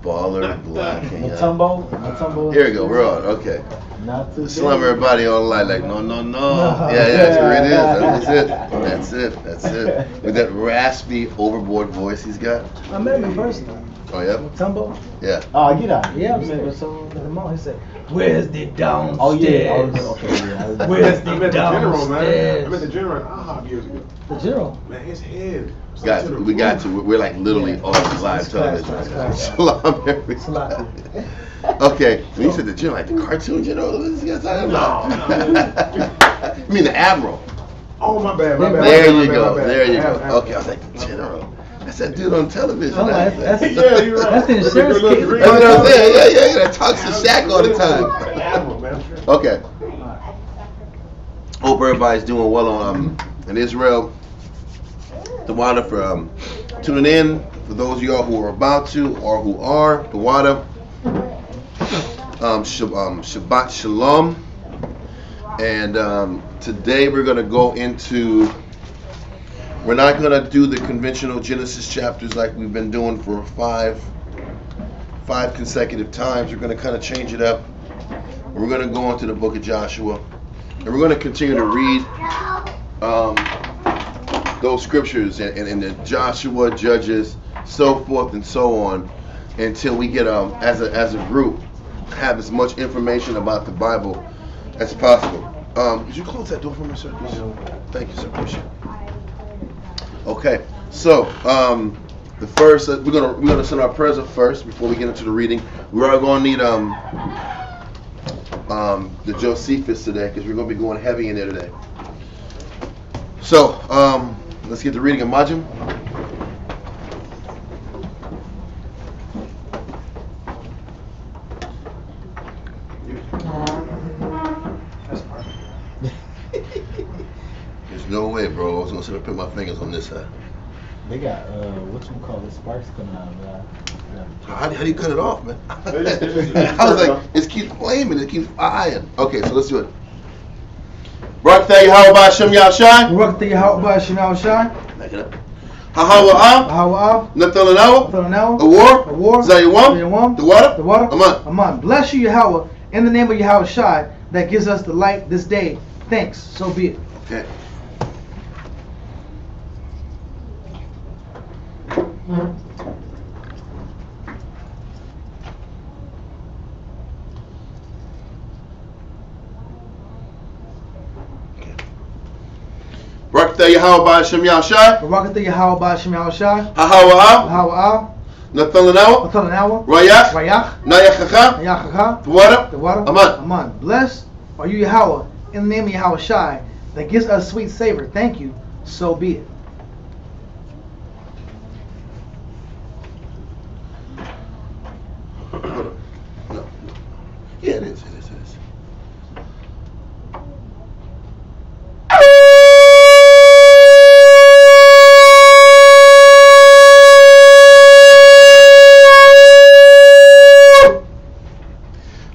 Baller Black. Matumbo. Here we go. We're on. Okay. Not too Slum everybody online like no. Yeah, that's where it is. That's it. With that raspy, overboard voice he's got. I met him in person. Oh yeah. Matumbo. Yeah. Oh, get out. Yeah, I remember. So he said, "Where's the downstairs?" Oh yeah. Okay. Yeah. Where's the downstairs? I met the general at IHOP years ago. The general. Man, his head. Guys, we got to. We're like literally on live television. Slum everybody. Okay, when you said the general, like the cartoon general, this guy's talking about. You mean the admiral? Oh, my bad. There you go. Okay, I was like, the general. That's that dude on television. Oh, that's Yeah, you're right. That's the insurance kid. That's what I'm saying. Yeah. That talks to Shaq all the time. Admiral, man. Okay. Hope everybody's doing well on in Israel. The water for tuning in. For those of y'all who are about to or who are, the water. Shabbat Shalom. And today we're going to go into. We're not going to do the conventional Genesis chapters like we've been doing for five consecutive times. We're going to kind of change it up. We're going to go into the book of Joshua. And we're going to continue to read those scriptures and the Joshua, Judges, so forth and so on, until we get, as a group, have as much information about the Bible as possible. Could you close that door for me, sir? Thank you, sir. Appreciate it. Okay, so the first we're gonna send our prayers up first before we get into the reading. We are gonna need the Josephus today because we're gonna be going heavy in there today. So let's get the reading of Majim. No way, bro. I was gonna sit up and put my fingers on this side. They got sparks coming out of that. How do you cut it off, man? I was like, it keeps flaming, it keeps firing. Okay, so let's do it. Barak Atah Yahweh B'Hashem Yahushai. Barak Atah Yahweh B'Hashem Yahushai. Back it up. Hahawa'ah. Nathanawa. Awar. Zayawam. The water. Aman. Bless you, Yahweh, in the name of Yahushai, that gives us the light this day. Thanks. So be it. Okay. Barak Atah Yahweh B'Hashem Yahushai. Barak Atah Yahweh B'Hashem Yahushai. Hahawa'ah. Nathanawa. Rayach. Nayachacha. The water. Aman. Blessed are you, Yahweh, in the name of Yahushai, that gives us sweet savor. Thank you. So be it. No. Yeah, it is.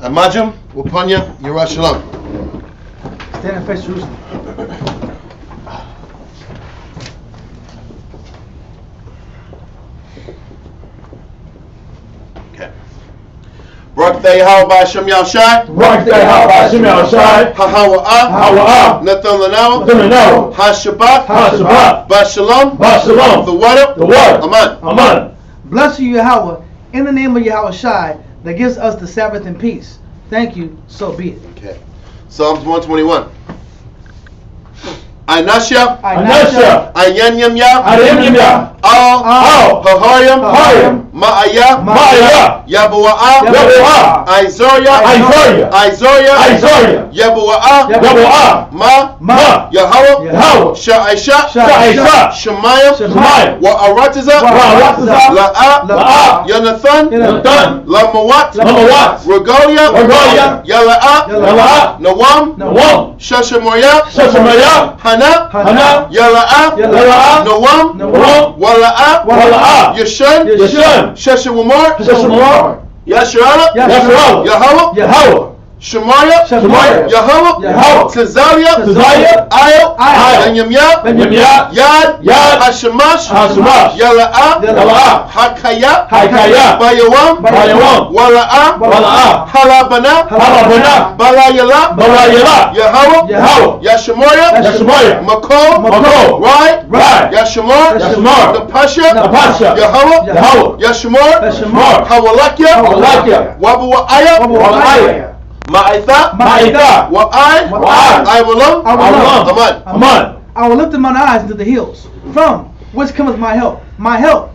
Amajim, Wapanya, Yerushalayim. Stand and face Jerusalem. Okay. Barak Atah Yahweh B'Hashem Yahushai. Barak Atah Yahweh B'Hashem Yahushai. Hahawa'ah. Nathanawa. Hashabbat. Bashalom. The water. Aman. Bless you, Yahweh, in the name of Yahushai, that gives us the Sabbath in peace. Thank you, so be it. Okay. Psalms 121. Ainasha. Ayanyamya. Al. Haharyam. Ma'aya. Yabua'ah. Aizoria. Yabua'ah. Ma. Yahweh. Sha'aisha. Shemayim. Wa'aratiza. La'a. Yonathan. Lamawat. Regalia. Yala'a. Nawam. Shashamoya. Hana. Yala'a. Nawam. Wala'a. Yashun. Shashawamar. Yasharala. Yahweh. Shemaiah, Yahweh, Tazariah, Ayel, Benyamia, Yad, Hashemash, Yala'ah, Hakaya, Bayawam, Wala'ah, Halabana, Balayala, Yahweh, Yashemaiah, Makol, Rai, Yashemar, the Pasha, Yahweh, Yashemar, Hawalakia, Wabu'aya, Ma'itha, I will Aman. I will lift up mine eyes into the hills, from which cometh my help. My help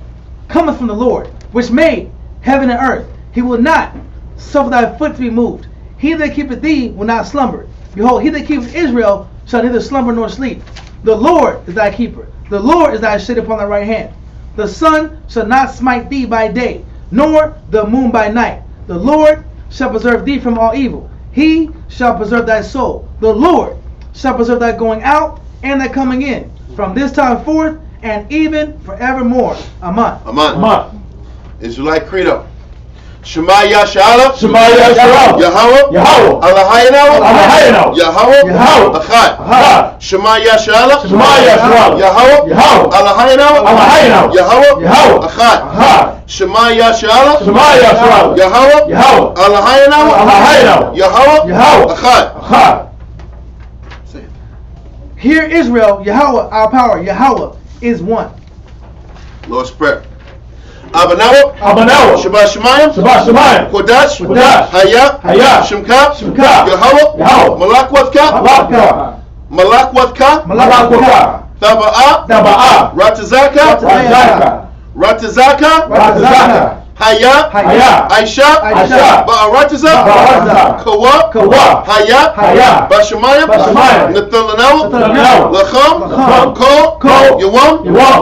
cometh from the Lord, which made heaven and earth. He will not suffer thy foot to be moved. He that keepeth thee will not slumber. Behold, he that keepeth Israel shall neither slumber nor sleep. The Lord is thy keeper. The Lord is thy shade upon thy right hand. The sun shall not smite thee by day, nor the moon by night. The Lord shall preserve thee from all evil. He shall preserve thy soul. The Lord shall preserve thy going out and thy coming in, from this time forth and even forevermore. Amen. Israelite Credo. Shema Yashala, Yahweh, Alahayna, Yahweh, Achad. Shema Yashala, Yahweh, Alahayna, Yahweh, Achad. Shema Yashala, Yahweh, Alahayna, Yahweh, Achad. Hear Israel, Yahweh, our power, Yahweh is one. Lord's Prayer. Abanawa, Shabbat Shemayim, Kodash, Hayah, Shemka, Yahweh, Malakwatka, Thaba'ah, Ratazaka, Hayah, Aisha, Ba'arataza, Kawa, Hayah, Bashamayim, Nathalanawa, Lacham, Ko, Yawam,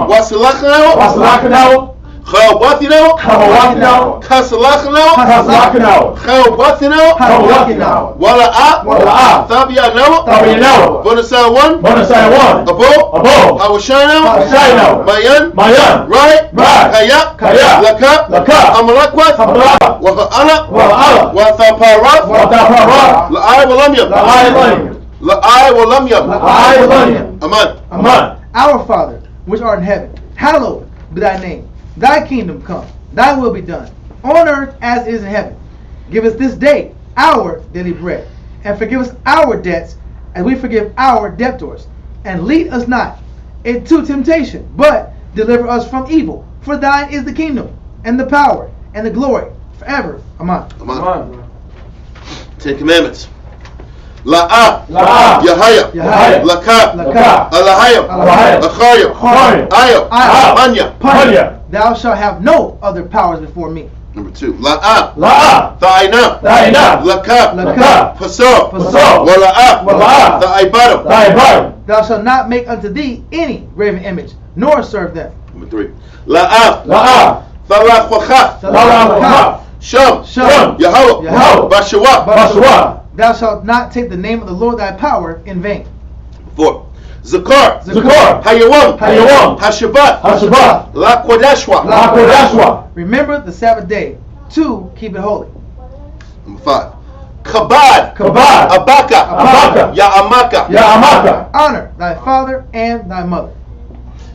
Wasilachanawa, Chawathino, Kasalachino, Chawathino, Wala'ah, Thabianawa, Bonasai 1, Abo, Hawashino, Mayan, Rai, Kaya, Laka, Amalakwat, Waha'ala, Wathaparat, La'ai Walamyam. Amen. Our Father, which art in heaven, hallowed be thy name. Thy kingdom come, thy will be done, on earth as it is in heaven. Give us this day our daily bread, and forgive us our debts, as we forgive our debtors. And lead us not into temptation, but deliver us from evil. For thine is the kingdom, and the power, and the glory, forever. Amen. Ten Commandments. La'ah, Yahaya, Laka, Alahayim, Achayim, Ayah, Panya. Thou shalt have no other powers before me. Number 2. La'ah, Tha'ina, Laka, Pasor, Wala'ah, Tha'ibadam. Thou shalt not make unto thee any graven image, nor serve them. Number 3. La'ah, Thalachwacha, Sham, Yahweh, Bashawa. Thou shalt not take the name of the Lord thy power in vain. 4. Zakar, Hayawam, Hashabat, La Kodashwa. Remember the Sabbath day to keep it holy. Number 5. Kabad, Abaka, Ya'amaka. Honor thy father and thy mother.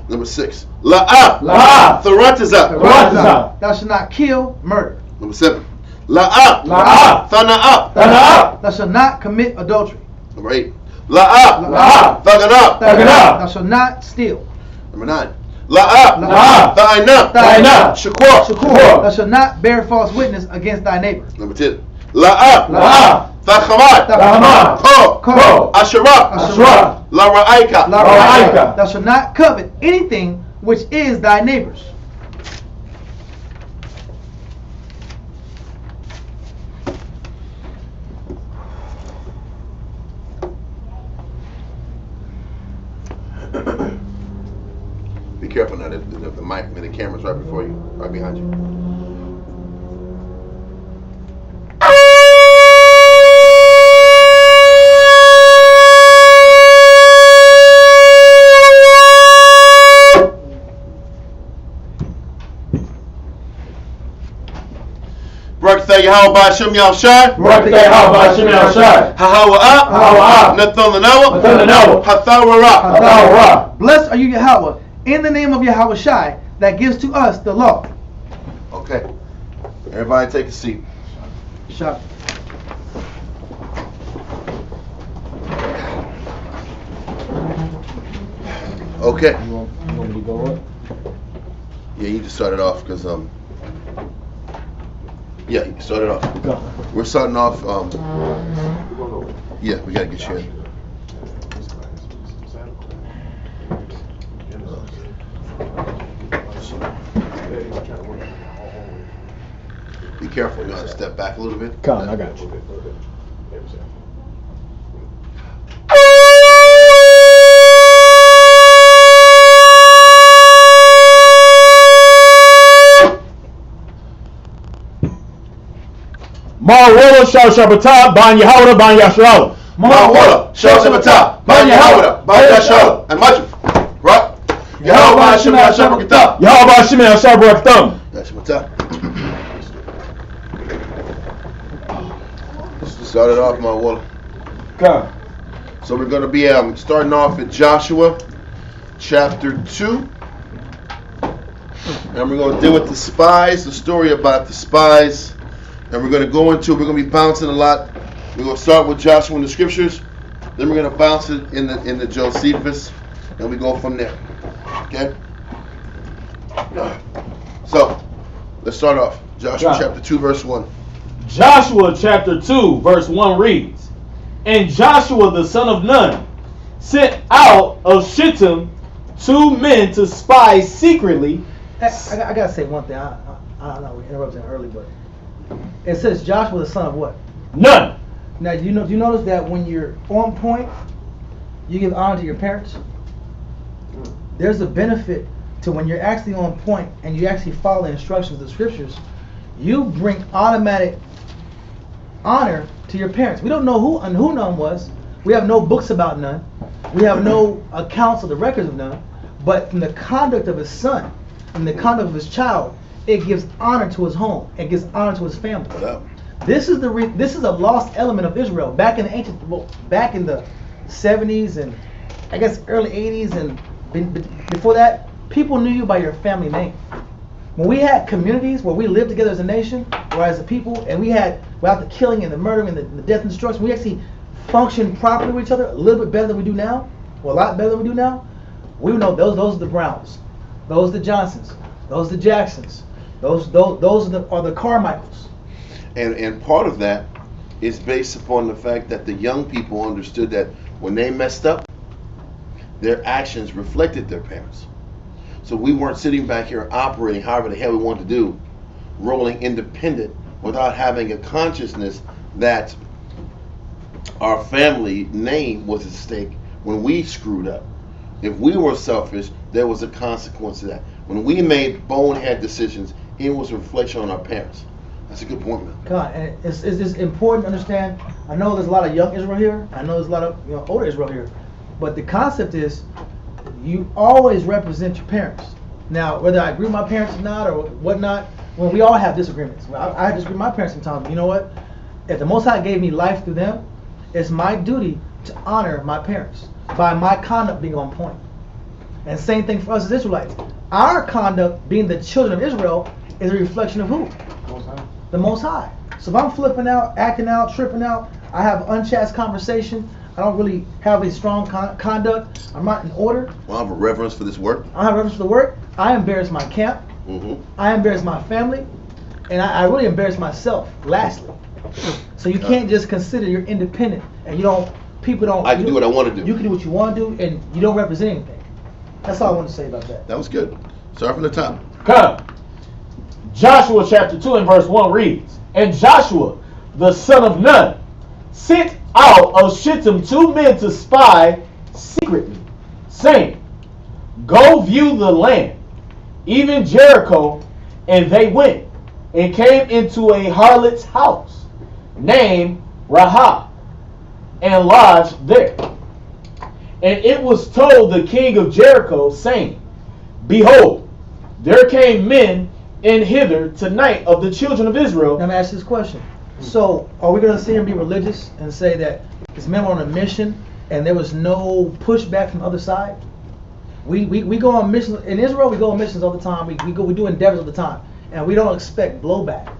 Number 6. La'ah, Tharataza. Thou shalt not kill, murder. Number 7. La'ah, Thana'a. Thou shalt not commit adultery. Number 8. La'ah, Thagana. Thou shalt not steal. Number 9. La'ah, Tha'ina. Shakur. Thou shalt not bear false witness against thy neighbor. Number 10. La'ah, Thachamat. Ko. Asherah. Lara'aika. Thou shalt not covet anything which is thy neighbor's. Be careful now. The mic and the camera's right before you, right behind you. Barakatah Yahweh Ba'Shem Yahushai. Barakatah Yahweh Ba'Shem Yahushai. Hahawa Up. Hahawa Up. Nathon Lanawa. Nathon Lanawa. Hathawara. Hathawara. Blessed are you, Yahweh, in the name of Yahweh Shai, that gives to us the law. Okay. Everybody take a seat. Shah. Okay. You want me to go up? Yeah, you just start it off because yeah, you can start it off. Go. We're starting off yeah, we gotta get you in. Be careful, you gotta step back a little bit. Come, I got you. Marwala Shal Shabbatah Ban Yehoda Ban Yashua. Ma'awala, Shal Shabbatah, Ban Yehoda, Ban Yashua, and much. Right? Yahweh Ba'Shem Yahushai. Yahweh Ba'Shem Yahushai Barakatah. Shabbatah. Start it off, Ma'awala. Come. So we're going to be starting off at Joshua chapter 2. And we're going to deal with the spies, the story about the spies. And we're going to go into, we're going to be bouncing a lot. We're going to start with Joshua in the scriptures. Then we're going to bounce it in the Josephus. And we go from there. Okay? So, let's start off. Joshua chapter 2, verse 1. Joshua chapter 2 verse 1 reads, And Joshua the son of Nun sent out of Shittim 2 men to spy secretly. I gotta say one thing. I don't know, we interrupted early, but it says Joshua the son of what? Nun. Now, do you notice that when you're on point, you give honor to your parents? There's a benefit to when you're actually on point and you actually follow the instructions of the scriptures. You bring automatic honor to your parents. We don't know who Nun was. We have no books about Nun. We have no accounts of the records of Nun. But from the conduct of his son, from the conduct of his child, it gives honor to his home. It gives honor to his family. This is a lost element of Israel back in the 70s and I guess early 80s and before that. People knew you by your family name. When we had communities where we lived together as a nation or as a people, and without the killing and the murdering and the death and destruction, we actually functioned properly with each other a little bit better than we do now, or a lot better than we do now. We would know those are the Browns, those are the Johnsons, those are the Jacksons, those are the Carmichaels. And part of that is based upon the fact that the young people understood that when they messed up, their actions reflected their parents. So we weren't sitting back here operating however the hell we wanted to do, rolling independent without having a consciousness that our family name was at stake when we screwed up. If we were selfish, there was a consequence to that. When we made bonehead decisions, it was a reflection on our parents. That's a good point, man. God, and it's important to understand. I know there's a lot of young Israel here. I know there's a lot of older Israel here. But the concept is, you always represent your parents. Now, whether I agree with my parents or not, or whatnot, we all have disagreements. I disagree with my parents sometimes. You know what? If the Most High gave me life through them, it's my duty to honor my parents by my conduct being on point. And same thing for us as Israelites. Our conduct, being the children of Israel, is a reflection of who? The Most High. So if I'm flipping out, acting out, tripping out, I have unchaste conversation, I don't really have a strong conduct, I'm not in order. Well, I have a reverence for this work. I have reverence for the work. I embarrass my camp. I embarrass my family. And I really embarrass myself, lastly. So you can't just consider you're independent and people don't. I can do what I want to do. You can do what you want to do and you don't represent anything. That's all I want to say about that. That was good. Start from the top. Come. Joshua chapter 2 and verse 1 reads, And Joshua, the son of Nun, sent out of Shittim 2 men to spy secretly, saying, Go view the land, even Jericho. And they went and came into a harlot's house named Rahab, and lodged there. And it was told the king of Jericho, saying, Behold, there came men in hither tonight of the children of Israel. Let me ask you this question. So, are we going to sit here and be religious and say that this man went on a mission and there was no pushback from the other side? We go on missions in Israel. We go on missions all the time. We do endeavors all the time, and we don't expect blowback.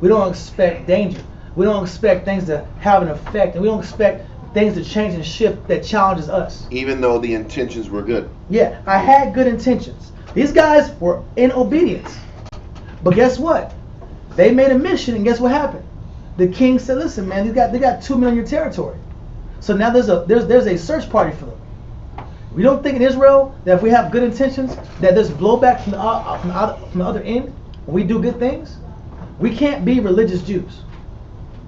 We don't expect danger. We don't expect things to have an effect, and we don't expect things to change and shift that challenges us. Even though the intentions were good. Yeah, I had good intentions. These guys were in obedience, but guess what? They made a mission, and guess what happened? The king said, "Listen, man, they got 2 million in your territory." So now there's a search party for them. We don't think in Israel that if we have good intentions that there's blowback from the other end when we do good things. We can't be religious Jews.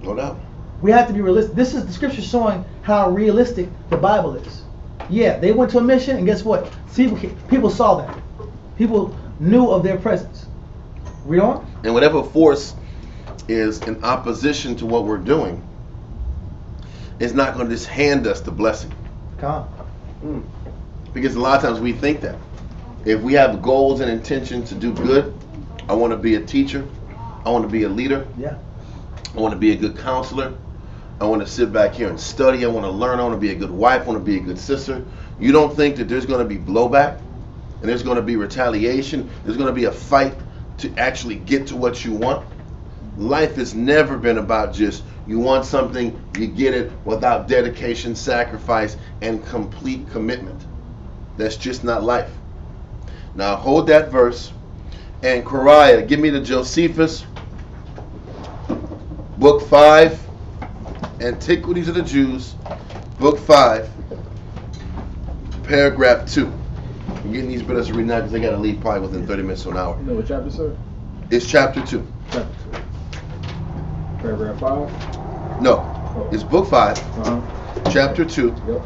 No doubt. We have to be realistic. This is the scripture showing how realistic the Bible is. Yeah, they went to a mission, and guess what? People saw them. People knew of their presence. Read on. And whatever force is in opposition to what we're doing is not going to just hand us the blessing. Come on. Because a lot of times we think that if we have goals and intentions to do good, I want to be a teacher, I want to be a leader, Yeah. I want to be a good counselor, I want to sit back here and study, I want to learn, I want to be a good wife, I want to be a good sister. You don't think that there's going to be blowback and there's going to be retaliation, there's going to be a fight to actually get to what you want? Life has never been about just you want something, you get it without dedication, sacrifice, and complete commitment. That's just not life. Now hold that verse, and Kariah, give me the Josephus, book 5, Antiquities of the Jews, book 5, paragraph 2. I'm getting these brothers to read now because they got to leave probably within 30 minutes to an hour. You know what chapter, sir? It's chapter 2. Chapter 2. Paragraph 5? No, it's book 5, chapter 2. Yep.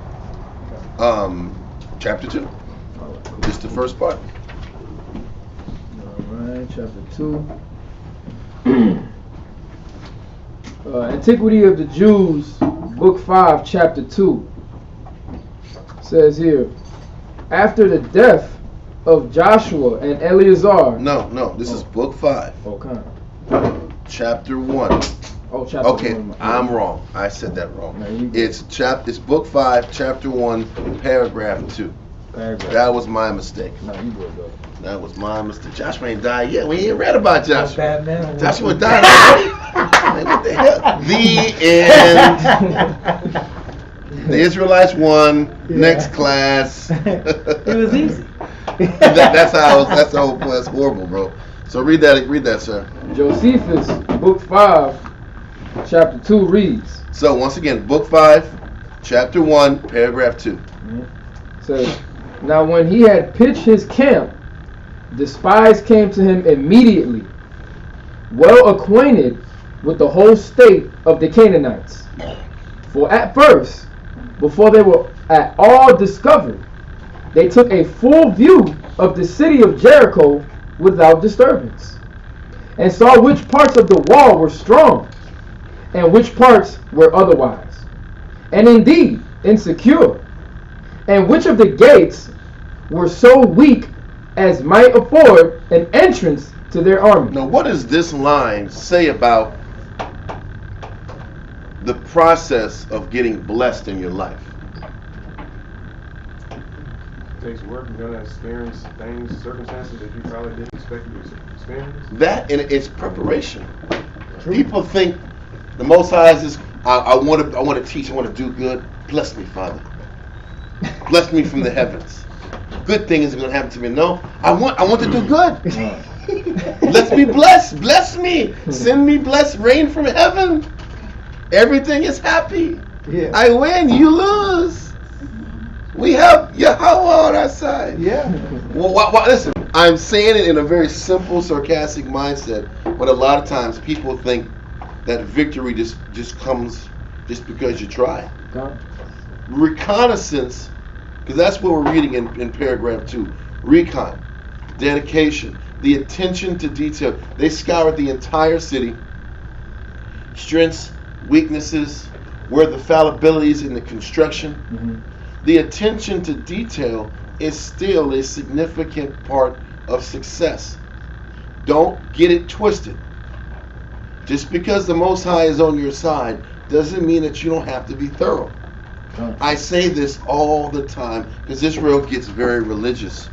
Chapter 2. All right, cool. Just the first part. Alright, chapter 2. Antiquity of the Jews, book 5, chapter 2. Says here, after the death of Joshua and Eleazar. No, this is book 5. Okay. Chapter 1. Oh, chapter Okay, 1. I'm wrong. I said that wrong. No, you good. It's book 5, chapter 1, paragraph 2. Paragraph. That was my mistake. No, you good, though. That was my mistake. Joshua ain't died yet. We ain't read about Joshua. Bad man. Joshua died already. Man, what the hell? The end. The Israelites won. Yeah. Next class. It was easy. That's how. That's the whole point. That's horrible, bro. So read that, sir. Josephus, book 5, chapter 2 reads. So once again, book 5, chapter 1, paragraph 2. Says, now when he had pitched his camp, the spies came to him immediately, well acquainted with the whole state of the Canaanites. For at first, before they were at all discovered, they took a full view of the city of Jericho without disturbance, and saw which parts of the wall were strong, and which parts were otherwise, and indeed insecure, and which of the gates were so weak as might afford an entrance to their army. Now, what does this line say about the process of getting blessed in your life? It takes work. You're gonna experience things, circumstances that you probably didn't expect to experience. That and it's preparation. People think the Most High is just, I want to teach, I want to do good. Bless me, Father. Bless me from the heavens. Good things are going to happen to me. No, I want to do good. Let's be blessed. Bless me. Send me blessed rain from heaven. Everything is happy. Yeah. I win. You lose. We have Yahweh on our side. Yeah. Well, listen, I'm saying it in a very simple, sarcastic mindset, but a lot of times people think that victory just comes just because you try. Reconnaissance, because that's what we're reading in paragraph 2. Recon, dedication, the attention to detail. They scoured the entire city, strengths, weaknesses, where the fallibilities in the construction. The attention to detail is still a significant part of success. Don't get it twisted. Just because the Most High is on your side doesn't mean that you don't have to be thorough. I say this all the time because Israel gets very religious.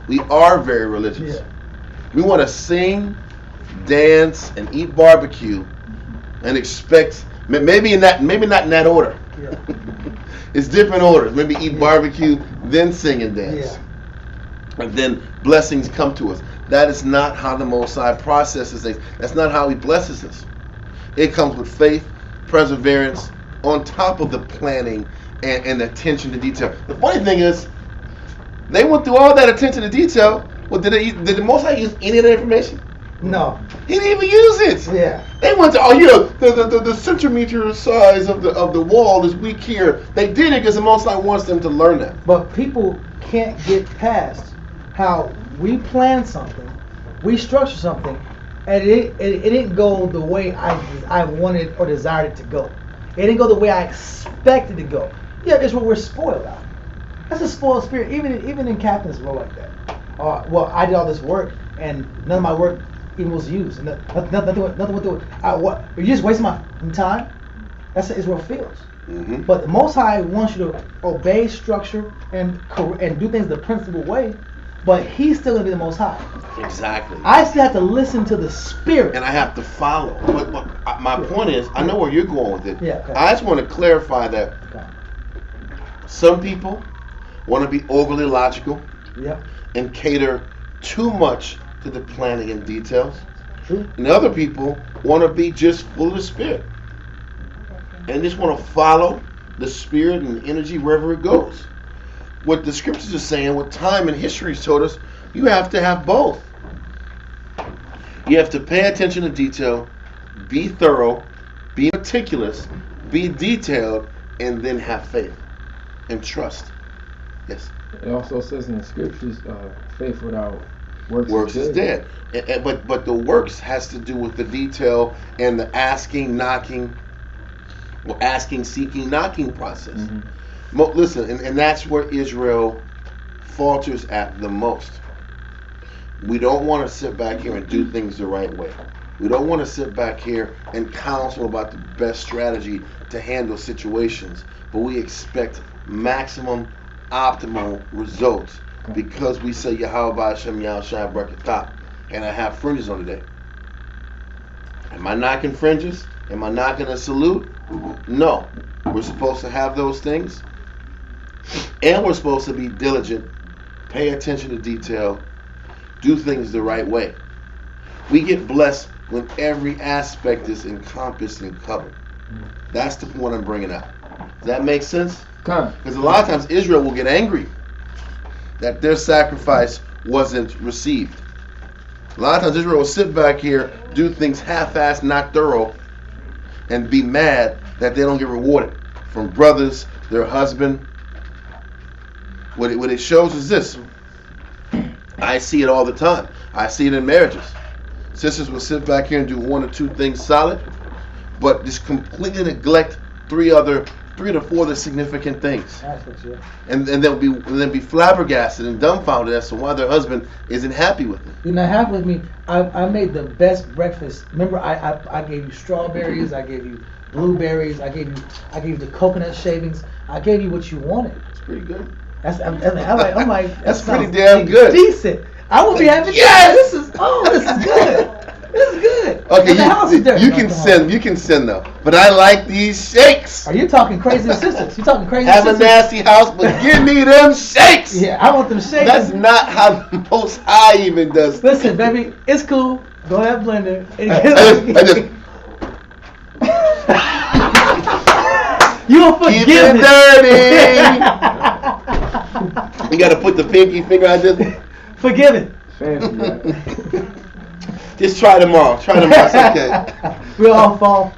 We are very religious. Yeah. We want to sing, dance, and eat barbecue and expect, maybe not in that order. Yeah. It's different orders. Maybe eat barbecue, then sing and dance. Yeah. And then blessings come to us. That is not how the Most High processes things. That's not how He blesses us. It comes with faith, perseverance, on top of the planning and attention to detail. The funny thing is, they went through all that attention to detail. Well, did the Most High use any of that information? No. He didn't even use it. Yeah. They went to, the centimeter size of the wall is weak here. They did it because the Most High wants them to learn that. But people can't get past how we plan something, we structure something, and it didn't go the way I wanted or desired it to go. It didn't go the way I expected it to go. Yeah, it's what we're spoiled out. That's a spoiled spirit. Even in captains roll like that. Well, I did all this work, and none of my work even was used. And nothing went through it. What? You're just wasting my time? That's how Israel feels. Mm-hmm. But the Most High wants you to obey structure and do things the principal way. But He's still going to be the Most High. Exactly. I still have to listen to the Spirit. And I have to follow. But my point is, I know where you're going with it. Yeah, okay. I just want to clarify that Okay. some people want to be overly logical Yep. and cater too much to the planning and details. True. And other people want to be just full of the Spirit and just want to follow the Spirit and the energy wherever it goes. What the scriptures are saying, what time and history has told us, you have to have both. You have to pay attention to detail, be thorough, be meticulous, be detailed, and then have faith and trust. Yes. It also says in the scriptures, faith without works Is dead. But the works has to do with the detail and the asking, seeking, knocking process. Mm-hmm. Listen, and that's where Israel falters at the most. We don't want to sit back here and do things the right way. We don't want to sit back here and counsel about the best strategy to handle situations, but we expect maximum, optimal results because we say Yahweh Hashem Yahushua Barakatah, and I have fringes on today. Am I knocking fringes? Am I knocking a salute? No. We're supposed to have those things, and we're supposed to be diligent, pay attention to detail, do things the right way. We get blessed when every aspect is encompassed and covered. That's the point I'm bringing out. Does that make sense? Because a lot of times Israel will get angry that their sacrifice wasn't received. A lot of times Israel will sit back here, do things half-assed, not thorough, and be mad that they don't get rewarded from brothers, their husband. What it shows is this. I see it all the time. I see it in marriages. Sisters will sit back here and do one or two things solid, but just completely neglect three to four other significant things. And they'll be flabbergasted and dumbfounded as to why their husband isn't happy with them. You're not happy with me. I made the best breakfast. Remember, I gave you strawberries. I gave you blueberries. I gave you the coconut shavings. I gave you what you wanted. It's pretty good. I'm like, that's pretty damn good. Decent. I will be having. Yes. This is good. This is good. Okay, And the house is dirty. you can send though. But I like these shakes. Are you talking crazy sisters? You talking crazy Have sisters? a nasty house, but give me them shakes. Yeah, I want them shakes. That's not how the Most High even does. Listen, baby, it's cool. Go ahead, blender. You'll forgive Keep it it. dirty. You gotta put the pinky finger on this. Forgive it. Fancy. Just try tomorrow. It's okay. We'll all fall.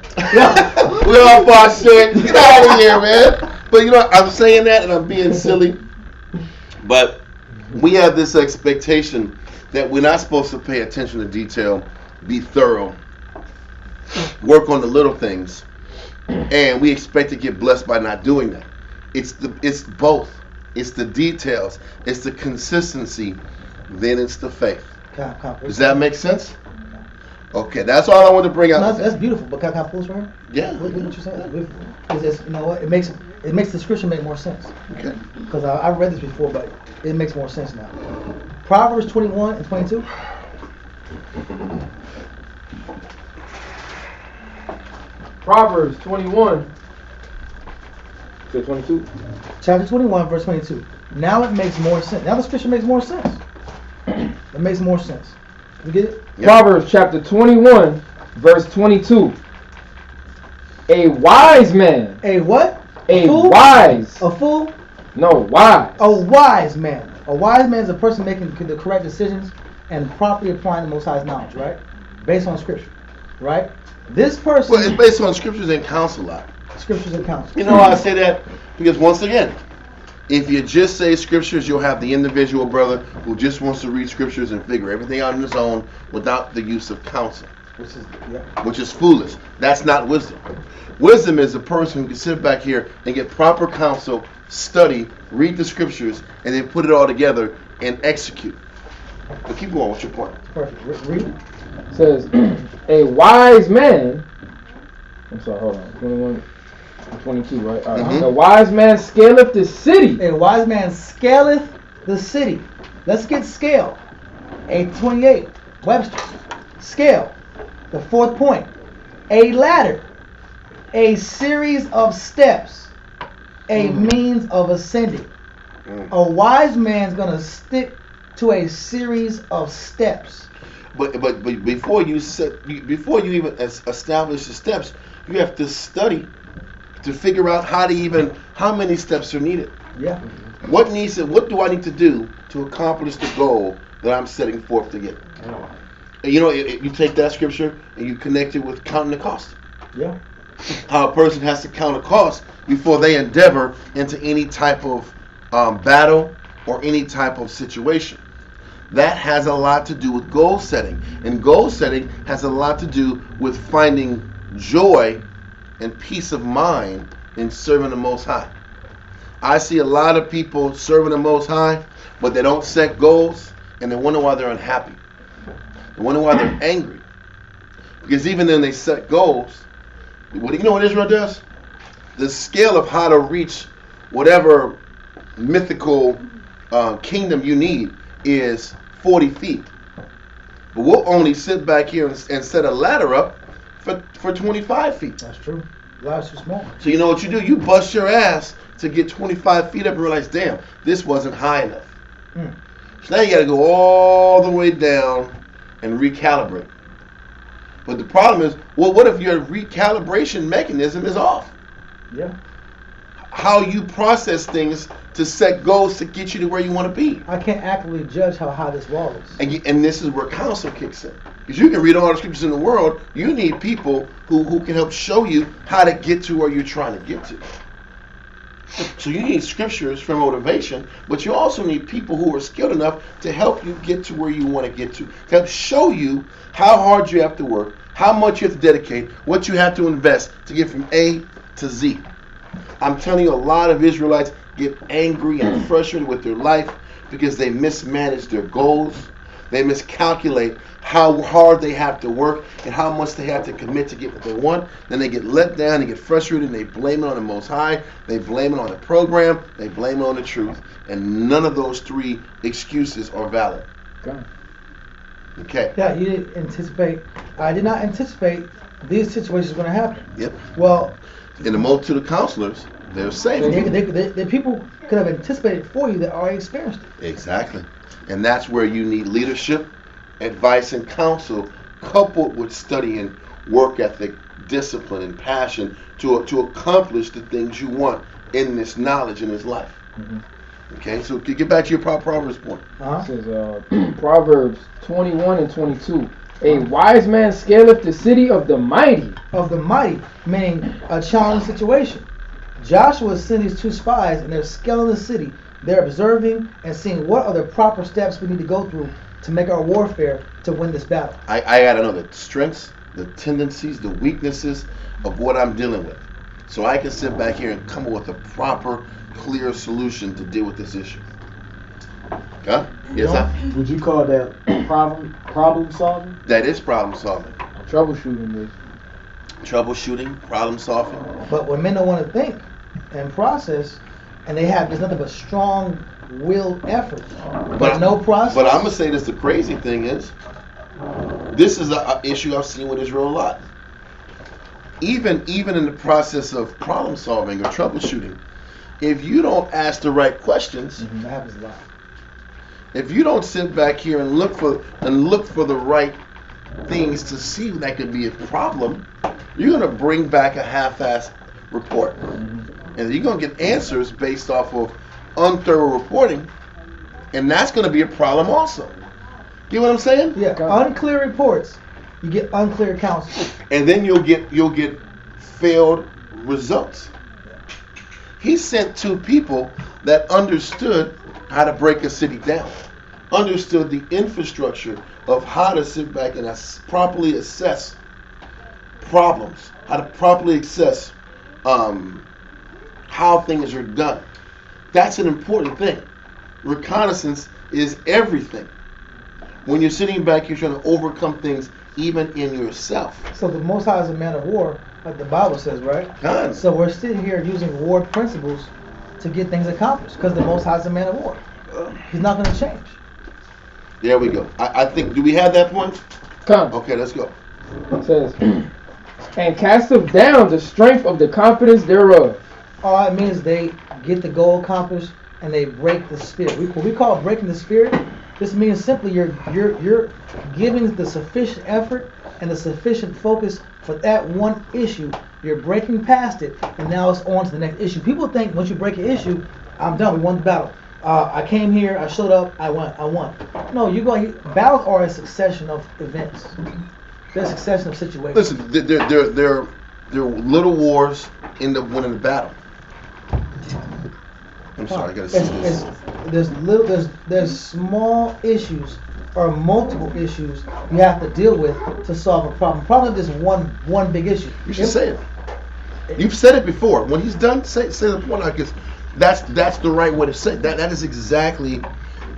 We'll all fall short. Get out of here, man. But you know, I'm saying that and I'm being silly. But we have this expectation that we're not supposed to pay attention to detail, be thorough, work on the little things, and we expect to get blessed by not doing that. It's both. It's the details. It's the consistency. Then it's the faith. Does that make sense? Okay, that's all I want to bring out. No, that's beautiful. But can I pull this right here? Yeah. What you're saying? That's beautiful. Because you know what? It makes the scripture make more sense. Okay. Because I've read this before, but it makes more sense now. Proverbs 21 and 22. Proverbs 21. To 22. Chapter 21, verse 22. Now it makes more sense. Now the scripture makes more sense. It makes more sense. You get it? Yep. Proverbs chapter 21, verse 22. A wise man. A what? A fool? wise. A fool? No, wise. A wise man. A wise man is a person making the correct decisions and properly applying the Most High's knowledge, right? Based on scripture, right? This person. Well, it's based on scriptures and counsel a lot. Scriptures and counsel. You know why I say that? Because once again, if you just say scriptures, you'll have the individual brother who just wants to read scriptures and figure everything out on his own without the use of counsel, which is foolish. That's not wisdom. Wisdom is a person who can sit back here and get proper counsel, study, read the scriptures, and then put it all together and execute. But keep going. What's your point? Perfect. Read. It says, a wise man. I'm sorry, hold on. 21. 22, right? All right. Mhm. A wise man scaleth the city. A wise man scaleth the city. Let's get scale. 828. Webster. Scale. The fourth point. A ladder. A series of steps. A means of ascending. A wise man's gonna stick to a series of steps. But before you even establish the steps, you have to study to figure out how many steps are needed. Yeah. What do I need to do to accomplish the goal that I'm setting forth to get? And you know, you take that scripture and you connect it with counting the cost. Yeah. How a person has to count a cost before they endeavor into any type of battle or any type of situation. That has a lot to do with goal setting. And goal setting has a lot to do with finding joy and peace of mind in serving the Most High. I see a lot of people serving the Most High, but they don't set goals, and they wonder why they're unhappy. They wonder why they're angry. Because even then they set goals, you know what Israel does? The scale of how to reach whatever mythical kingdom you need is 40 feet. But we'll only sit back here and set a ladder up for 25 feet. That's true. Ladder's too small. So you know what you do? You bust your ass to get 25 feet up and realize, damn, this wasn't high enough. So now you got to go all the way down and recalibrate. But the problem is, well, what if your recalibration mechanism is off? Yeah. How you process things to set goals to get you to where you want to be. I can't accurately judge how high this wall is. And this is where counsel kicks in. Because you can read all the scriptures in the world, you need people who can help show you how to get to where you're trying to get to. So you need scriptures for motivation, but you also need people who are skilled enough to help you get to where you want to get to help show you how hard you have to work, how much you have to dedicate, what you have to invest to get from A to Z. I'm telling you, a lot of Israelites get angry and frustrated with their life because they mismanage their goals. They miscalculate how hard they have to work and how much they have to commit to get what they want. Then they get let down, they get frustrated, and they blame it on the Most High. They blame it on the program. They blame it on the truth. And none of those three excuses are valid. Okay. Yeah, you didn't anticipate. I did not anticipate these situations were going to happen. Yep. Well, in the multitude of counselors, they're safe. The people could have anticipated for you that already experienced it. Exactly. And that's where you need leadership, advice, and counsel coupled with study and work ethic, discipline, and passion to accomplish the things you want in this knowledge in this life. Okay, so to get back to your Proverbs point. This is Proverbs 21 and 22. A wise man scaleth the city of the mighty. Of the mighty, meaning a challenging situation. Joshua sent these two spies, and they're scaling the city. They're observing and seeing what are the proper steps we need to go through to make our warfare to win this battle. I got to know the strengths, the tendencies, the weaknesses of what I'm dealing with. So I can sit back here and come up with a proper, clear solution to deal with this issue. Huh? Yes, sir. Would you call that problem solving? That is problem solving. Troubleshooting is. Troubleshooting, problem solving. But when men don't want to think and process, and there's nothing but strong-willed effort, but no process. But I'm gonna say this: the crazy thing is, this is an issue I've seen with Israel a lot. Even in the process of problem solving or troubleshooting, if you don't ask the right questions, that happens a lot. if you don't sit back here and look for the right things to see that could be a problem, you're gonna bring back a half-assed report, and you're gonna get answers based off of unthorough reporting, and that's gonna be a problem also. You know what I'm saying? Yeah, unclear reports, you get unclear counsel. And then you'll get failed results. He sent 2 people that understood how to break a city down, understood the infrastructure of how to sit back and properly assess problems, how to properly assess how things are done. That's an important thing. Reconnaissance is everything. When you're sitting back here trying to overcome things even in yourself. So the Most High is a man of war, like the Bible says, right? God. So we're sitting here using war principles to get things accomplished, because the Most High is a man of war. He's not going to change. There we go. I think, do we have that point? Come. Okay, let's go. It says, and casteth down the strength of the confidence thereof. All it means they get the goal accomplished and they break the spirit. What we call breaking the spirit, this means simply you're giving the sufficient effort and the sufficient focus for that one issue. You're breaking past it, and now it's on to the next issue. People think once you break an issue, I'm done. We won the battle. I came here. I showed up. I won. No, battles are a succession of events. They're a succession of situations. Listen, they're little wars end up winning the battle. I'm sorry, I gotta see this. There's small issues or multiple issues you have to deal with to solve a problem. Problem is just one big issue. You should say it. You've said it before. When he's done, say the point out, because that's the right way to say it. That is exactly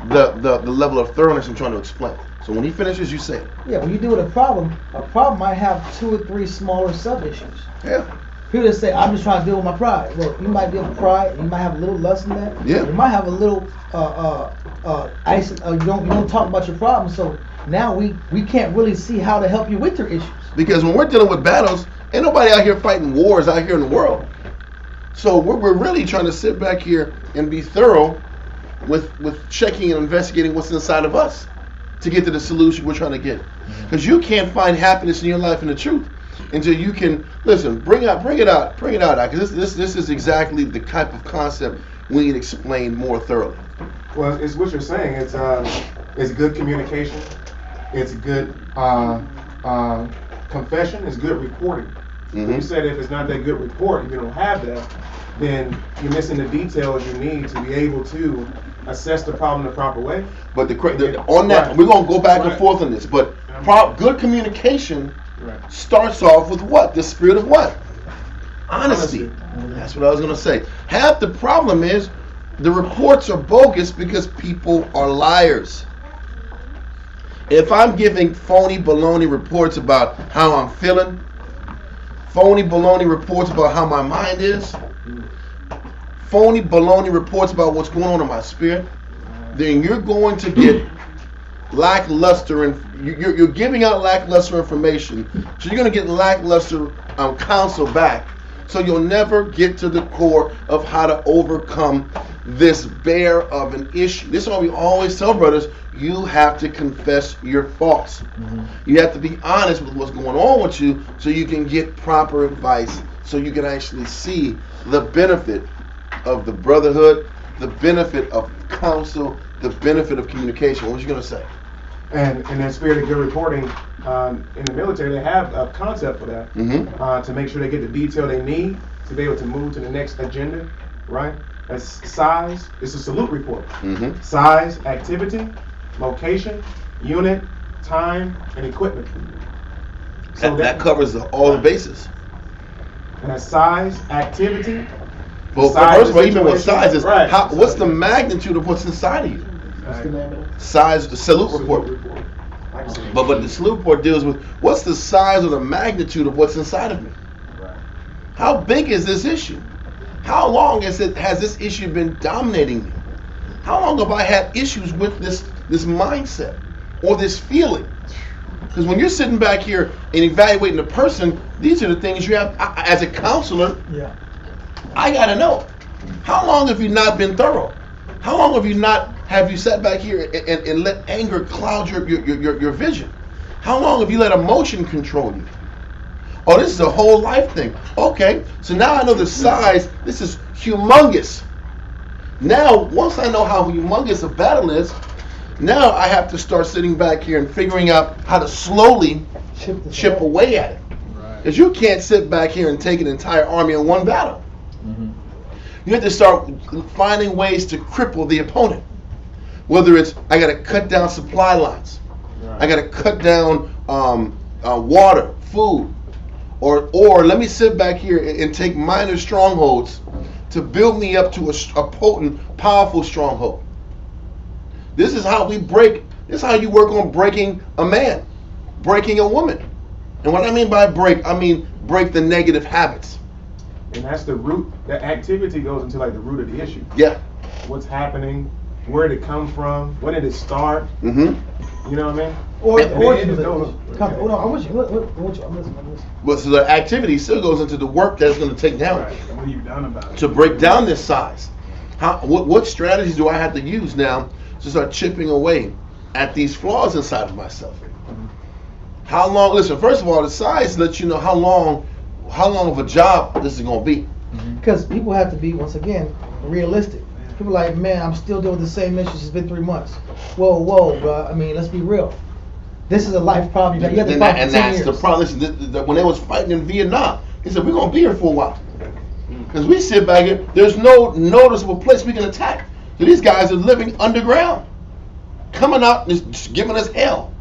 the level of thoroughness I'm trying to explain. So when he finishes, you say it. Yeah, when you deal with a problem might have 2 or 3 smaller sub-issues. Yeah. People just say, I'm just trying to deal with my pride. Well, you might deal with pride, you might have a little lust in that. Yeah. You might have a little you don't talk about your problems, so now we can't really see how to help you with your issues. Because when we're dealing with battles, ain't nobody out here fighting wars out here in the world. So we're really trying to sit back here and be thorough with checking and investigating what's inside of us to get to the solution we're trying to get. Because you can't find happiness in your life and the truth until you can bring it out, because this is exactly the type of concept we need explained more thoroughly. Well, it's what you're saying. It's good communication. It's good confession. It's good reporting. Mm-hmm. You said if it's not that good report, if you don't have that, then you're missing the details you need to be able to assess the problem the proper way. But on that, we're going to go back and forth on this. But good communication starts off with what? The spirit of what? Honesty. That's what I was going to say. Half the problem is the reports are bogus because people are liars. If I'm giving phony baloney reports about how I'm feeling, phony baloney reports about how my mind is, phony baloney reports about what's going on in my spirit, then you're going to get lackluster, and you're giving out lackluster information, so you're going to get lackluster counsel back. So you'll never get to the core of how to overcome this bear of an issue. This is why we always tell brothers, you have to confess your faults. Mm-hmm. You have to be honest with what's going on with you so you can get proper advice, so you can actually see the benefit of the brotherhood, the benefit of counsel, the benefit of communication. What was you going to say? And in that spirit of good reporting, in the military, they have a concept for that, to make sure they get the detail they need to be able to move to the next agenda, right? That's size. It's a salute report. Mm-hmm. Size, activity, location, unit, time, and equipment. So that covers all the bases. And that's size, activity. Well, first of all, even what size is, what's the magnitude of what's inside of you? What's the name of it? Size, the salute report. I can see it. But the salute report deals with what's the size or the magnitude of what's inside of me. Right. How big is this issue? How long has this issue been dominating me? How long have I had issues with this mindset or this feeling? Because when you're sitting back here and evaluating a person, these are the things you have as a counselor. Yeah. I gotta know. How long have you not been thorough? How long have you sat back here and let anger cloud your vision? How long have you let emotion control you? Oh, this is a whole life thing. Okay, so now I know the size. This is humongous. Now, once I know how humongous a battle is, now I have to start sitting back here and figuring out how to slowly chip away at it. Because you can't sit back here and take an entire army in one battle. Mm-hmm. You have to start finding ways to cripple the opponent. Whether it's, I got to cut down supply lines. Right. I got to cut down water, food. Or let me sit back here and take minor strongholds to build me up to a potent, powerful stronghold. This is how we break. This is how you work on breaking a man, breaking a woman. And what I mean by break, I mean break the negative habits. And that's the root. That activity goes into like the root of the issue. Yeah. What's happening? Where did it come from? When did it start? Mm-hmm. You know what I mean? Or And it just goes. hold on, I'm listening. I'm listening. Well, so the activity still goes into the work that it's going to take down Right. And what have you done about it? to break down this size. What strategies do I have to use now to start chipping away at these flaws inside of myself? How long? Listen, first of all, the size lets you know how long of a job this is going to be. Because people have to be, once again, realistic. People are like, man, I'm still dealing with the same issues. It's been 3 months. Whoa, bro. I mean, let's be real. This is a life problem. You have to fight for 10 that's years. the problem. Listen, when they was fighting in Vietnam, he said, we're going to be here for a while. Because we sit back here, there's no noticeable place we can attack. So these guys are living underground, coming out and just giving us hell.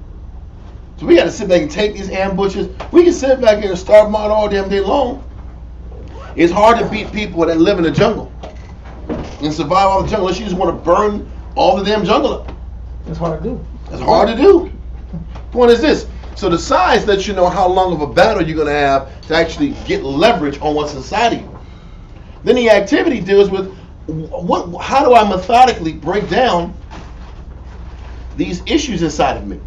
So we got to sit back and take these ambushes. We can sit back here and starve them out all damn day long. It's hard to beat people that live in the jungle and survive all the jungle unless you just want to burn all the damn jungle up. It's hard to do. It's hard to do. Point is this. So the size lets you know how long of a battle you're going to have to actually get leverage on what's inside of you. Then the activity deals with how do I methodically break down these issues inside of me?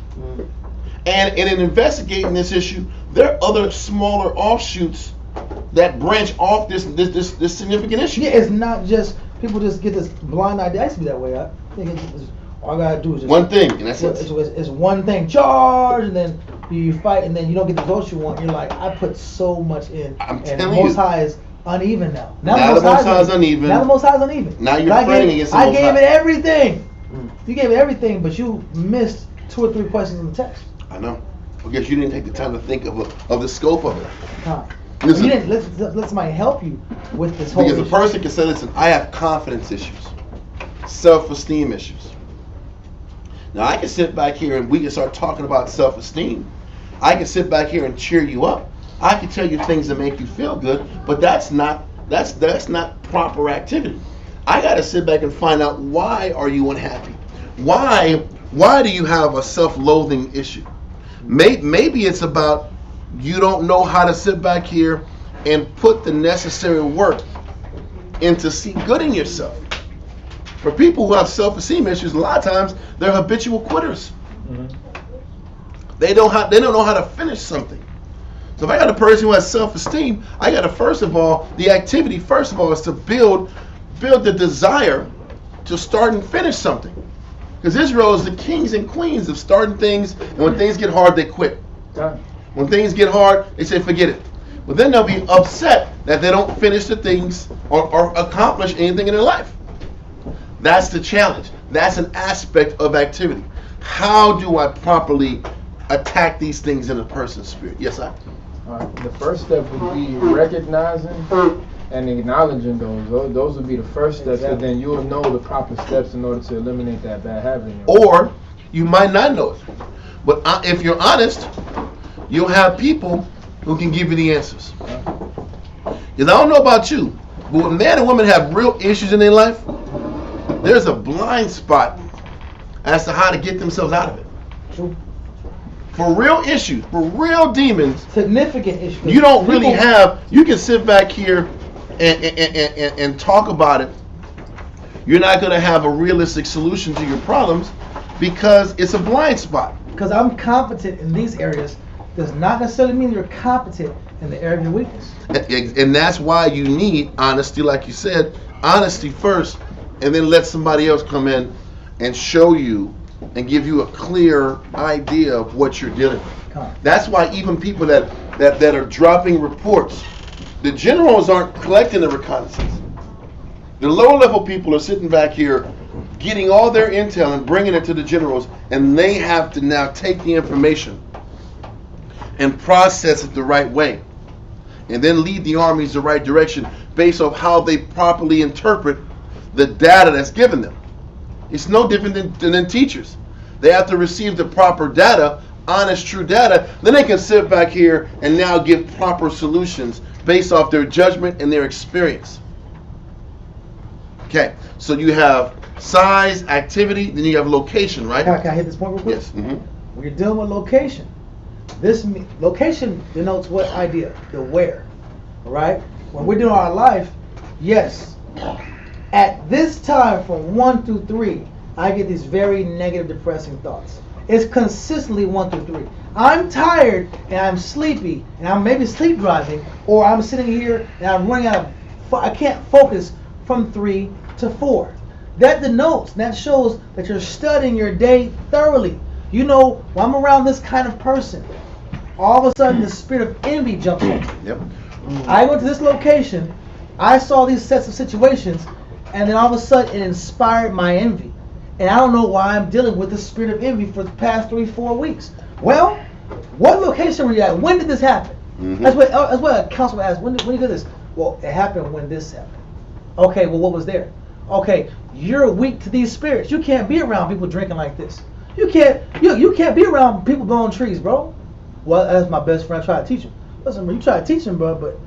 And in investigating this issue, there are other smaller offshoots that branch off this significant issue. Yeah, it's not just, people just get this blind idea. I used to be that way. I think all I gotta do is just one thing, and that's it. It's one thing, charge, and then you fight, and then you don't get the results you want. You're like, I put so much in, I'm and telling the Most you. High is uneven now. Now the Most High is uneven. Now the Most High is uneven. Now you're But fighting against the I Most gave High. it everything. You gave it everything, but you missed 2 or 3 questions in the text. I know. Because you didn't take the time to think of the scope of it. Time. Listen. You didn't let somebody help you with this whole Because a issue. person can say, listen, I have confidence issues, self-esteem issues. Now I can sit back here and we can start talking about self-esteem. I can sit back here and cheer you up. I can tell you things that make you feel good, but that's not proper activity. I got to sit back and find out, why are you unhappy? Why do you have a self-loathing issue? Maybe it's about you don't know how to sit back here and put the necessary work into see good in yourself. For people who have self-esteem issues, a lot of times they're habitual quitters. They don't know how to finish something. So if I got a person who has self-esteem, I got to the activity is to build the desire to start and finish something. Because Israel is the kings and queens of starting things, and when things get hard, they quit. When things get hard, they say, forget it. But then they'll be upset that they don't finish the things or accomplish anything in their life. That's the challenge. That's an aspect of activity. How do I properly attack these things in a person's spirit? Yes, sir? The first step would be recognizing and acknowledging those. Those would be the first steps, and then you'll know the proper steps in order to eliminate that bad habit in your life. Or you might not know it. But if you're honest, you'll have people who can give you the answers. Because I don't know about you, but when man and woman have real issues in their life, there's a blind spot as to how to get themselves out of it. True. For real issues, for real demons, Significant issues. you don't really have. You can sit back here and talk about it. You're not going to have a realistic solution to your problems because it's a blind spot. Because I'm competent in these areas does not necessarily mean you're competent in the area of your weakness. And that's why you need honesty, like you said, honesty first, and then let somebody else come in and show you and give you a clear idea of what you're dealing with. That's why even people that are dropping reports, the generals aren't collecting the reconnaissance. The lower level people are sitting back here getting all their intel and bringing it to the generals, and they have to now take the information and process it the right way, and then lead the armies the right direction based on how they properly interpret the data that's given them. It's no different than teachers. They have to receive the proper data, honest, true data, then they can sit back here and now give proper solutions based off their judgment and their experience. Okay, so you have size, activity, then you have location, right? Can I hit this point real quick? Yes. Mm-hmm. When you're dealing with location, location denotes what idea? The where. All right? When we're doing our life, yes, at this time from 1 through 3, I get these very negative, depressing thoughts. It's consistently 1 through 3. I'm tired and I'm sleepy and I'm maybe sleep driving, or I'm sitting here and I'm running out of, I can't focus from 3 to 4. That denotes, that shows that you're studying your day thoroughly. You know, when I'm around this kind of person, all of a sudden the spirit of envy jumps on me. Yep. I went to this location, I saw these sets of situations, and then all of a sudden it inspired my envy. And I don't know why I'm dealing with the spirit of envy for the past 3-4 weeks. Well, what location were you at? When did this happen? Mm-hmm. That's what a counselor asked. When did you do this? Well, it happened when this happened. Okay, well, what was there? Okay, you're weak to these spirits. You can't be around people drinking like this. You can't be around people blowing trees, bro. Well, that's my best friend. I try to teach him. Listen, bro, you try to teach him, bro, but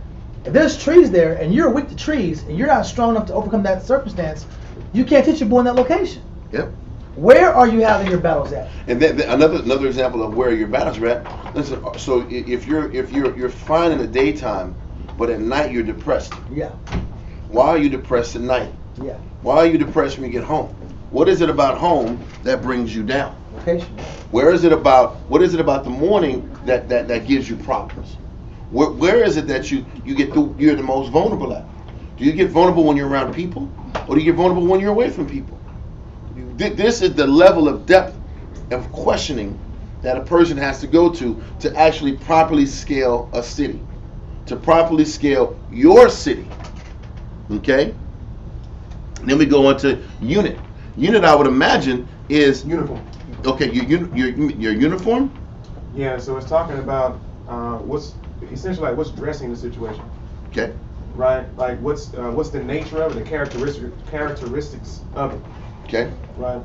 if there's trees there and you're weak to trees and you're not strong enough to overcome that circumstance, you can't teach your boy in that location. Yep. Where are you having your battles at? And then another example of where your battles are at. Listen, so if you're fine in the daytime, but at night you're depressed. Yeah. Why are you depressed at night? Yeah. Why are you depressed when you get home? What is it about home that brings you down? Location. What is it about the morning that gives you problems? Where is it that you're the most vulnerable at? Do you get vulnerable when you're around people, or do you get vulnerable when you're away from people? This is the level of depth of questioning that a person has to go to actually properly scale a city, to properly scale your city. Okay? Then we go on to unit. Unit, I would imagine, is Uniform. Okay, your uniform. Yeah, so it's talking about what's essentially like what's dressing the situation, Okay. right? Like what's the nature of it, the characteristics of it, Okay. right?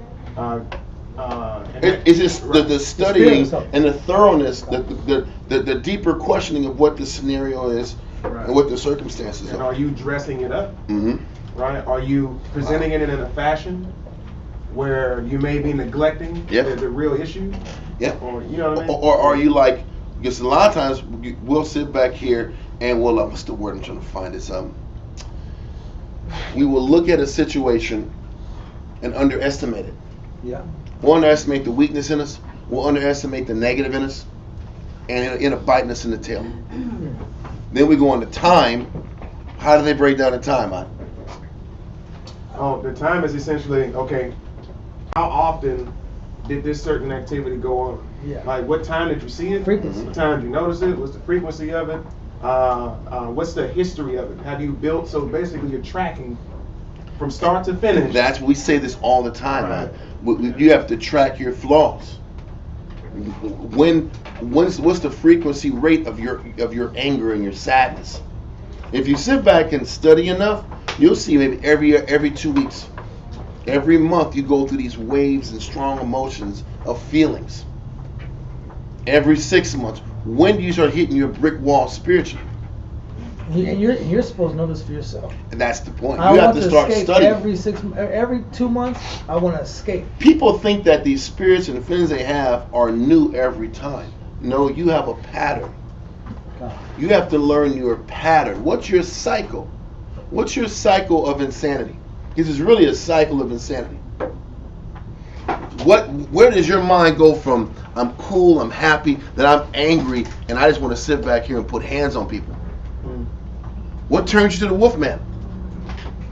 It's just the studying Experience. and the thoroughness, the deeper questioning of what the scenario is Right. and what the circumstances And are. are you dressing it up, Mm-hmm. right? Are you presenting it in a fashion where you may be neglecting Yep. the real issue? Yeah. Or you know what I mean? Or are you like? Because a lot of times we'll sit back here and we'll what's the word I'm trying to find? It's we will look at a situation and underestimate it. Yeah. We'll underestimate the weakness in us. We'll underestimate the negative in us, and it'll end up biting us in the tail. Then we go on to time. How do they break down the time, man? Oh, the time is essentially, okay, how often did this certain activity go on? Yeah. Like what time did you see it? Frequency. What time did you notice it? What's the frequency of it? What's the history of it? Have you built, so basically you're tracking from start to finish. That's we say this all the time, Right. man. You have to track your flaws. What's the frequency rate of your anger and your sadness? If you sit back and study enough, you'll see maybe every 2 weeks, every month you go through these waves and strong emotions of feelings. Every 6 months, when do you start hitting your brick wall spiritually? You're supposed to know this for yourself. And that's the point. I You have want to start escape studying. every 2 months. I want to escape. People think that these spirits and things they have are new every time. No, you have a pattern. You have to learn your pattern. What's your cycle? What's your cycle of insanity? This is really a cycle of insanity. Where does your mind go from I'm cool, I'm happy, then I'm angry, and I just want to sit back here and put hands on people? What turns you to the wolf man?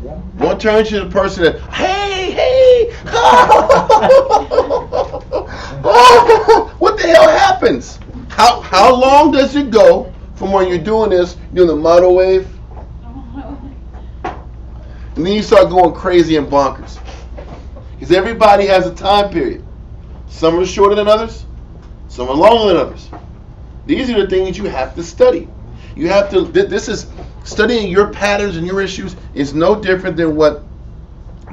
Yeah. What turns you to the person that, hey, what the hell happens? How long does it go from when you're doing this, doing the model wave, and then you start going crazy and bonkers? Because everybody has a time period. Some are shorter than others, some are longer than others. These are the things you have to study. You have to, this is, studying your patterns and your issues is no different than what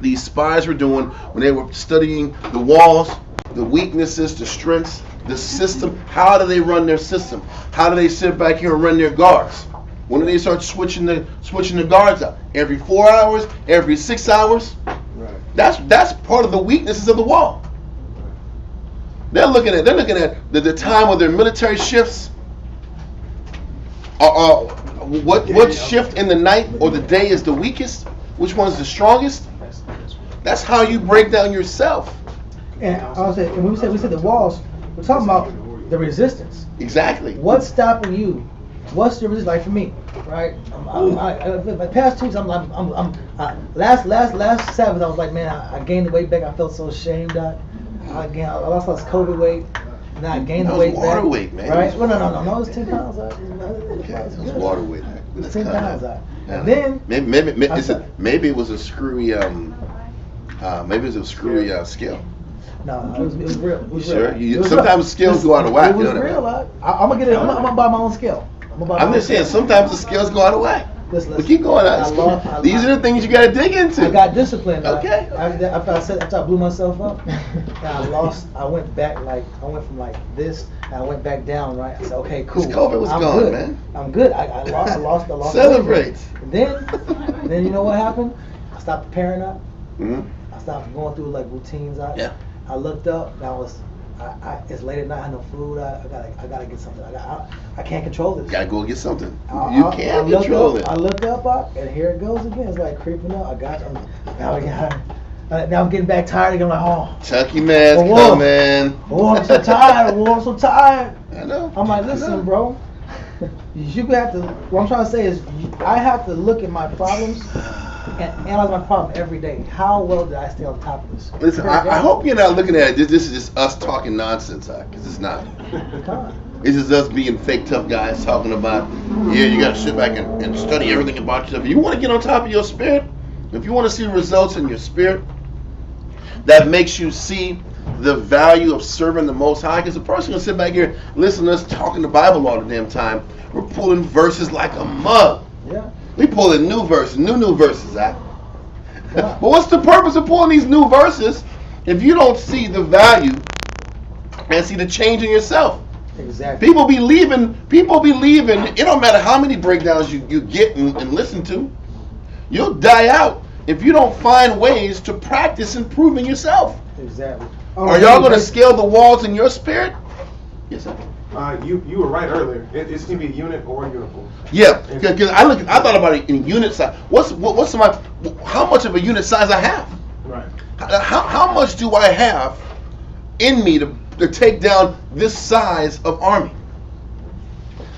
these spies were doing when they were studying the walls, the weaknesses, the strengths, the system. How do they run their system? How do they sit back here and run their guards? When do they start switching the guards out? Every 4 hours? Every 6 hours? Right. That's part of the weaknesses of the wall. They're looking at the time of their military shifts. What shift in the night or the day is the weakest? Which one's the strongest? That's how you break down yourself. And when we said the walls, we're talking about the resistance. Exactly. What's stopping you? What's the resistance? Like for me, right? My past 2 weeks, last Sabbath, I was like, man, I gained the weight back. I felt so ashamed. I lost all this COVID weight. And I gained the weight back. Water weight, man. Right? Well, no, it was 10 pounds. It was water weight. It was 10 pounds. And then maybe it was a screwy scale. No, it was real. It was Sure. real. Sometimes scales go out of whack. It was real. I'm gonna buy my own scale. I'm just saying sometimes the scales go out of whack. Listen, But keep going on. These are the things you got to dig into. I got disciplined. Okay. After I blew myself up, and I went back I went from like this, and I went back down. Right. I said, okay, cool. This COVID was I'm gone, good. man. I'm good. I lost. Celebrate. And then you know what happened? I stopped preparing up. Mm-hmm. I stopped going through like routines. I looked up. And it's late at night. I had no food. I gotta get something. I can't control this. Gotta go get something. You can't control it. I looked up, and here it goes again. It's like creeping up. Now I'm getting back tired again. I'm like, Chucky man's coming. Oh, I'm so tired. I'm so tired. I know. I'm like, listen, bro. You have to. What I'm trying to say is, I have to look at my problems and analyze my problem every day. How well did I stay on top of this? Listen, I hope you're not looking at it. This is just us talking nonsense, because it's not. It's just us being fake tough guys talking about, you got to sit back and study everything about yourself. If you want to get on top of your spirit, if you want to see results in your spirit, that makes you see the value of serving the Most High. Because a person can sit back here and listen to us talking the Bible all the damn time. We're pulling verses like a mug. Yeah. We pulling new verses, Zach. But what's the purpose of pulling these new verses if you don't see the value and see the change in yourself? Exactly. People be leaving. It don't matter how many breakdowns you get and listen to. You'll die out if you don't find ways to practice improving yourself. Exactly. Are y'all going to scale the walls in your spirit? Yes, sir. You were right earlier. It's going to be a unit or a uniform. Yeah, because I thought about it in unit size. How much of a unit size I have? Right. How much do I have in me to take down this size of army?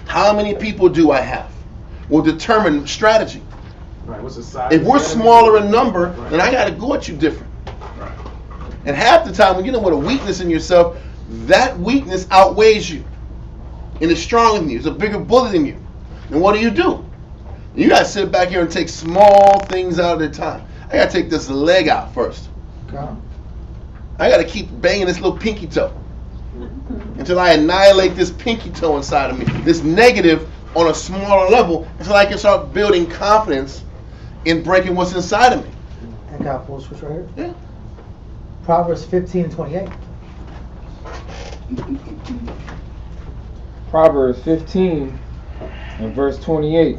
How many people do I have? Will determine strategy. Right. What's the size? If we're smaller in number, then I got to go at you different. Right. And half the time, when you know what a weakness in yourself, that weakness outweighs you. And it's stronger than you. It's a bigger bullet than you. And what do? You got to sit back here and take small things out at a time. I got to take this leg out first. I got to keep banging this little pinky toe until I annihilate this pinky toe inside of me, this negative on a smaller level, until I can start building confidence in breaking what's inside of me. I got a full switch right here. Yeah. Proverbs 15:28. Proverbs 15 and verse 28.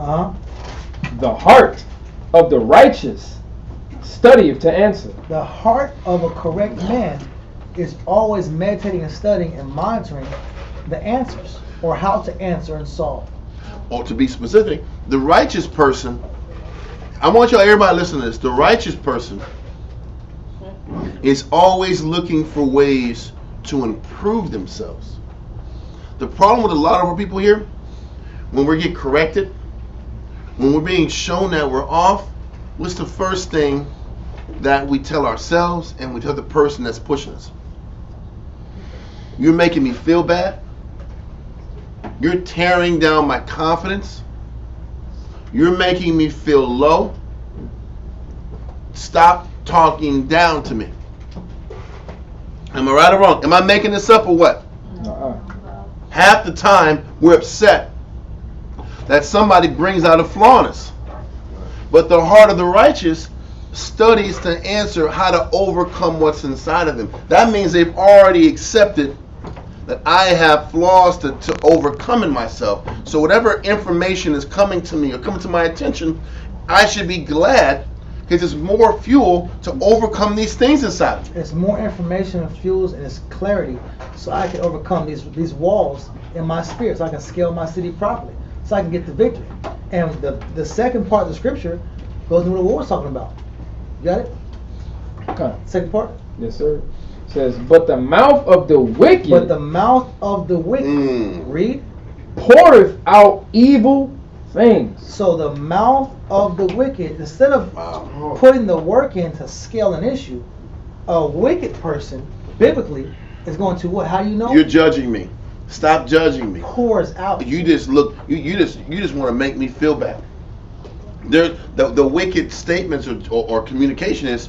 The heart of the righteous studieth to answer. The heart of a correct man is always meditating and studying and monitoring the answers, or how to answer and solve. Or to be specific, the righteous person, I want y'all, everybody listen to this, the righteous person is always looking for ways to improve themselves. The problem with a lot of our people here, when we get corrected, when we're being shown that we're off, what's the first thing that we tell ourselves and we tell the person that's pushing us? You're making me feel bad. You're tearing down my confidence. You're making me feel low. Stop talking down to me. Am I right or wrong? Am I making this up or what? Half the time we're upset that somebody brings out a flaw in us. But the heart of the righteous studies to answer how to overcome what's inside of them. That means they've already accepted that I have flaws to overcome in myself. So whatever information is coming to me or coming to my attention, I should be glad, because it's more fuel to overcome these things inside of me. It's more information and fuels, and it's clarity, so I can overcome these walls in my spirit, so I can scale my city properly, so I can get the victory. And the second part of the scripture goes into what we're talking about. You got it? Okay. Second part? Yes, sir. It says, but the mouth of the wicked. But the mouth of the wicked. Read. Poureth out evil things. So the mouth of the wicked, instead of putting the work in to scale an issue, a wicked person, biblically, is going to what? How do you know? You're judging me. Stop judging me. Pours out. You just look. You just want to make me feel bad. The wicked statements or communication is,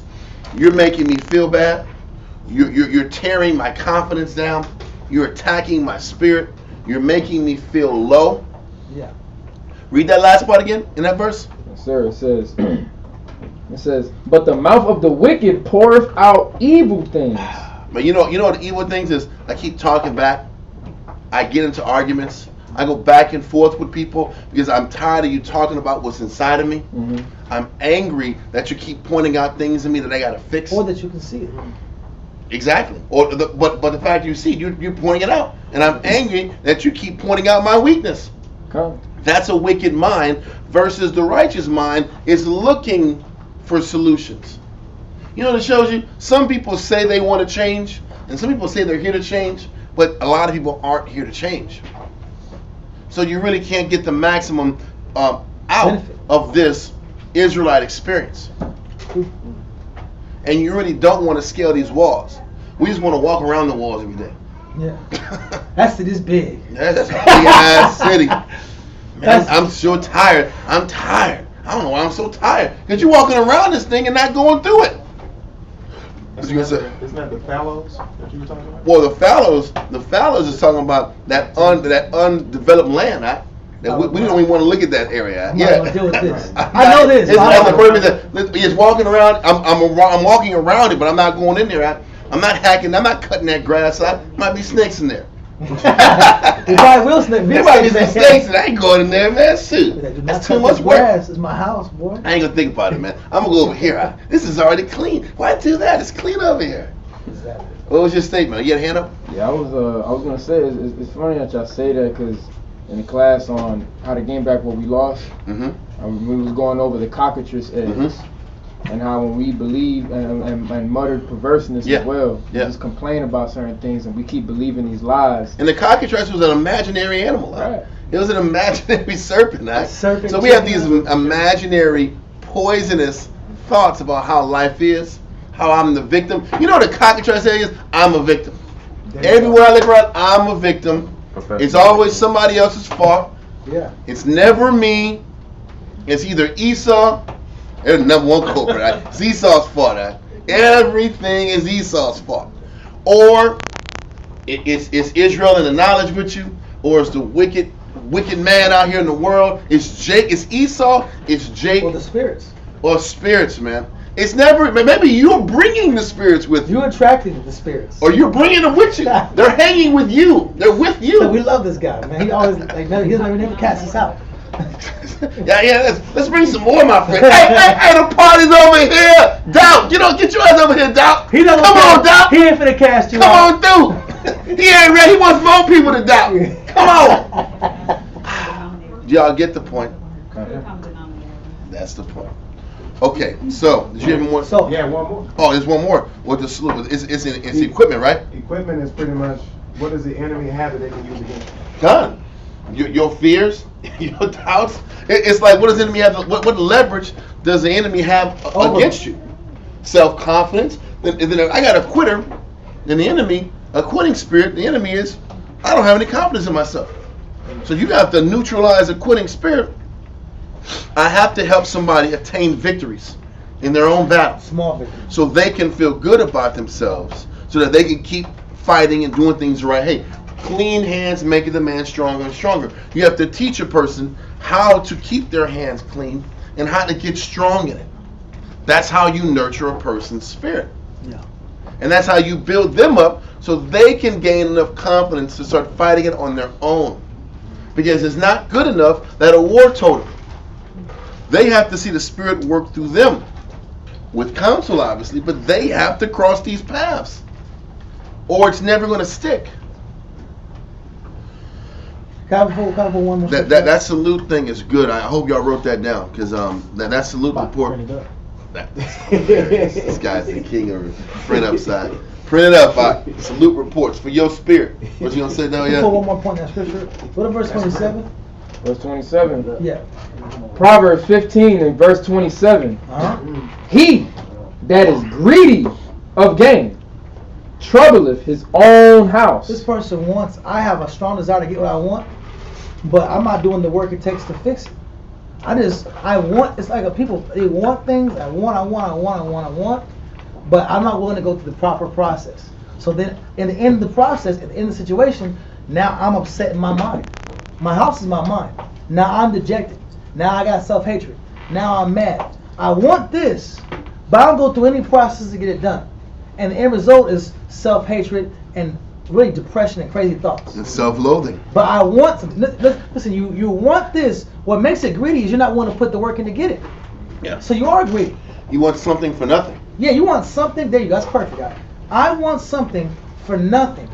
you're making me feel bad. You're tearing my confidence down. You're attacking my spirit. You're making me feel low. Yeah. Read that last part again in that verse. Yes, sir. It says, but the mouth of the wicked poureth out evil things. But you know what the evil things is? I keep talking back. I get into arguments. I go back and forth with people because I'm tired of you talking about what's inside of me. Mm-hmm. I'm angry that you keep pointing out things in me that I gotta fix. Or that you can see it. Exactly. But the fact you see, you're pointing it out, and I'm angry that you keep pointing out my weakness. Come. That's a wicked mind versus the righteous mind is looking for solutions. You know what it shows you? Some people say they want to change, and some people say they're here to change, but a lot of people aren't here to change. So you really can't get the maximum out of this Israelite experience. And you really don't want to scale these walls. We just want to walk around the walls every day. Yeah. That city's big. Yeah, that's a big ass city. Man, I'm so tired. I'm tired. I don't know why I'm so tired. Because you're walking around this thing and not going through it. Isn't that the fallows that you were talking about? Well, the fallows is talking about that undeveloped land. We don't even want to look at that area. I'm not gonna deal with this. I know this. It's walking around. I'm walking around it, but I'm not going in there. I'm not hacking. I'm not cutting that grass out. Might be snakes in there. There probably will snake. There might be some snakes, and I ain't going in there, man. Shoot, that's too much work. Grass. It's my house, boy. I ain't gonna think about it, man. I'm gonna go over here. This is already clean. Why do that? It's clean over here. Exactly. What was your statement? You got a hand up? Yeah, I was gonna say it's funny that y'all say that, because in the class on how to gain back what we lost, we was going over the cockatrice eggs, and how when we believe and muttered perverseness as well, we just complain about certain things and we keep believing these lies. And the cockatrice was an imaginary animal. Right. It was an imaginary serpent. Serpent. So we have these imaginary poisonous thoughts about how life is, how I'm the victim. You know what a cockatrice is? I'm a victim. Everywhere I look around, I'm a victim. It's always somebody else's fault. Yeah. It's never me. It's either Esau. There's never one culprit. Right? It's Esau's fault. Right? Everything is Esau's fault. Or it's Israel in the knowledge with you, or it's the wicked man out here in the world. It's Esau. It's Jake. Or the spirits. Or spirits, man. It's never. Maybe you're bringing the spirits with you. You're attracting the spirits. Or you're bringing them with you. They're hanging with you. They're with you. So we love this guy, man. He always he doesn't never cast us out. Yeah. Let's bring some more, my friend. Hey, the party's over here. Doubt, get your ass over here, Doubt. He doesn't Come on, Doubt. He ain't finna cast you Come out. on through. He ain't ready. He wants more people to doubt. Come on. Y'all get the point. That's the point. Okay, so did you have more? Yeah, one more. Oh, there's one more. What the salute? It's equipment, right? Equipment is pretty much what does the enemy have that they can use against you? Gun. Your fears, your doubts. It's like, what does the enemy have? What leverage does the enemy have against you? Self-confidence. Then I got a quitter. Then the enemy, a quitting spirit. The enemy is, I don't have any confidence in myself. So you have to neutralize a quitting spirit. I have to help somebody attain victories in their own battle. Small victories. So they can feel good about themselves, so that they can keep fighting and doing things right. Hey, clean hands making the man stronger and stronger. You have to teach a person how to keep their hands clean and how to get strong in it. That's how you nurture a person's spirit. Yeah. And that's how you build them up so they can gain enough confidence to start fighting it on their own. Because it's not good enough that a war totem. They have to see the Spirit work through them. With counsel, obviously, but they have to cross these paths. Or it's never going to stick. Can I put one more? That salute thing is good. I hope y'all wrote that down. Because that salute report. This guy's the king of print upside. Print it up, salute reports for your spirit. What you going to say now, yeah? Put one more point in that scripture. What in verse 27? Verse 27. Yeah. Proverbs 15 and verse 27. Uh-huh. He that is greedy of gain troubleth his own house. This person wants, I have a strong desire to get what I want, but I'm not doing the work it takes to fix it. I want, it's like people, they want things, I want, but I'm not willing to go through the proper process. So then, in the end of the process, at the end of the situation, now I'm upset in my mind. My house is my mind. Now I'm dejected. Now I got self-hatred. Now I'm mad. I want this, but I don't go through any process to get it done. And the end result is self-hatred and really depression and crazy thoughts. And self-loathing. But I want something. Listen, you want this. What makes it greedy is you're not willing to put the work in to get it. Yeah. So you are greedy. You want something for nothing. Yeah, you want something. There you go. That's perfect, guy. I want something for nothing.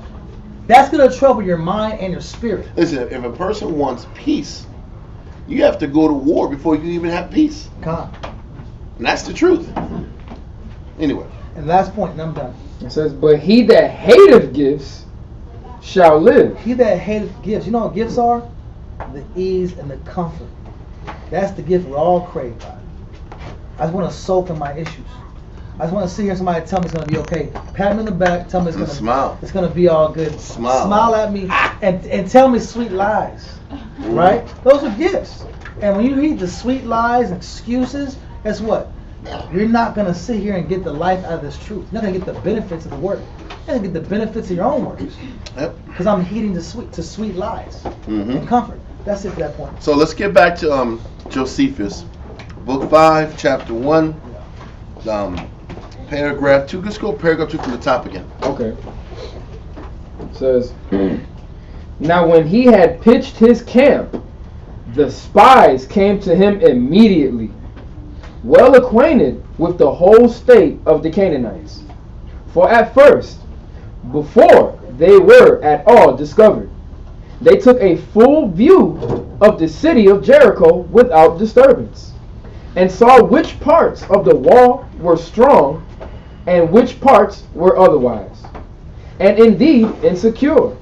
That's going to trouble your mind and your spirit. Listen, if a person wants peace, you have to go to war before you even have peace. Come. And that's the truth. Anyway. And last point, and I'm done. It says, but he that hateth gifts shall live. He that hateth gifts. You know what gifts are? The ease and the comfort. That's the gift we all crave, God. I just want to soak in my issues. I just want to see here somebody tell me it's going to be okay. Pat me in the back, tell me it's going to smile. It's going to be all good. Smile at me and tell me sweet lies. Right? Those are gifts. And when you read the sweet lies and excuses, guess what? You're not going to sit here and get the life out of this truth. You're not going to get the benefits of the work. You're going to get the benefits of your own works. Yep. Because I'm heeding to sweet lies and comfort. That's it for that point. So let's get back to Josephus. Book 5, chapter 1, paragraph 2. Let's go paragraph 2 from the top again. Okay. It says, now when he had pitched his camp, the spies came to him immediately, well acquainted with the whole state of the Canaanites. For at first, before they were at all discovered, they took a full view of the city of Jericho without disturbance, and saw which parts of the wall were strong, and which parts were otherwise, and indeed insecure,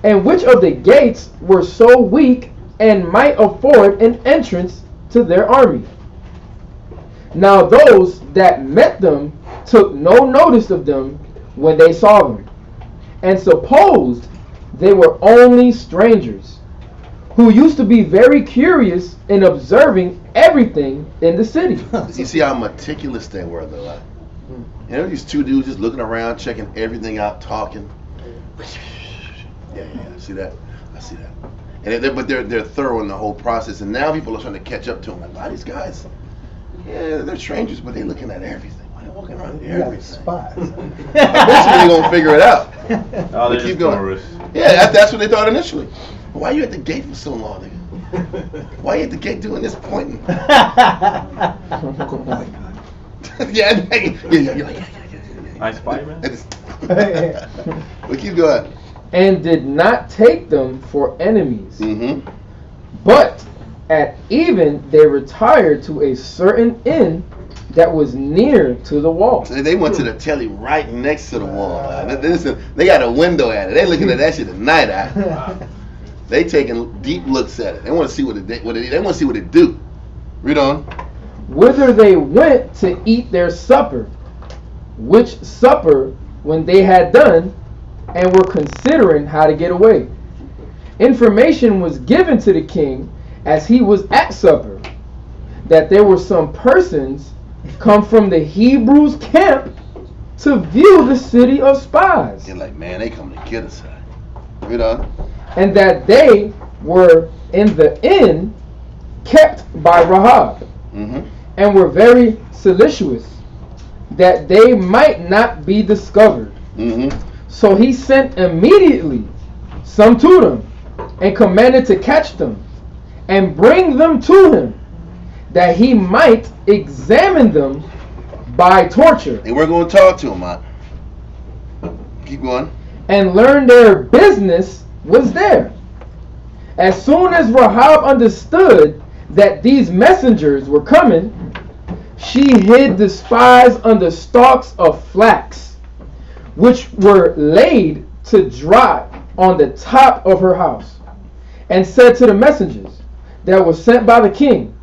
and which of the gates were so weak and might afford an entrance to their army. Now those that met them took no notice of them when they saw them, and supposed they were only strangers, who used to be very curious in observing everything in the city. You see how meticulous they were, though. Like, you know, these two dudes just looking around, checking everything out, talking. Yeah. See that? I see that. And but they're thorough in the whole process. And now people are trying to catch up to them. Like, wow, these guys, yeah, they're strangers, but they're looking at everything. They're walking around everything. Spies. Eventually, they're gonna figure it out. Oh, They keep going. Yeah, that's what they thought initially. Why are you at the gate for so long, nigga? Why you at the gate doing this pointing? Oh my God. yeah. Nice Spider-Man. But keep going. And did not take them for enemies. Mm-hmm. But at even they retired to a certain inn that was near to the wall. So they went to the telly right next to the wall. They got a window at it. They looking at that shit at night. They taking deep looks at it. They want to see what it they want to see what it do. Read on. Whither they went to eat their supper, which supper when they had done, and were considering how to get away. Information was given to the king as he was at supper, that there were some persons come from the Hebrews' camp to view the city of spies. They're like, man, they coming to get us. Read on. And that they were in the inn kept by Rahab, and were very solicitous that they might not be discovered. So he sent immediately some to them, and commanded to catch them, and bring them to him, that he might examine them by torture. They weren't going to talk to him, man. Keep going. And learn their business was there. As soon as Rahab understood that these messengers were coming, she hid the spies under stalks of flax, which were laid to dry on the top of her house, and said to the messengers that were sent by the king,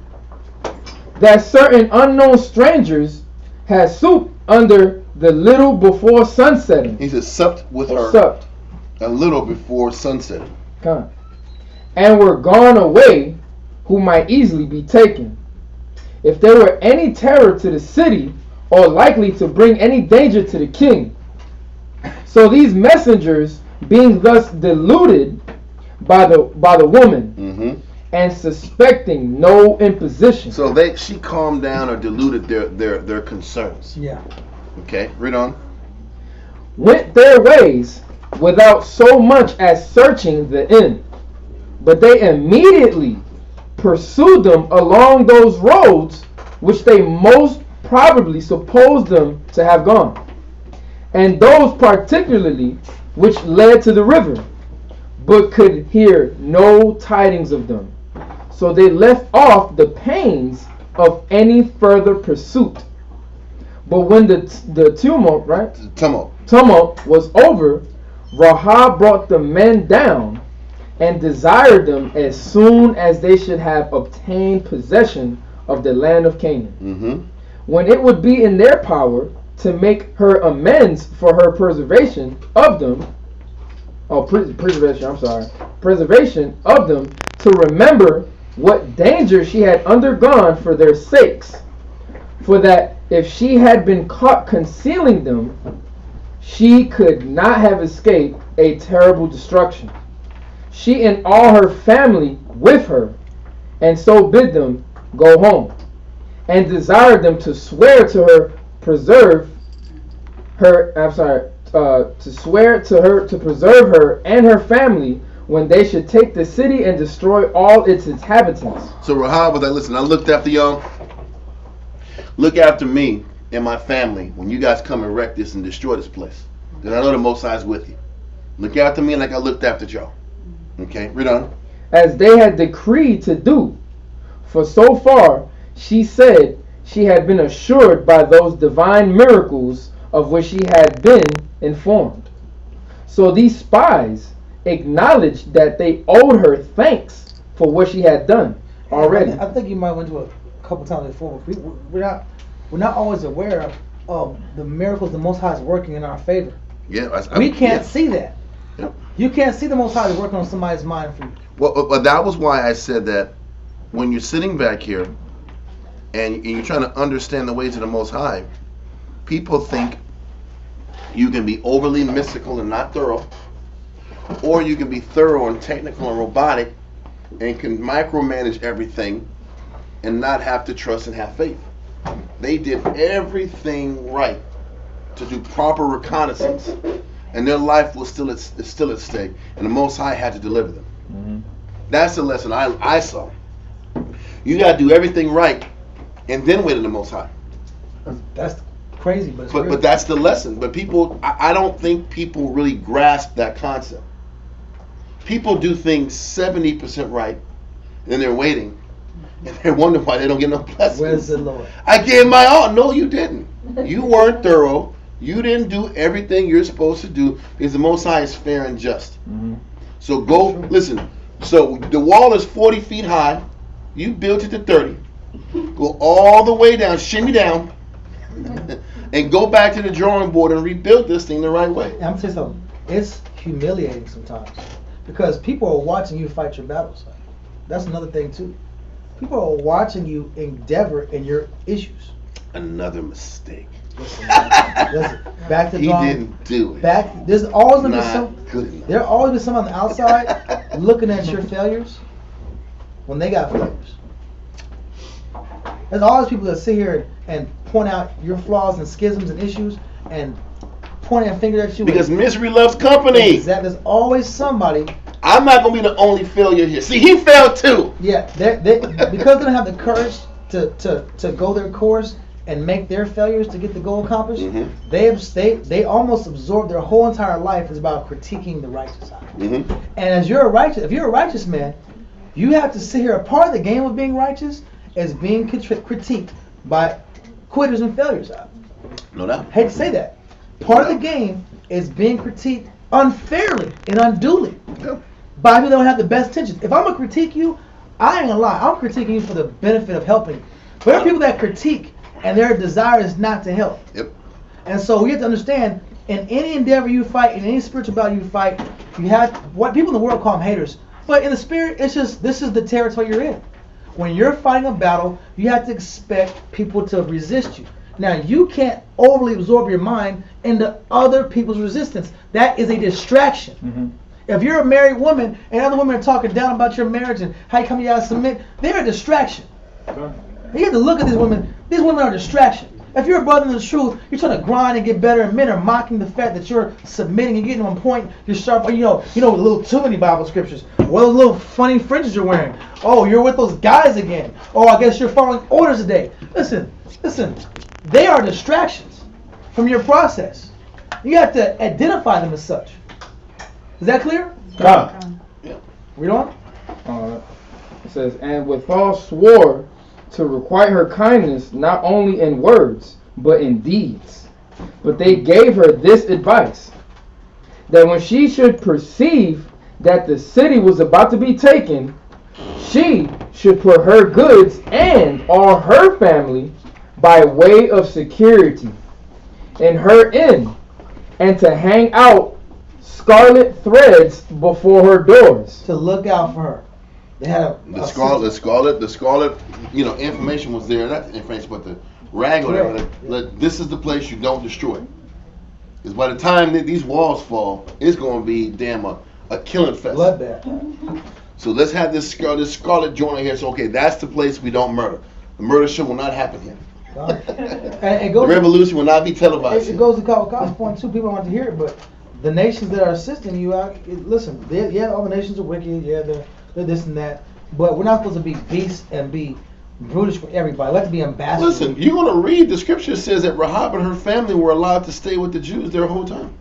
that certain unknown strangers had supped under the little before sunsetting. He said, supped with her Supped. a little before sunsetting. And were gone away, who might easily be taken. If there were any terror to the city, or likely to bring any danger to the king. So these messengers, being thus deluded by the woman, and suspecting no imposition. So she calmed down or diluted their concerns. Yeah. Okay, read on. Went their ways without so much as searching the inn. But they immediately pursued them along those roads which they most probably supposed them to have gone, and those particularly which led to the river, but could hear no tidings of them. So they left off the pains of any further pursuit. But when the tumult was over, Rahab brought the men down and desired them as soon as they should have obtained possession of the land of Canaan, when it would be in their power to make her amends for her preservation of them, preservation of them, to remember what danger she had undergone for their sakes, for that if she had been caught concealing them, she could not have escaped a terrible destruction. She and all her family with her, and so bid them go home, and desired them to swear to her preserve her. To swear to her to preserve her and her family when they should take the city and destroy all its inhabitants. So Rahab was like, listen, I looked after y'all. Look after me and my family when you guys come and wreck this and destroy this place. Because I know the Most High is with you. Look after me like I looked after y'all. Okay, read on. As they had decreed to do. For so far, she said, she had been assured by those divine miracles of which she had been informed. So these spies acknowledged that they owed her thanks for what she had done already. I think you might went to a couple times before. We're not always aware of the miracles the Most High is working in our favor. Yeah, we can't see that. Yep. You can't see the Most High is working on somebody's mind for you. Well, but that was why I said that when you're sitting back here and you're trying to understand the ways of the Most High, people think you can be overly mystical and not thorough, or you can be thorough and technical and robotic and can micromanage everything and not have to trust and have faith. They did everything right to do proper reconnaissance, and their life was still at stake, and the Most High had to deliver them. That's the lesson I saw. You got to do everything right and then wait on the Most High. That's crazy, but it's real. But that's the lesson. But people, I don't think people really grasp that concept. People do things 70% right, and then they're waiting, and they're wondering why they don't get no blessings. Where's the Lord? I gave my all. No, you didn't. You weren't thorough. You didn't do everything you're supposed to do because the Most High is fair and just. Mm-hmm. So go, listen. So the wall is 40 feet high. You built it to 30. Go all the way down, shimmy down, and go back to the drawing board and rebuild this thing the right way. I'm gonna tell you something. It's humiliating sometimes because people are watching you fight your battles. That's another thing too. People are watching you endeavor in your issues. Another mistake. Listen, back to He drawing. didn't do it. Back. There's always gonna be Not some. good enough. There always be someone on the outside looking at your failures when they got failures. There's always people that sit here and point out your flaws and schisms and issues and point a finger at you. Because misery loves company. There's always somebody. I'm not gonna be the only failure here. See, he failed too. Yeah, they because they don't have the courage to go their course and make their failures to get the goal accomplished. Mm-hmm. They almost absorb their whole entire life is about critiquing the righteous side. Mm-hmm. And if you're a righteous man, you have to sit here. A part of the game of being righteous is being critiqued by quitters and failures. No doubt. Hate to say that. Part of the game is being critiqued unfairly and unduly by people that don't have the best intentions. If I'm gonna critique you, I ain't gonna lie. I'm critiquing you for the benefit of helping you. But there are people that critique and their desire is not to help. Yep. And so we have to understand, in any endeavor you fight, in any spiritual battle you fight, you have what people in the world call them haters. But in the spirit, it's just this is the territory you're in. When you're fighting a battle, you have to expect people to resist you. Now, you can't overly absorb your mind into other people's resistance. That is a distraction. Mm-hmm. If you're a married woman and other women are talking down about your marriage and how you come you gotta submit, they're a distraction. You have to look at these women. These women are a distraction. If you're a brother in the truth, you're trying to grind and get better, and men are mocking the fact that you're submitting and getting on point. You're sharp. You know, a little too many Bible scriptures. What those little funny fringes you're wearing? Oh, you're with those guys again. Oh, I guess you're following orders today. Listen. They are distractions from your process. You have to identify them as such. Is that clear? Yeah. Read on. It says, and withal swore to requite her kindness not only in words, but in deeds. But they gave her this advice, that when she should perceive that the city was about to be taken, she should put her goods and all her family by way of security in her inn, and to hang out scarlet threads before her doors. To look out for her. They had The scarlet, information was there. Not the information, but the rag or whatever. This is the place you don't destroy. Because by the time that these walls fall, it's going to be a killing fest. bloodbath. So let's have this scarlet joint right here. So that's the place we don't murder. The murder show will not happen here. And it goes The revolution will not be televised. It goes to God's point too. People don't want to hear it, but the nations that are assisting you out, listen. All the nations are wicked. Yeah, they're this and that. But we're not supposed to be beasts and be brutish with everybody. Let's be ambassadors. Listen, you're going to read the scripture says that Rahab and her family were allowed to stay with the Jews their whole time.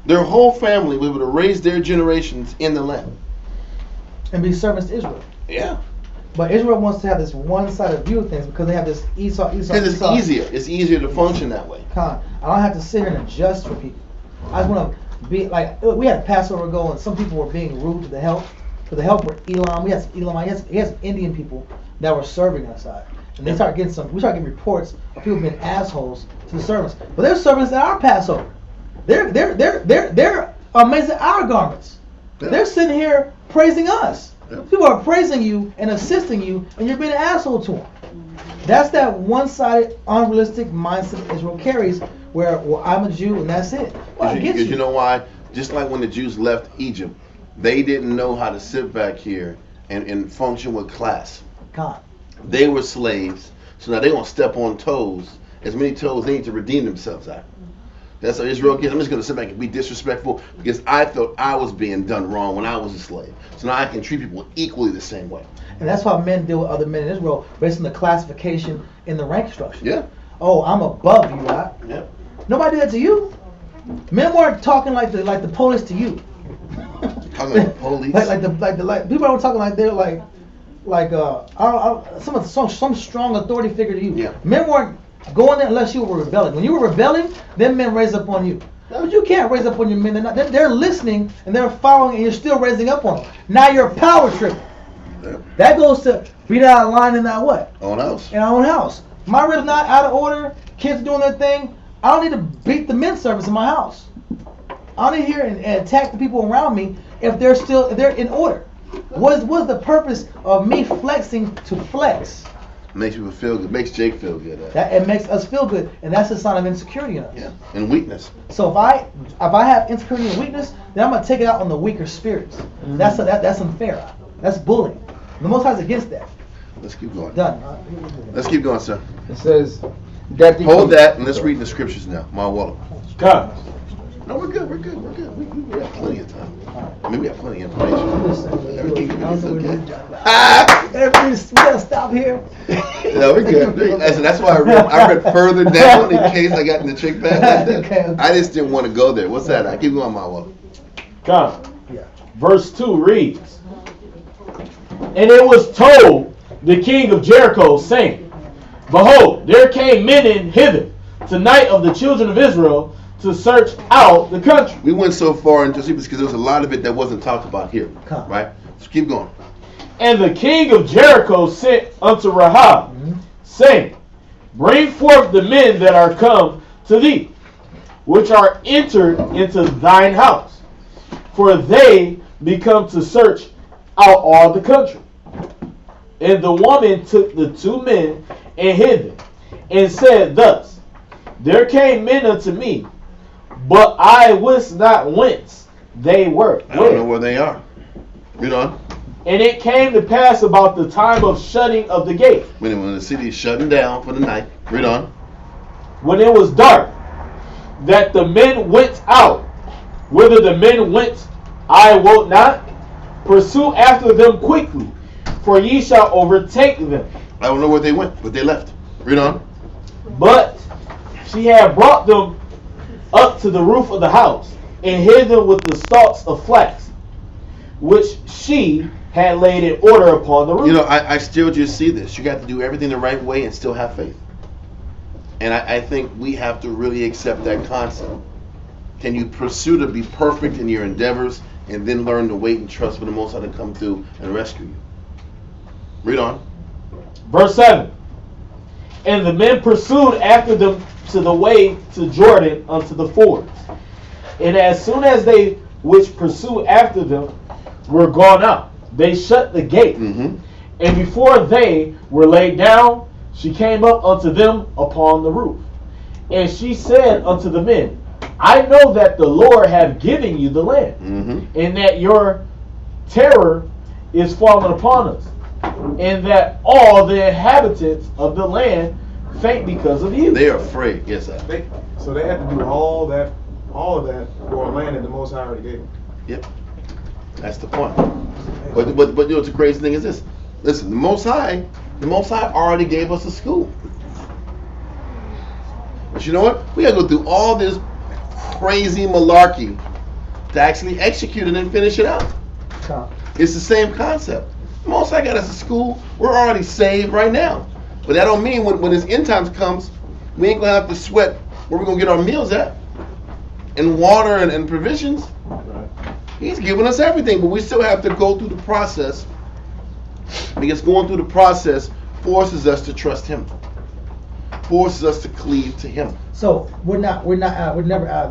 Their whole family was able to raise their generations in the land. And be servants to Israel. Yeah. But Israel wants to have this one-sided view of things because they have this Esau. Because it's easier. It's easier to function that way. I don't have to sit here and adjust for people. I just want to be like, we had Passover go and some people were being rude to the help. To the help were Elam. We had some Elam. He had some Indian people that were serving outside. And we started getting reports of people being assholes to the servants. But they're servants at our Passover. They're amazing at our garments. Yeah. They're sitting here praising us. Yeah. People are praising you and assisting you, and you're being an asshole to them. That's that one-sided, unrealistic mindset that Israel carries, where, well, I'm a Jew and that's it. Well, Because you know why? Just like when the Jews left Egypt, they didn't know how to sit back here and function with class. God. They were slaves, so now they're going to step on toes, as many toes they need to redeem themselves at. That's how Israel gets. I'm just going to sit back and be disrespectful because I thought I was being done wrong when I was a slave. So now I can treat people equally the same way. And that's why men deal with other men in Israel based on the classification in the rank structure. Yeah. Oh, I'm above you, right? Yeah. Nobody did that to you. Men weren't talking like the police to you. Talking like the police. like people aren't talking like they're like some strong authority figure to you. Yeah. Men weren't going there unless you were rebelling. When you were rebelling, then men raised up on you. No, you can't raise up on your men. They're listening and they're following, and you're still raising up on them. Now you're power tripping. Yeah. That goes to beat out of line in that what? Own house. In our own house. My rib's not out of order. Kids doing their thing. I don't need to beat the men's service in my house. I don't need to hear and attack the people around me if they're in order. What's the purpose of me flexing to flex? Makes people feel good. Makes Jake feel good. It makes us feel good, and that's a sign of insecurity in us. Yeah, and weakness. So if I have insecurity and weakness, then I'm gonna take it out on the weaker spirits. Mm-hmm. That's unfair. That's bullying. The Most High is against that. Let's keep going. Done. Let's keep going, sir. It says that hold that and let's read the scriptures now. My wallet. God. No, we're good. We have plenty of time. I mean, we have plenty of information. Everything is okay. We gotta stop here. No, we're good. That's why I read further down in case I got in the trick bag like that. Okay. I just didn't want to go there. What's that? I keep going, my wallet. God. Yeah. Verse 2 reads, and it was told the king of Jericho, saying, behold, there came men in hither tonight of the children of Israel to search out the country. We went so far into Josephus because there was a lot of it that wasn't talked about here. Right? So keep going. And the king of Jericho sent unto Rahab, saying, bring forth the men that are come to thee, which are entered into thine house, for they be come to search out all the country. And the woman took the two men and hid them, and said thus, there came men unto me, but I wist not whence they were. I don't know where they are. Read on. And it came to pass about the time of shutting of the gate. When the city is shutting down for the night. Read on. When it was dark, that the men went out. Whither the men went, I wot not. Pursue after them quickly, for ye shall overtake them. I don't know where they went, but they left. Read on. But she had brought them up to the roof of the house, and hid them with the stalks of flax, which she had laid in order upon the roof. You know, I still just see this. You got to do everything the right way and still have faith. And I think we have to really accept that concept. Can you pursue to be perfect in your endeavors and then learn to wait and trust for the Most High to come through and rescue you? Read on. Verse 7. And the men pursued after them to the way to Jordan unto the fords. And as soon as they which pursued after them were gone out, they shut the gate. Mm-hmm. And before they were laid down, she came up unto them upon the roof. And she said unto the men, I know that the Lord hath given you the land, and that your terror is fallen upon us, and that all the inhabitants of the land faint because of you. They are afraid. Yes, sir. So they had to do all of that for a land that the Most High already gave them. Yep. That's the point. But you know what's the crazy thing is this. Listen, the Most High already gave us a school. But you know what? We gotta go through all this crazy malarkey to actually execute it and finish it out. It's the same concept. The Most High got us a school. We're already saved right now. But that don't mean when this end times comes, we ain't gonna have to sweat where we're gonna get our meals at. And water and provisions. Right. He's given us everything, but we still have to go through the process. Because going through the process forces us to trust Him. Forces us to cleave to Him. So we're never out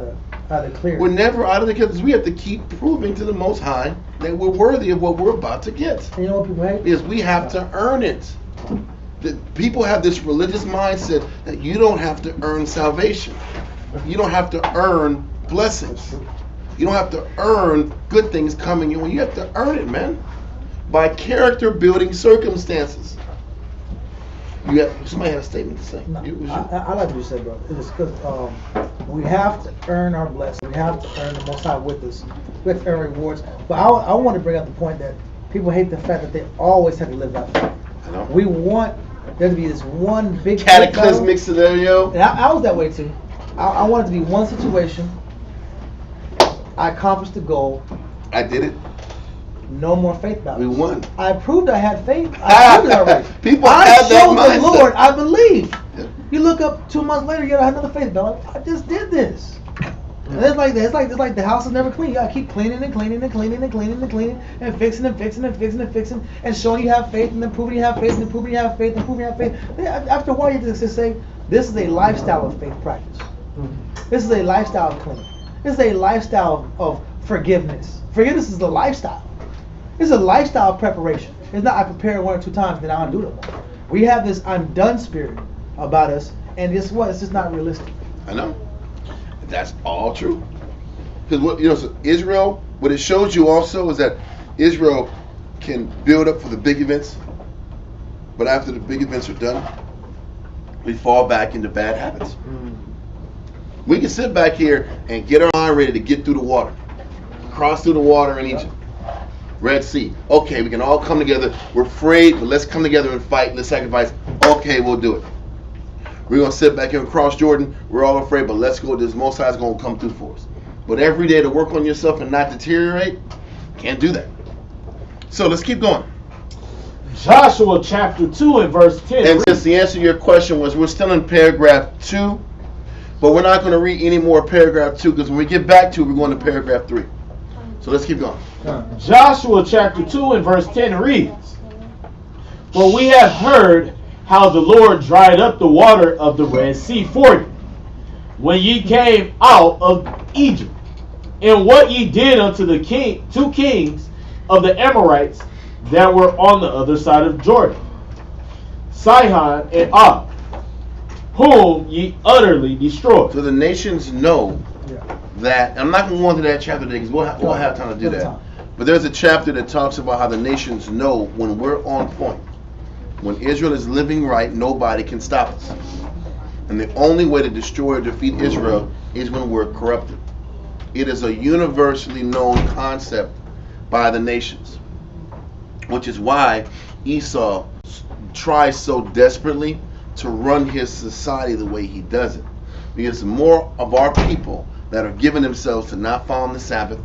of the clear. We're never out of the clear because we have to keep proving to the Most High that we're worthy of what we're about to get. And you know what people hate? Because we have to earn it. People have this religious mindset that you don't have to earn salvation. You don't have to earn blessings. You don't have to earn good things coming your way. You have to earn it, man. By character building circumstances. Somebody had a statement to say. No, It was you. I like what you said, bro. It's because we have to earn our blessing. We have to earn the Most High with us. We have to earn rewards. But I want to bring up the point that people hate the fact that they always have to live by faith. I know. We want there to be this one big Cataclysmic scenario. And I was that way too. I wanted to be one situation. I accomplished the goal. I did it. No more faith battles. We won. I proved I had faith. I proved it already. People I have that showed mindset. the Lord I believe. Yeah. You look up 2 months later, you got another faith battle. I just did this. And it's like that. It's like the house is never clean. You gotta keep cleaning and cleaning and cleaning and cleaning and cleaning and fixing and fixing and fixing and fixing and showing you have faith and then proving you have faith and then proving you have faith and proving you have faith. After a while, you just say, this is a lifestyle of faith practice. This is a lifestyle of cleaning. This is a lifestyle of forgiveness. Forgiveness is a lifestyle. It's a lifestyle of preparation. It's not I prepare 1 or 2 times, then I don't do it no more. We have this I'm done spirit about us, and guess what? It's just not realistic. I know. That's all true. Because so Israel, what it shows you also is that Israel can build up for the big events, but after the big events are done, we fall back into bad habits. We can sit back here and get our mind ready to get through the water, cross through the water in Egypt, Red Sea. Okay, we can all come together. We're afraid, but let's come together and fight. Let's sacrifice. Okay, we'll do it. We're going to sit back here and cross Jordan. We're all afraid, but let's go. This Most High is going to come through for us. But every day to work on yourself and not deteriorate, can't do that. So let's keep going. Joshua chapter 2 and verse 10. And since the answer to your question was we're still in paragraph 2, but we're not going to read any more paragraph 2 because when we get back to it, we're going to paragraph 3. So let's keep going. Joshua chapter 2 and verse 10 reads, For we have heard how the Lord dried up the water of the Red Sea for you, when ye came out of Egypt, and what ye did unto the 2 kings of the Amorites that were on the other side of Jordan, Sihon and Og, whom ye utterly destroyed. So the nations know that, I'm not going to go into that chapter today because we'll have time to do that. But there's a chapter that talks about how the nations know when we're on point. When Israel is living right, nobody can stop us. And the only way to destroy or defeat Israel is when we're corrupted. It is a universally known concept by the nations, which is why Esau tries so desperately to run his society the way he does it. Because more of our people that are giving themselves to not following the Sabbath,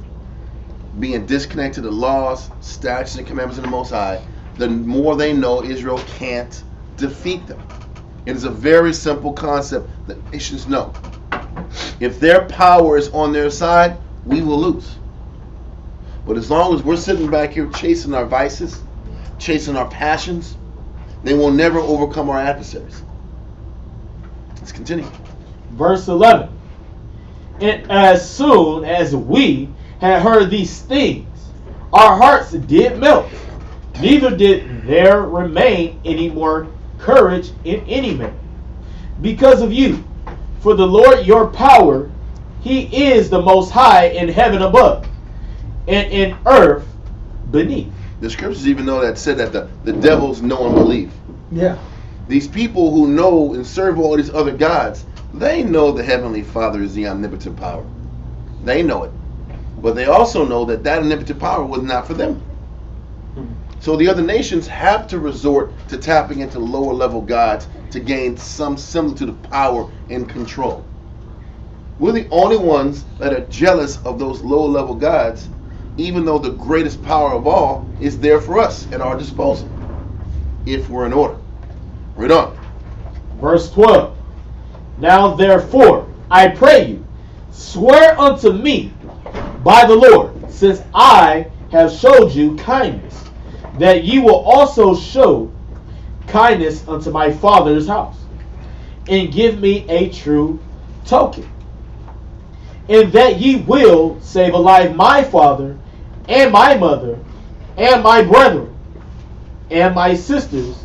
being disconnected to laws, statutes, and commandments of the Most High, the more they know Israel can't defeat them. It is a very simple concept that nations know. If their power is on their side, we will lose. But as long as we're sitting back here chasing our vices, chasing our passions, they will never overcome our adversaries. Let's continue. Verse 11. And as soon as we had heard these things, our hearts did melt. Neither did there remain any more courage in any man, because of you. For the Lord your power, he is the Most High in heaven above, and in earth beneath. The scriptures even know that said that the devils know and believe. Yeah. These people who know and serve all these other gods, they know the Heavenly Father is the omnipotent power. They know it. But they also know that that omnipotent power was not for them. So the other nations have to resort to tapping into lower level gods to gain some similitude of power and control. We're the only ones that are jealous of those lower level gods, even though the greatest power of all is there for us at our disposal, if we're in order. Read on. Verse 12. Now therefore, I pray you, swear unto me by the Lord, since I have showed you kindness, that ye will also show kindness unto my father's house, and give me a true token, and that ye will save alive my father, and my mother, and my brethren, and my sisters,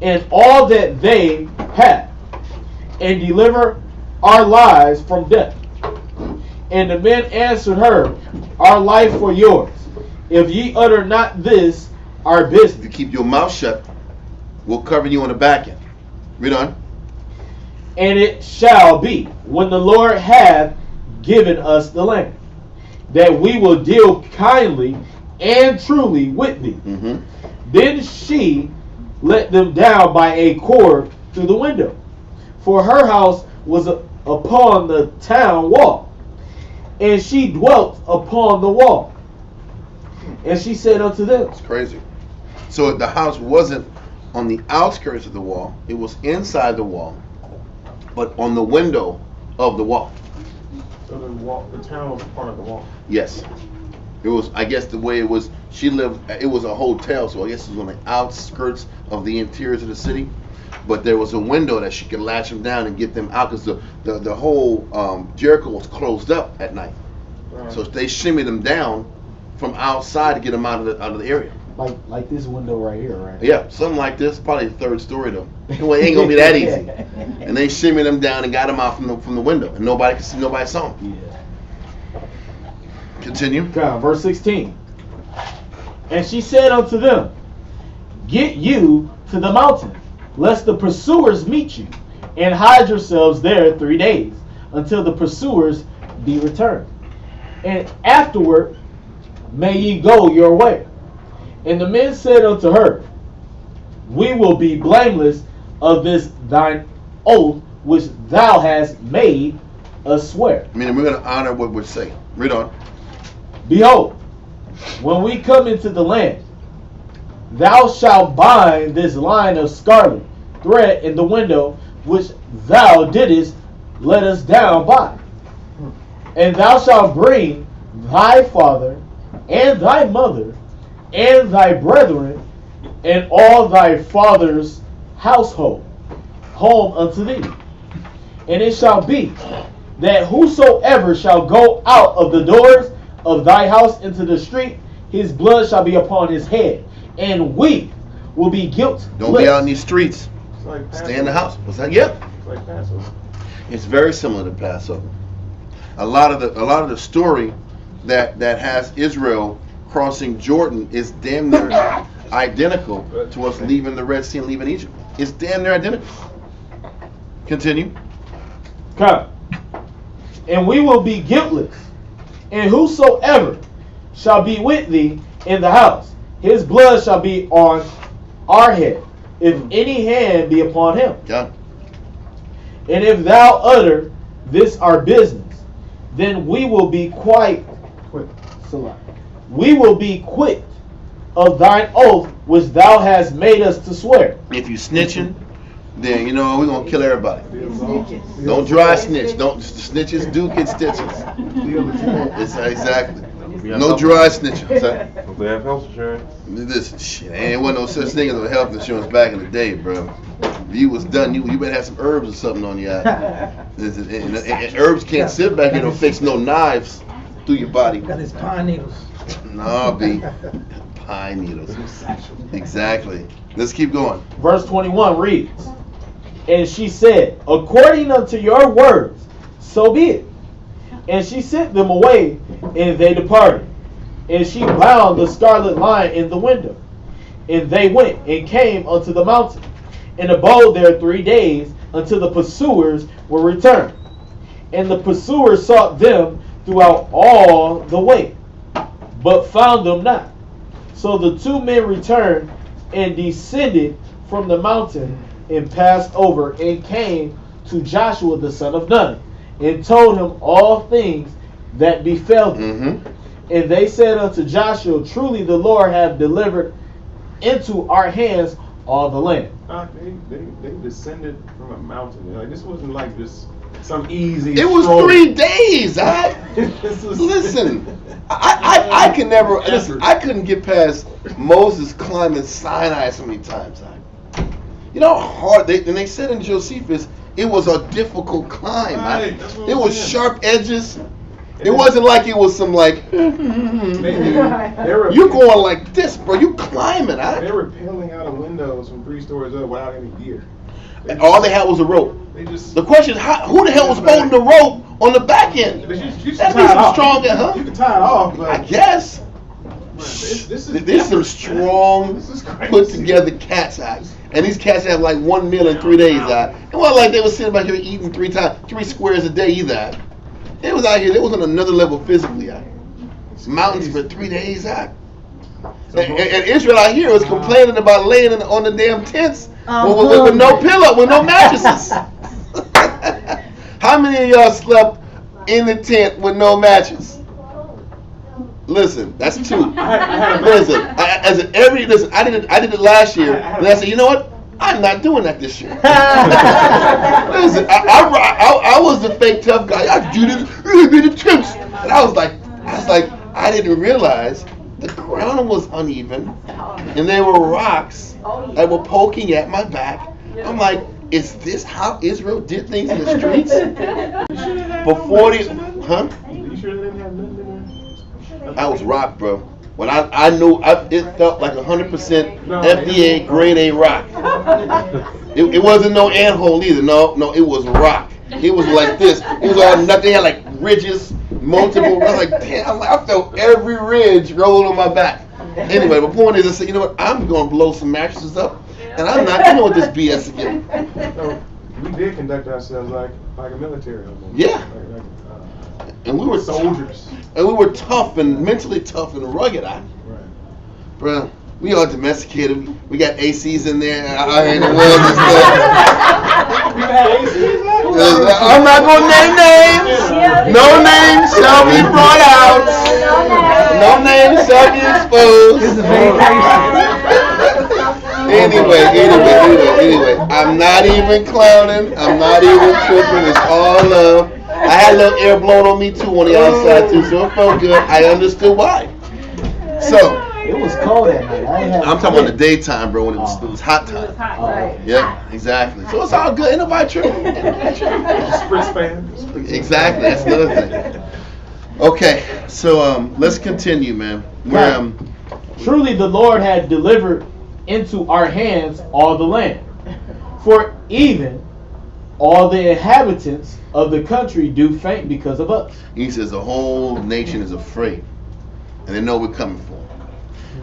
and all that they have, and deliver our lives from death. And the men answered her, our life for yours. If ye utter not this, our business. If you keep your mouth shut, we'll cover you on the back end. Read on. And it shall be, when the Lord hath given us the land, that we will deal kindly and truly with thee. Mm-hmm. Then she let them down by a cord through the window, for her house was upon the town wall, and she dwelt upon the wall. And she said unto them, It's crazy. So the house wasn't on the outskirts of the wall; it was inside the wall, but on the window of the wall. So the town was a part of the wall. Yes. It was, I guess the way it was, she lived, it was a hotel, so I guess it was on the outskirts of the interiors of the city. But there was a window that she could latch them down and get them out, because the whole Jericho was closed up at night. Right. So they shimmied them down from outside to get them out of the area. like this window right here, right? Yeah, something like this, probably the third story though. Well, it ain't gonna be that easy. And they shimmied them down and got them out from the window, and nobody could see, nobody saw them. Yeah. Continue. Okay, verse 16. And she said unto them, Get you to the mountain, lest the pursuers meet you, and hide yourselves there 3 days, until the pursuers be returned. And afterward may ye go your way. And the men said unto her, We will be blameless of this thine oath which thou hast made us swear. I mean, we're gonna honor what we're saying. Read on. Behold, when we come into the land, thou shalt bind this line of scarlet thread in the window which thou didst let us down by. And thou shalt bring thy father and thy mother and thy brethren and all thy father's household home unto thee. And it shall be that whosoever shall go out of the doors of thy house into the street, his blood shall be upon his head, and we will be guiltless. Don't be out in these streets. It's like Stay in the house. What's that? Yep. It's like Passover. It's very similar to Passover. A lot of the story that has Israel crossing Jordan is damn near identical to us leaving the Red Sea and leaving Egypt. It's damn near identical. Continue. Come. And we will be guiltless. And whosoever shall be with thee in the house, his blood shall be on our head, if any hand be upon him. Yeah. And if thou utter this our business, then we will be quit. We will be quit of thine oath which thou hast made us to swear. If you snitching, then you know we're gonna kill everybody. Snitches. Don't dry snitch. Don't snitches do get stitches. It's exactly. No dry snitching. Son. They have health insurance. Listen, shit, ain't wasn't no such thing as a health insurance back in the day, bro. If you was done, you better have some herbs or something on you. And herbs can't sit back here and fix no knives through your body. Got his pine needles. Nah, B. Pine needles. Exactly. Let's keep going. Verse 21 reads, And she said, According unto your words, so be it. And she sent them away, and they departed. And she bound the scarlet line in the window. And they went and came unto the mountain, and abode there 3 days, until the pursuers were returned. And the pursuers sought them throughout all the way, but found them not. So the two men returned and descended from the mountain and passed over and came to Joshua the son of Nun and told him all things that befell them. And they said unto Joshua, Truly the Lord hath delivered into our hands all the land. They descended from a mountain. Like, this wasn't like just some easy. It was stroll. 3 days. This was- Listen, I can never. Listen, I couldn't get past Moses climbing Sinai so many times. You know how hard they said in Josephus, it was a difficult climb. Right, that's what It I'm was saying. sharp edges. It wasn't like it was some like. They were, You going like this, bro? You climbing, They were peeling out of windows from 3 stories up without any gear. And all they had was a rope. They just. The question is, who the hell was holding the rope on the back end? But you That'd tie be it some off. strong, huh? You can tie it off, I but guess. These some strong, put together cats, and these cats have like 1 meal in 3 days. It wasn't like they were sitting back here eating 3 squares a day either. It was out here. They was on another level physically. Mountains for 3 days. And Israel out here was complaining about laying on the damn tents with no pillow, with no mattresses. How many of y'all slept in the tent with no mattress? Listen, that's 2. Listen, I did it last year, and I said, you know what? I'm not doing that this year. Listen, I was the fake tough guy. I do this, be the tents, and I was like, I didn't realize the ground was uneven, and there were rocks that were poking at my back. I'm like, is this how Israel did things in the streets? For 40, huh? You sure they didn't have nothing in there? I was rock, bro. When I knew, it felt like 100% FDA grade A rock. It wasn't no anthole either. No, it was rock. It was like this. It was all nothing. They had like ridges, multiple. I was like, damn, I felt every ridge roll on my back. Anyway, the point is, I said, you know what? I'm going to blow some mattresses up, and I'm not dealing with this BS again. So we did conduct ourselves like a military. Yeah. And we were soldiers. And we were tough and mentally tough and rugged. Right. Bro, we all domesticated. We got ACs in there. I ain't the ones and stuff. I'm not gonna name names. No names shall be brought out. No names shall be exposed. Anyway. I'm not even clowning. I'm not even tripping. It's all love. I had a little air blown on me too on the outside too, so it felt good. I understood why. So it was cold at night. I'm talking about the daytime, bro, when it was hot time. It was hot, right. Yeah, exactly. So it's all good. Ain't nobody tripping. Spritz fan. Exactly. That's the other thing. Okay, so let's continue, man. Truly, the Lord had delivered into our hands all the land, for even all the inhabitants of the country do faint because of us. He says the whole nation is afraid, and they know we're coming for them.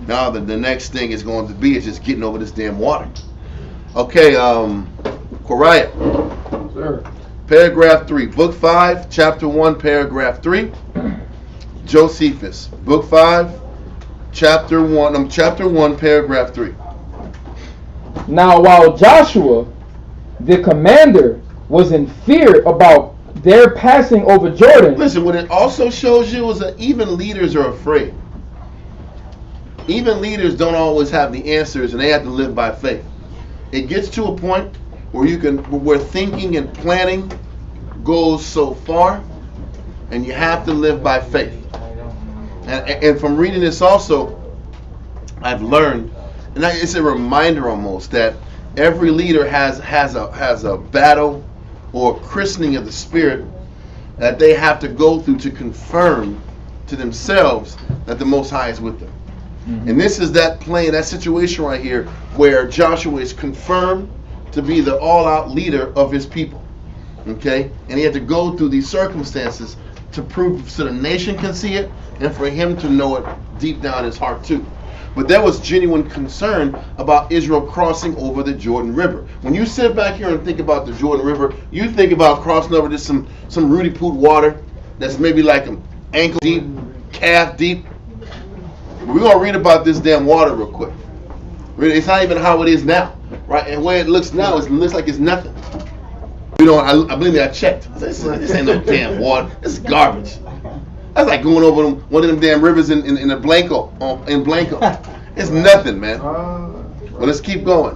Now the next thing is going to be is just getting over this damn water. Okay, Koriah. Sir. Paragraph 3, Book 5, Chapter 1, Paragraph 3. Josephus, Book 5, Chapter 1, Paragraph 3. Now while Joshua, the commander, was in fear about their passing over Jordan. Listen, what it also shows you is that even leaders are afraid. Even leaders don't always have the answers, and they have to live by faith. It gets to a point where thinking and planning goes so far, and you have to live by faith. And from reading this also, I've learned, and it's a reminder almost that every leader has a battle or christening of the Spirit that they have to go through to confirm to themselves that the Most High is with them. Mm-hmm. And this is that situation right here where Joshua is confirmed to be the all-out leader of his people. Okay? And he had to go through these circumstances to prove so the nation can see it and for him to know it deep down in his heart too. But there was genuine concern about Israel crossing over the Jordan River. When you sit back here and think about the Jordan River, you think about crossing over just some Rudy Poot water that's maybe like an ankle deep, calf deep. We're going to read about this damn water real quick. It's not even how it is now, right? And where it looks now, it looks like it's nothing. I believe me, I checked. I said, this ain't no damn water. This is garbage. That's like going over one of them damn rivers in Blanco. It's nothing, man. Well, let's keep going.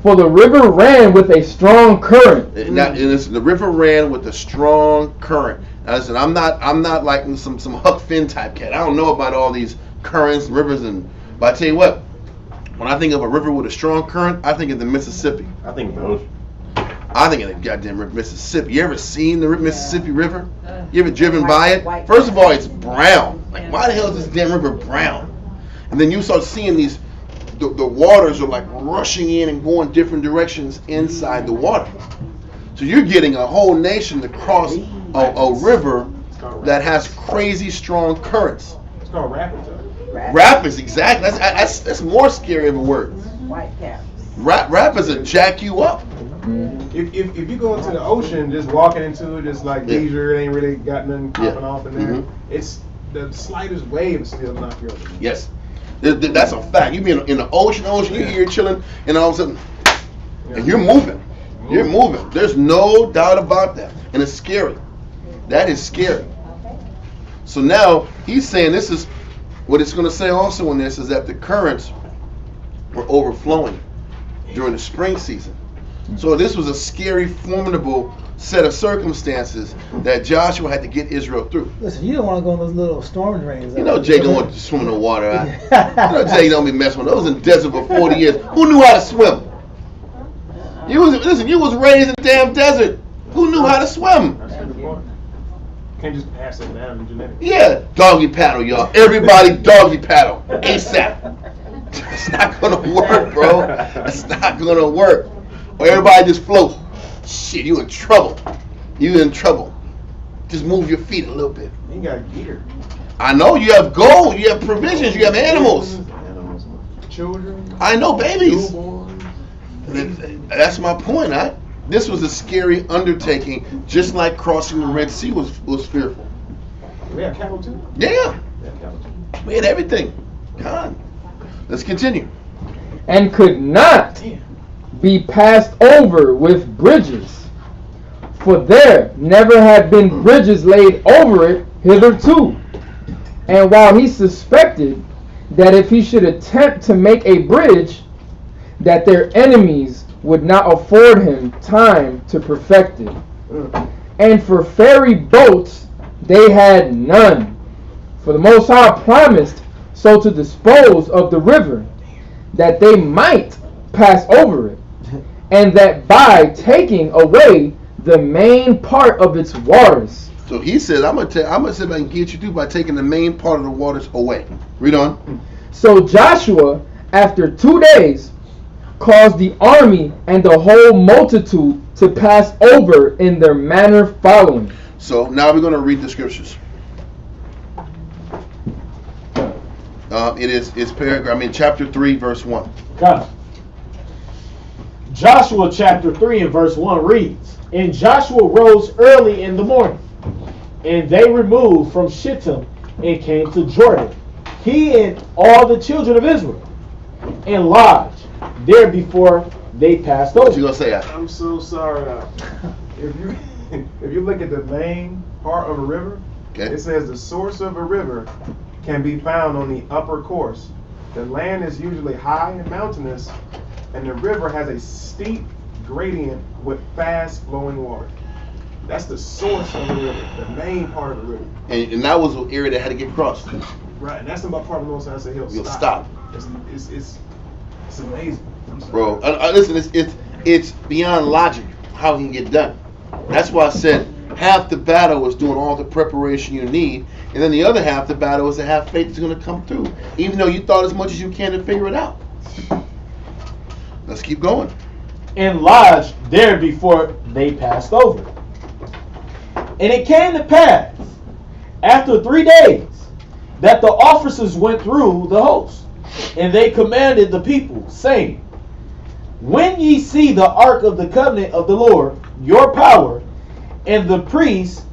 For the river ran with a strong current. The river ran with a strong current. Now, listen, I'm not like some Huck Finn type cat. I don't know about all these currents, rivers, but I tell you what, when I think of a river with a strong current, I think of the Mississippi. I think the ocean. I think of the goddamn Mississippi. You ever seen the Mississippi River? You ever driven by it? First of all, it's brown. Like, why the hell is this damn river brown? And then you start seeing the waters are like rushing in and going different directions inside the water. So you're getting a whole nation to cross a river that has crazy strong currents. It's called rapids. Rappers, exactly. That's more scary of a word. White caps. Rappers will jack you up. If you go into the ocean, just walking into it, just like leisure, it ain't really got nothing popping off in there. It's the slightest wave is still knock you over. Yes, that's a fact. You be in the ocean, you're here chilling, and all of a sudden, and you're moving. You're moving. There's no doubt about that, and it's scary. That is scary. So now he's saying this is what it's going to say also in this is that the currents were overflowing during the spring season. So this was a scary, formidable set of circumstances that Joshua had to get Israel through. Listen, you don't want to go in those little storm drains. You know Jay don't want to swim in the water. You know Jay don't be messing with those in the desert for 40 years. Who knew how to swim? You was raised in the damn desert. Who knew how to swim? That's a good point. Can't just pass it down in genetics. Yeah, doggy paddle, y'all. Everybody doggy paddle. ASAP. It's not gonna work, bro. It's not gonna work. Or everybody just float. Shit, you in trouble. You in trouble. Just move your feet a little bit. You got gear. I know you have gold, you have provisions, you have animals. Children. I know babies. Newborns. That's my point. This was a scary undertaking, just like crossing the Red Sea was fearful. We have cattle too? Yeah. We have cattle too. We had everything. God. Let's continue. And could not be passed over with bridges, for there never had been bridges laid over it hitherto. And while he suspected that if he should attempt to make a bridge, that their enemies would not afford him time to perfect it. And for ferry boats they had none, for the Most High promised so to dispose of the river that they might pass over it, and that by taking away the main part of its waters. So he said, I'm gonna see if I can get you through by taking the main part of the waters away. Read on. So Joshua, after 2 days, caused the army and the whole multitude to pass over in their manner following. So now we're going to read the scriptures. It's paragraph. Chapter 3, verse 1. God. Joshua chapter 3 and verse 1 reads, And Joshua rose early in the morning, and they removed from Shittim and came to Jordan, he and all the children of Israel, and lodged there before they passed over. What you gonna say? I'm so sorry. If you look at the main part of a river, it says the source of a river can be found on the upper course. The land is usually high and mountainous, and the river has a steep gradient with fast flowing water. That's the source of the river, the main part of the river. And that was an area that had to get crossed. Right, and that's about part of the north side. He'll stop. It's amazing. Bro, listen, it's beyond logic how it can get done. That's why I said half the battle is doing all the preparation you need, and then the other half the battle is to have faith that's going to come through, even though you thought as much as you can to figure it out. Let's keep going. And lodged there before they passed over. And it came to pass, after 3 days, that the officers went through the host, and they commanded the people, saying, When ye see the ark of the covenant of the Lord, your power, and the priests,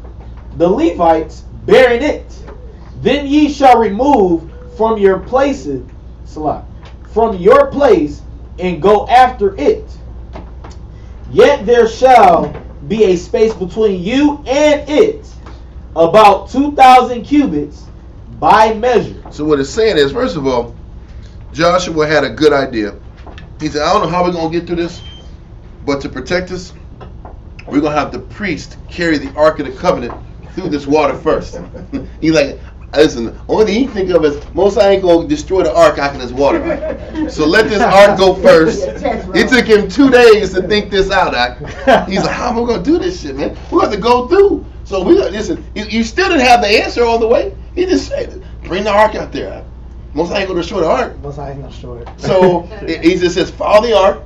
the Levites, bearing it, then ye shall remove from your places, from your place, and go after it. Yet there shall be a space between you and it, about 2,000 cubits by measure. So what it's saying is, first of all, Joshua had a good idea. He said, I don't know how we're going to get through this, but to protect us, we're going to have the priest carry the Ark of the Covenant through this water first. He's like, listen, the only thing he can think of is, most I ain't going to destroy the Ark out in this water. So let this Ark go first. It took him 2 days to think this out. He's like, how am I going to do this shit, man? We're going to go through. So we listen, you still didn't have the answer all the way. He just said, bring the Ark out there. Most I ain't going to destroy the Ark. Most I ain't going to destroy it. So he just says, follow the Ark,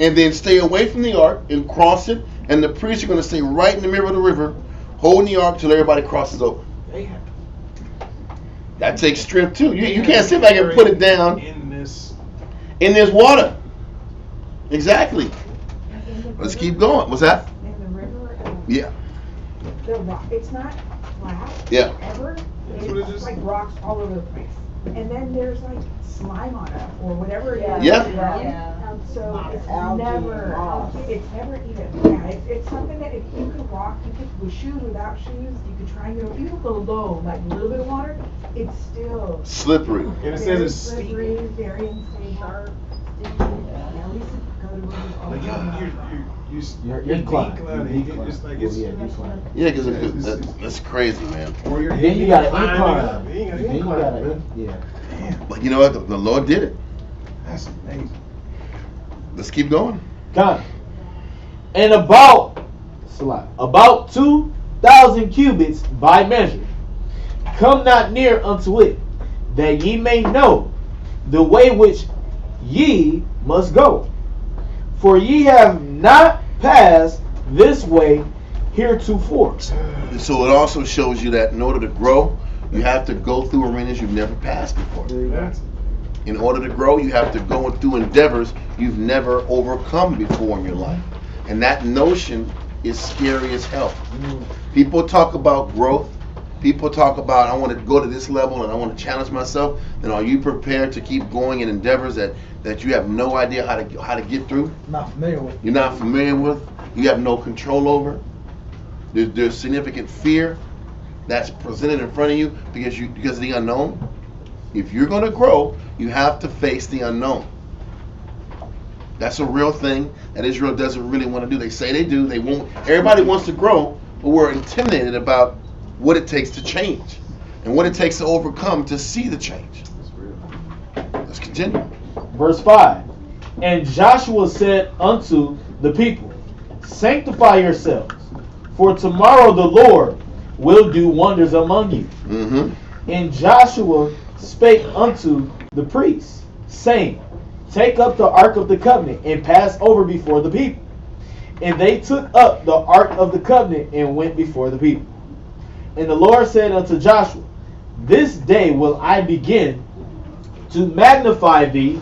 and then stay away from the Ark and cross it. And the priests are going to stay right in the middle of the river, holding the Ark till everybody crosses over. That takes strength too. You can't sit back and put it down in this water. Exactly. Let's keep going. What's that? In the river, Yeah. the rock, it's not flat. Yeah. Ever. That's what it It's is. like rocks all over the place. And then there's like slime on it or whatever it is. Yeah. So it's Algae, never, moss. it's never even, yeah, it's something that if you could walk, you could, with shoes, without shoes, you could try and go, even go low, like a little bit of water, it's still Slippery. And it says very it's steep. slippery, very unstable. Yeah, we used to go to rivers all the Like time. You're you're inclined. declining. It's like it's. Yeah, decline. Yeah, because that's crazy, man. Or you're Then you got an climbing incline. up. You ain't got an Then you incline, got man. yeah. But you know what? The Lord did it. That's amazing. Let's keep going. Got it. And about 2,000 cubits by measure. Come not near unto it, that ye may know the way which ye must go. For ye have not passed this way heretofore. So it also shows you that in order to grow, you have to go through arenas you've never passed before. That's In order to grow, you have to go through endeavors you've never overcome before in your life. And that notion is scary as hell. People talk about growth. People talk about, I want to go to this level and I want to challenge myself. Then are you prepared to keep going in endeavors that you have no idea how to get through? Not familiar with. You're not familiar with? You have no control over? There's significant fear that's presented in front of you because of the unknown. If you're going to grow, you have to face the unknown. That's a real thing that Israel doesn't really want to do. They say they do. They won't. Everybody wants to grow, but we're intimidated about what it takes to change and what it takes to overcome to see the change. Let's continue. Verse 5. And Joshua said unto the people, Sanctify yourselves, for tomorrow the Lord will do wonders among you. Mm-hmm. And Joshua spake unto the priests, saying, Take up the ark of the covenant and pass over before the people. And they took up the ark of the covenant and went before the people. And the Lord said unto Joshua, This day will I begin to magnify thee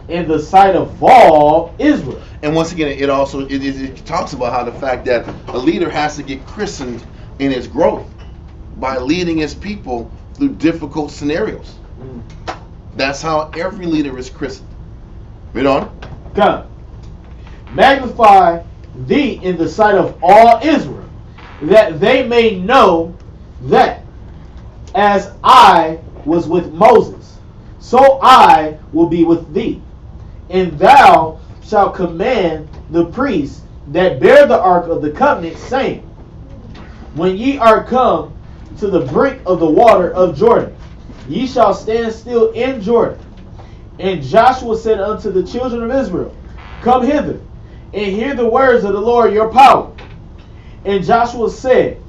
in the sight of all Israel. And once again, it also it talks about how the fact that a leader has to get christened in his growth by leading his people through difficult scenarios. That's how every leader is christened. Read on. Come. Magnify thee in the sight of all Israel, that they may know that as I was with Moses, so I will be with thee. And thou shalt command the priests that bear the ark of the covenant, saying, When ye are come to the brink of the water of Jordan, ye shall stand still in Jordan. And Joshua said unto the children of Israel, Come hither, and hear the words of the Lord your power. And Joshua said,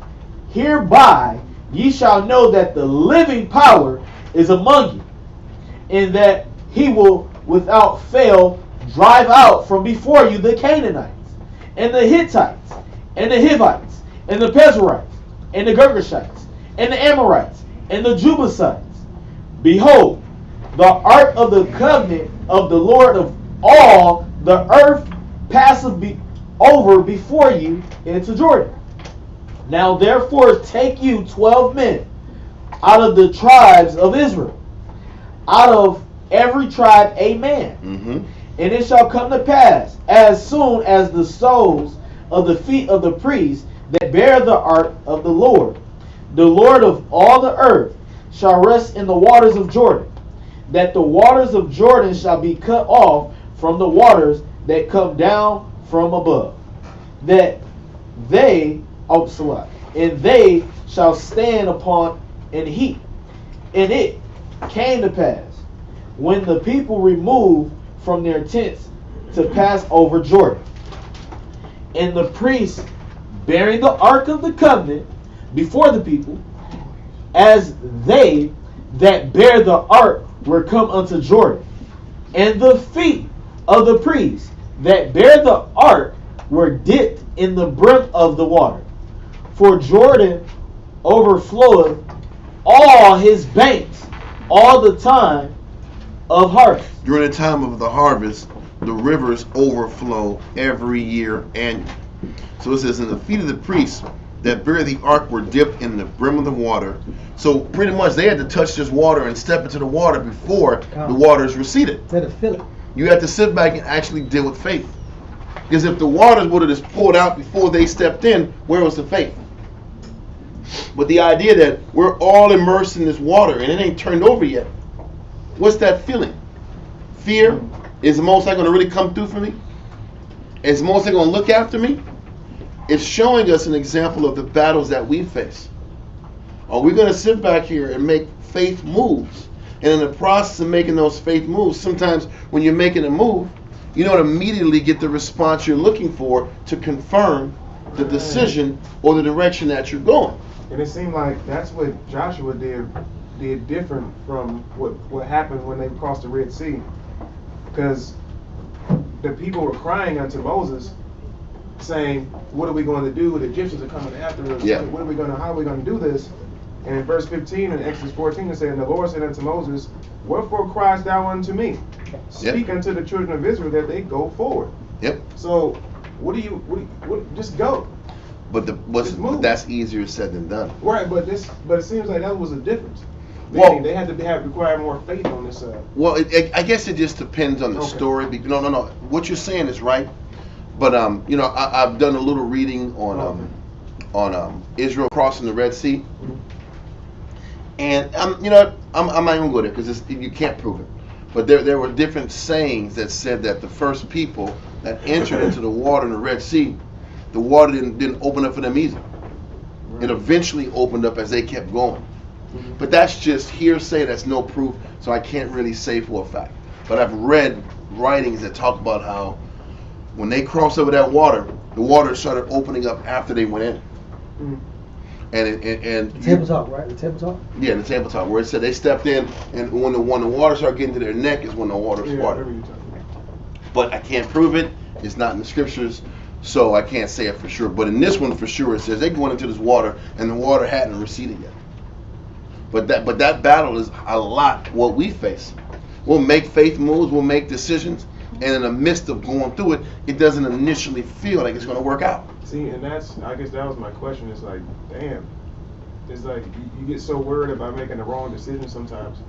Hereby ye shall know that the living power is among you, and that he will without fail drive out from before you the Canaanites, and the Hittites, and the Hivites, and the Perizzites, and the Girgashites, and the Amorites, and the Jebusites. Behold, the ark of the covenant of the Lord of all the earth passeth over before you into Jordan. Now therefore take you 12 men out of the tribes of Israel, out of every tribe a man. Mm-hmm. And it shall come to pass, as soon as the soles of the feet of the priests that bear the ark of the Lord of all the earth, shall rest in the waters of Jordan, that the waters of Jordan shall be cut off from the waters that come down from above, that they, and they shall stand upon an heap. And it came to pass, when the people removed from their tents to pass over Jordan, and the priests bearing the ark of the covenant before the people, as they that bear the ark were come unto Jordan, and the feet of the priests that bear the ark were dipped in the brim of the water. For Jordan overfloweth all his banks all the time of harvest. During the time of the harvest, the rivers overflow every year annually. So it says, "In the feet of the priests that bear the ark were dipped in the brim of the water." So pretty much they had to touch this water and step into the water before the waters receded. They had to feel it. You have to sit back and actually deal with faith. Because if the waters would have just poured out before they stepped in, where was the faith? But the idea that we're all immersed in this water and it ain't turned over yet, what's that feeling? Fear? Is the Most High going to really come through for me? Is the Most High going to look after me? It's showing us an example of the battles that we face. Are we going to sit back here and make faith moves? And in the process of making those faith moves, sometimes when you're making a move, you don't immediately get the response you're looking for to confirm the decision or the direction that you're going. And it seemed like that's what Joshua did different from what happened when they crossed the Red Sea. Because the people were crying unto Moses, saying, "What are we going to do? The Egyptians are coming after us. Yeah. How are we going to do this?" And in verse 15 in Exodus 14 it said, "And the Lord said unto Moses, Wherefore criest thou unto me? Speak unto the children of Israel that they go forward." Yep. So just go. But that's easier said than done. Right, but it seems like that was a difference. Well- Meaning they had to require more faith on this side. Well, I guess it just depends on the Okay. story. No. What you're saying is right. But I've done a little reading on Israel crossing the Red Sea, and I'm not even go there because you can't prove it. But there were different sayings that said that the first people that entered into the water in the Red Sea, the water didn't open up for them either. It eventually opened up as they kept going. But that's just hearsay. That's no proof. So I can't really say for a fact. But I've read writings that talk about how when they crossed over that water, the water started opening up after they went in. And The tabletop, right? The tabletop. yeah, the tabletop where it said they stepped in, and when the water started getting to their neck is when the water Yeah, started. whatever you're talking about. But I can't prove it. It's not in the scriptures, so I can't say it for sure. But in this one, for sure, it says they going into this water, and the water hadn't receded yet. But that battle is a lot what we face. We'll make faith moves, we'll make decisions, and in the midst of going through it, it doesn't initially feel like it's going to work out. See, and I guess that was my question. It's like, damn. It's like you get so worried about making the wrong decision sometimes.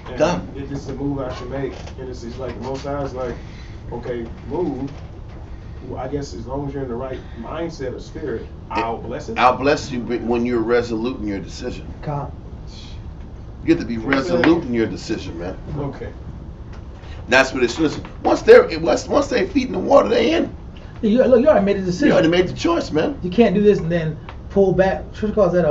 And Done. if it's a move I should make, and it's just like most times, like, okay, move. Well, I guess as long as you're in the right mindset or spirit, I'll bless it. I'll bless you when you're resolute in your decision. Calm. You have to be resolute in your decision, man. Okay. That's what it's. Listen, once their feet in the water, they in. You already made a decision. You already made the choice, man. You can't do this and then pull back. Church calls that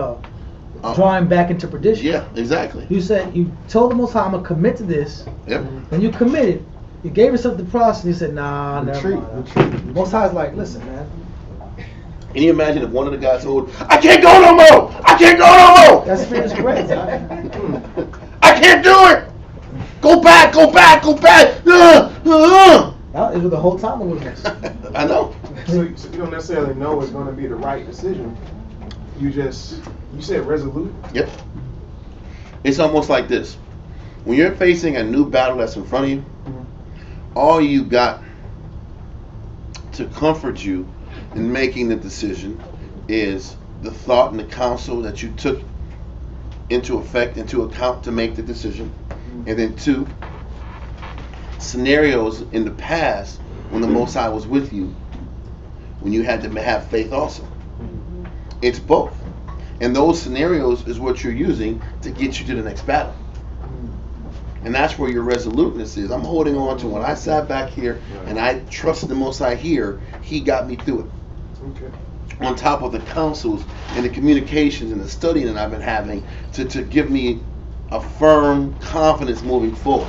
drawing back into perdition. Yeah, exactly. You said you told the Most High, I'm gonna commit to this. Yep. And you committed. You gave yourself the process. And you said, Nah, Retreat, never mind. retreat. Most High's like, listen, man. Can you imagine if one of the guys told, "I can't go no more. I can't go no more. That spirit is correct. I can't do it. Go back. Go back. Go back." That is the whole time it was. I know. So you don't necessarily know it's going to be the right decision. You said resolute. Yep. It's almost like this. When you're facing a new battle that's in front of you, all you got to comfort you in making the decision is the thought and the counsel that you took into account to make the decision. And then 2, scenarios in the past when the Most High was with you, when you had to have faith also. It's both. And those scenarios is what you're using to get you to the next battle. And that's where your resoluteness is. I'm holding on to when I sat back here and I trusted the Most High here, He got me through it. Okay. On top of the counsels and the communications and the studying that I've been having to give me a firm confidence moving forward.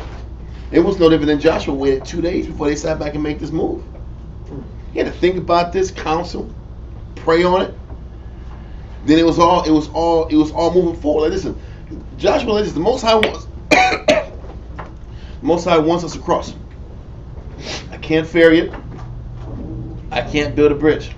It was no different than Joshua waited 2 days before they sat back and make this move. He had to think about this counsel, pray on it. Then it was all moving forward. Like, listen, Joshua, listen, the Most High wants us to cross. I can't ferry it. I can't build a bridge.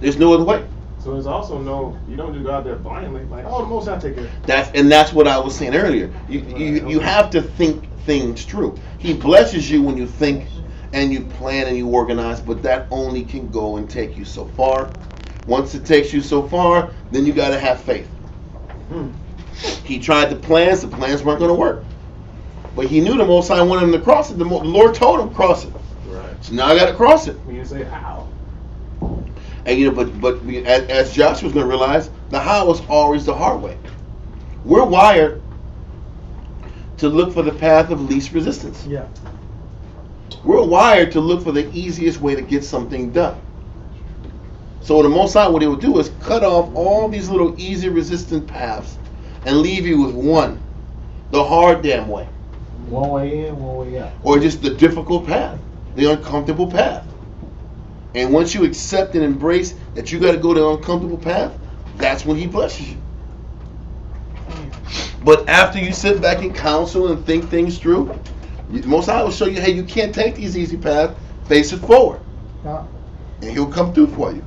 There's no other way. So there's also you don't just go out there blindly, like, oh, the Most High take care. That's what I was saying earlier. You have to think things through. He blesses you when you think and you plan and you organize, but that only can go and take you so far. Once it takes you so far, then you got to have faith. He tried the plans weren't going to work. But he knew the Most High wanted him to cross it. The Lord told him, cross it. Right. So now I got to cross it. When you say how. And but as Joshua's going to realize, the how is always the hard way. We're wired to look for the path of least resistance. Yeah. We're wired to look for the easiest way to get something done. So the Most High, what he will do is cut off all these little easy resistant paths and leave you with one, the hard damn way. One way in, one way out. Or just the difficult path, the uncomfortable path. And once you accept and embrace that you got to go the uncomfortable path, that's when he blesses you. But after you sit back and counsel and think things through, Most High will show you, hey, you can't take these easy paths, face it forward. Yeah. And he'll come through for you.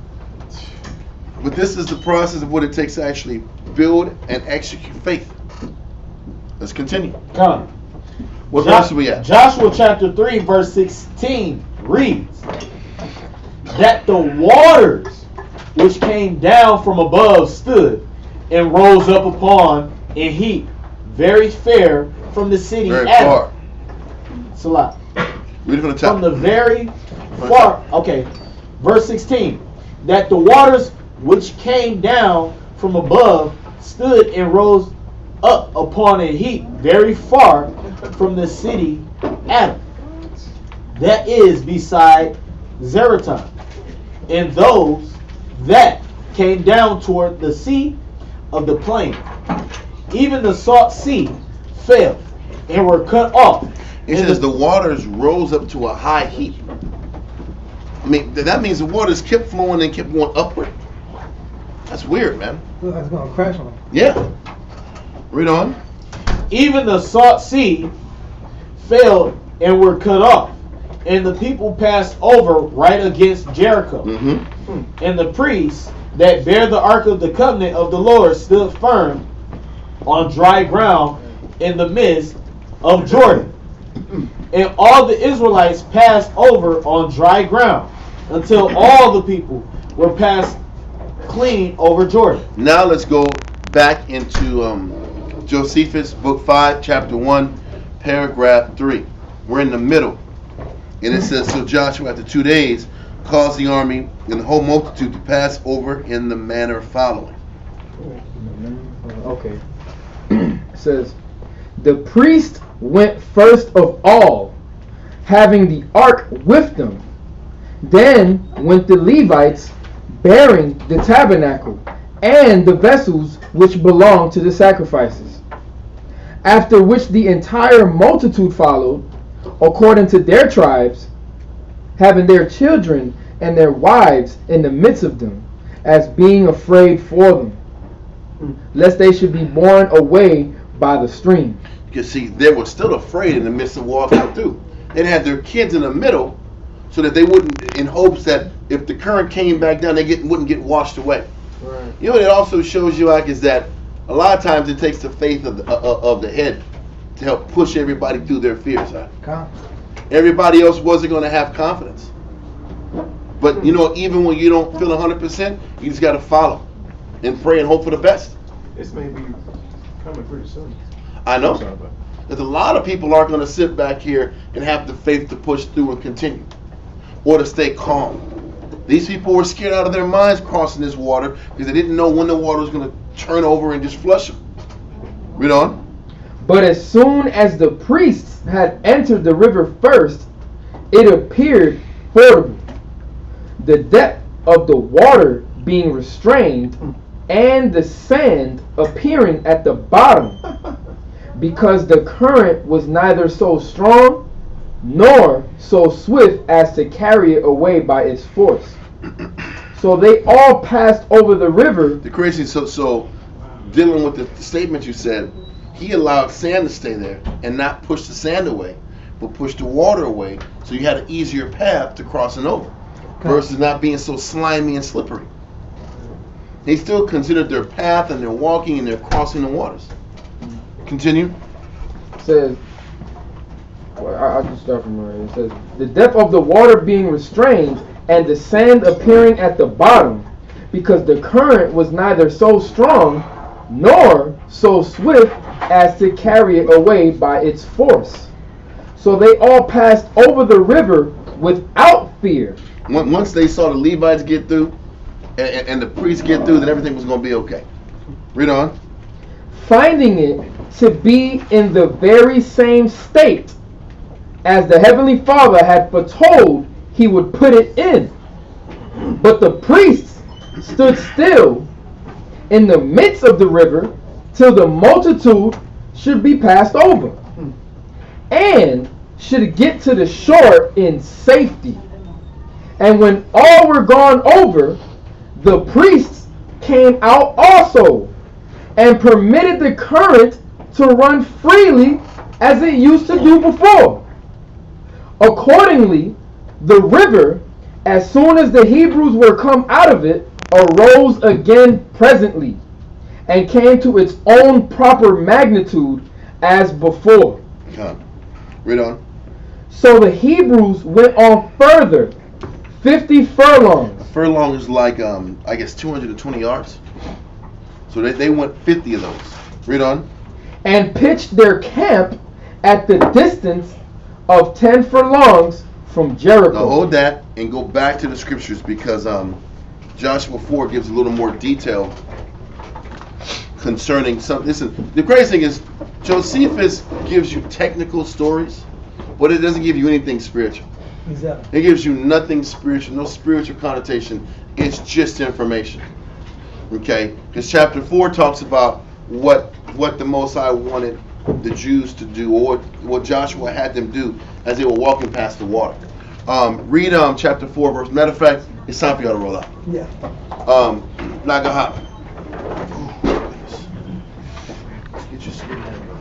But this is the process of what it takes to actually build and execute faith. Let's continue. Come. What verse are we at? Joshua chapter 3 verse 16 reads that the waters which came down from above stood and rose up upon a heap very fair from the city Very Adam. far. Salah. Read it from the top. From the very far. Okay. Verse 16. That the waters which came down from above stood and rose up upon a heap very far from the city Adam, that is beside Zeraton, and those that came down toward the sea of the plain, even the salt sea fell and were cut off. It says the waters rose up to a high heap. I mean, that means the waters kept flowing and kept going upward. That's weird, man. Looks like it's gonna crash on them. Yeah. Read on. Even the salt sea fell and were cut off, and the people passed over right against Jericho. And the priests that bear the ark of the covenant of the Lord stood firm on dry ground in the midst of Jordan. And all the Israelites passed over on dry ground until all the people were passed clean over Jordan. Now let's go back into Josephus, book 5, chapter 1, paragraph 3. We're in the middle. And it says, so Joshua, after 2 days, caused the army and the whole multitude to pass over in the manner following. Okay. It says, the priest went first of all, having the ark with them. Then went the Levites, bearing the tabernacle and the vessels which belonged to the sacrifices. After which the entire multitude followed, according to their tribes, having their children and their wives in the midst of them, as being afraid for them, lest they should be borne away by the stream. You can see they were still afraid in the midst of walking through. They had their kids in the middle so that they wouldn't, in hopes that if the current came back down, they wouldn't get washed away. Right. You know what it also shows you, like, is that a lot of times it takes the faith of the head to help push everybody through their fears. Huh? Everybody else wasn't going to have confidence. But, you know, even when you don't feel 100%, you just got to follow and pray and hope for the best. This may be coming pretty soon. I know. Sorry about There's a lot of people aren't going to sit back here and have the faith to push through and continue, or to stay calm. These people were scared out of their minds crossing this water because they didn't know when the water was going to turn over and just flush them. Read on. But as soon as the priests had entered the river first, it appeared fordable, the depth of the water being restrained, and the sand appearing at the bottom, because the current was neither so strong nor so swift as to carry it away by its force. So they all passed over the river. The crazy, so dealing with the statement you said, he allowed sand to stay there and not push the sand away, but push the water away, so you had an easier path to crossing over, versus not being so slimy and slippery. They still considered their path and they're walking and they're crossing the waters. Continue. It says, well, I'll just start from where it says, the depth of the water being restrained and the sand appearing at the bottom, because the current was neither so strong nor so swift as to carry it away by its force. So they all passed over the river without fear. Once they saw the Levites get through and the priests get through, then everything was going to be okay. Read on. Finding it to be in the very same state as the Heavenly Father had foretold he would put it in. But the priests stood still in the midst of the river till the multitude should be passed over, and should get to the shore in safety. And when all were gone over, the priests came out also, and permitted the current to run freely as it used to do before. Accordingly, the river, as soon as the Hebrews were come out of it, arose again presently, and came to its own proper magnitude as before. Read on. So the Hebrews went on further, 50 furlongs. A furlong is like, I guess, 220 yards. So they went 50 of those. Read on. And pitched their camp at the distance of 10 furlongs from Jericho. Now hold that and go back to the scriptures, because Joshua 4 gives a little more detail concerning something. Listen, the crazy thing is Josephus gives you technical stories, but it doesn't give you anything spiritual. Exactly. It gives you nothing spiritual, no spiritual connotation. It's just information. Okay? Because chapter 4 talks about what the Most High wanted the Jews to do, or what Joshua had them do as they were walking past the water. Read chapter 4 verse. Matter of fact, it's time for y'all to roll out. Yeah. Nagahop. Let's get your skin down, bro.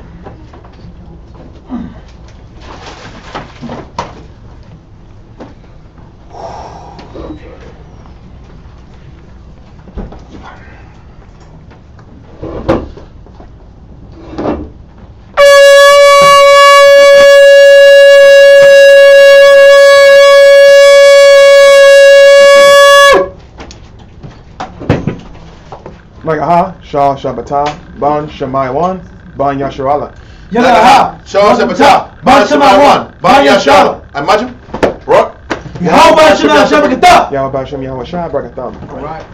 Magaha, Shah Shabbatah, Ban Shemaywan, Ban Yasharallah. Yalaha. Shah Shabbatah, Ban Shemaywan, Ban Yasharallah. Imagine. Rock. Yahweh Shema Shabbatah. Yahweh Hashem Yahweh Shah Brakatam. All right.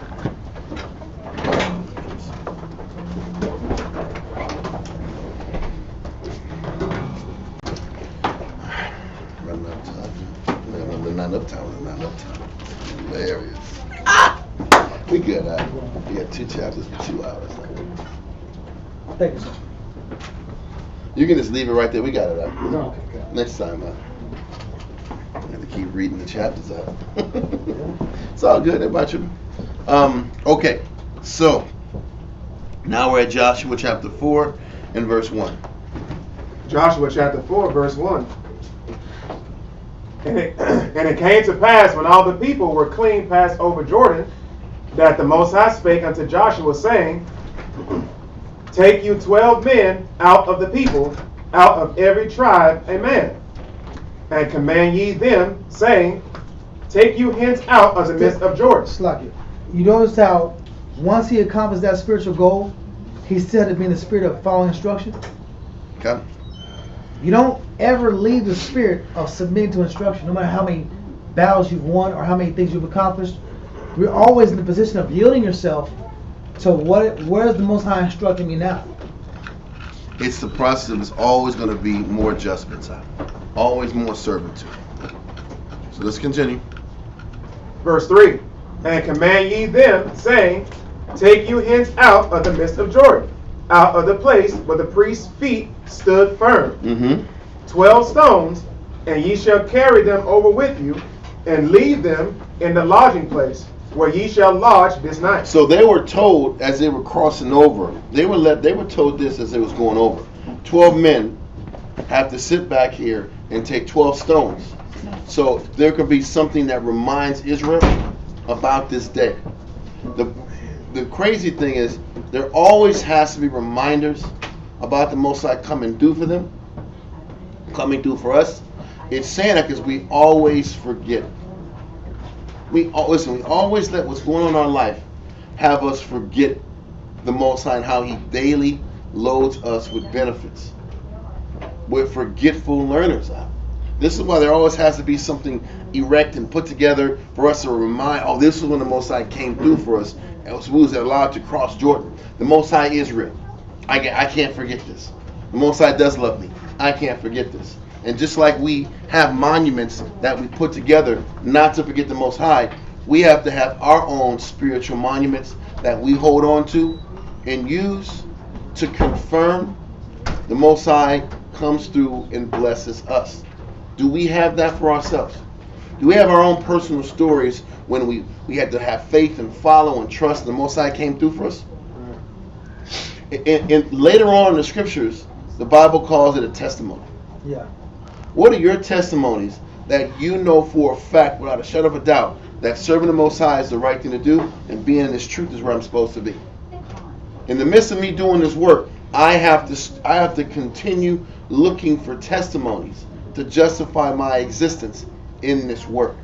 Not enough time. Hilarious. We good, we got 2 chapters for 2 hours. Thank you, sir. You can just leave it right there. We got it out. No, okay. Next time, I have to keep reading the chapters out. It's all good. How about you? Okay, so now we're at Joshua chapter 4 and verse 1. Joshua chapter 4, verse 1. And it came to pass, when all the people were clean passed over Jordan, that the Most High spake unto Joshua, saying, Take you 12 men out of the people, out of every tribe a man, and command ye them, saying, Take you hence out of the midst of Jordan. Slack it. You notice how once he accomplished that spiritual goal, he still had to be in the spirit of following instruction? Okay. You don't ever leave the spirit of submitting to instruction, no matter how many battles you've won or how many things you've accomplished. You're always in the position of yielding yourself to where's the Most High instructing me now? It's the process of, it's always going to be more adjustments, always more servitude. So let's continue. Verse 3. And command ye them, saying, Take you hence out of the midst of Jordan, out of the place where the priest's feet stood firm. 12 stones, and ye shall carry them over with you, and leave them in the lodging place, where ye shall lodge this night. So they were told as they were crossing over, they were told this as they was going over. 12 men have to sit back here and take 12 stones. So there could be something that reminds Israel about this day. the crazy thing is, there always has to be reminders about the Most High coming through for them, coming through for us. It's saying that because we always forget. We always let what's going on in our life have us forget the Most High and how He daily loads us with benefits. We're forgetful learners. This is why there always has to be something erect and put together for us to remind, oh, this is when the Most High came through for us, and we was allowed to cross Jordan. The Most High is real. I can't forget this. The Most High does love me. I can't forget this. And just like we have monuments that we put together not to forget the Most High, we have to have our own spiritual monuments that we hold on to and use to confirm the Most High comes through and blesses us. Do we have that for ourselves? Do we have our own personal stories when we had to have faith and follow and trust the Most High came through for us? And later on in the scriptures, the Bible calls it a testimony. Yeah. What are your testimonies that you know for a fact, without a shadow of a doubt, that serving the Most High is the right thing to do and being in this truth is where I'm supposed to be? In the midst of me doing this work, I have to continue looking for testimonies to justify my existence in this work.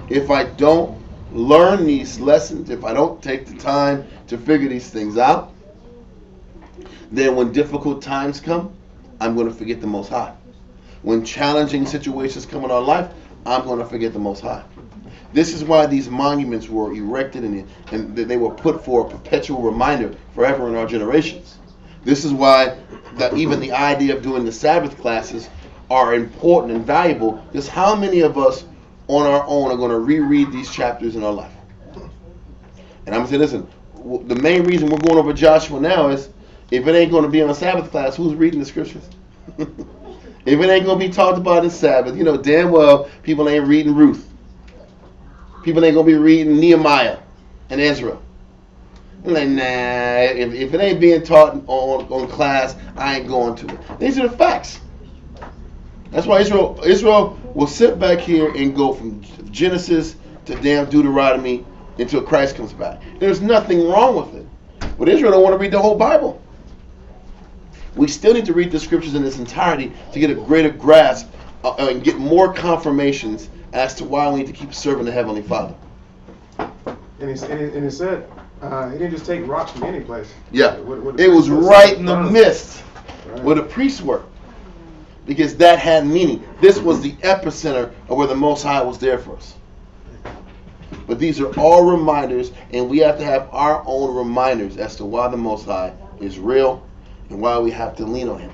If I don't learn these lessons, if I don't take the time to figure these things out, then when difficult times come, I'm going to forget the Most High. When challenging situations come in our life, I'm going to forget the Most High. This is why these monuments were erected and they were put for a perpetual reminder forever in our generations. This is why even the idea of doing the Sabbath classes are important and valuable, because how many of us on our own are going to reread these chapters in our life? And I'm going to say, listen, the main reason we're going over Joshua now is, if it ain't going to be on a Sabbath class, who's reading the scriptures? If it ain't going to be talked about in Sabbath, you know damn well people ain't reading Ruth. People ain't going to be reading Nehemiah and Ezra. They're like, nah, if it ain't being taught on class, I ain't going to it. These are the facts. That's why Israel will sit back here and go from Genesis to damn Deuteronomy until Christ comes back. There's nothing wrong with it. But Israel don't want to read the whole Bible. We still need to read the scriptures in its entirety to get a greater grasp and get more confirmations as to why we need to keep serving the Heavenly Father. And it said, he didn't just take rocks from any place. Yeah, it was right in the midst where the priests were, because that had meaning. This was the epicenter of where the Most High was there for us. But these are all reminders, and we have to have our own reminders as to why the Most High is real and why we have to lean on Him.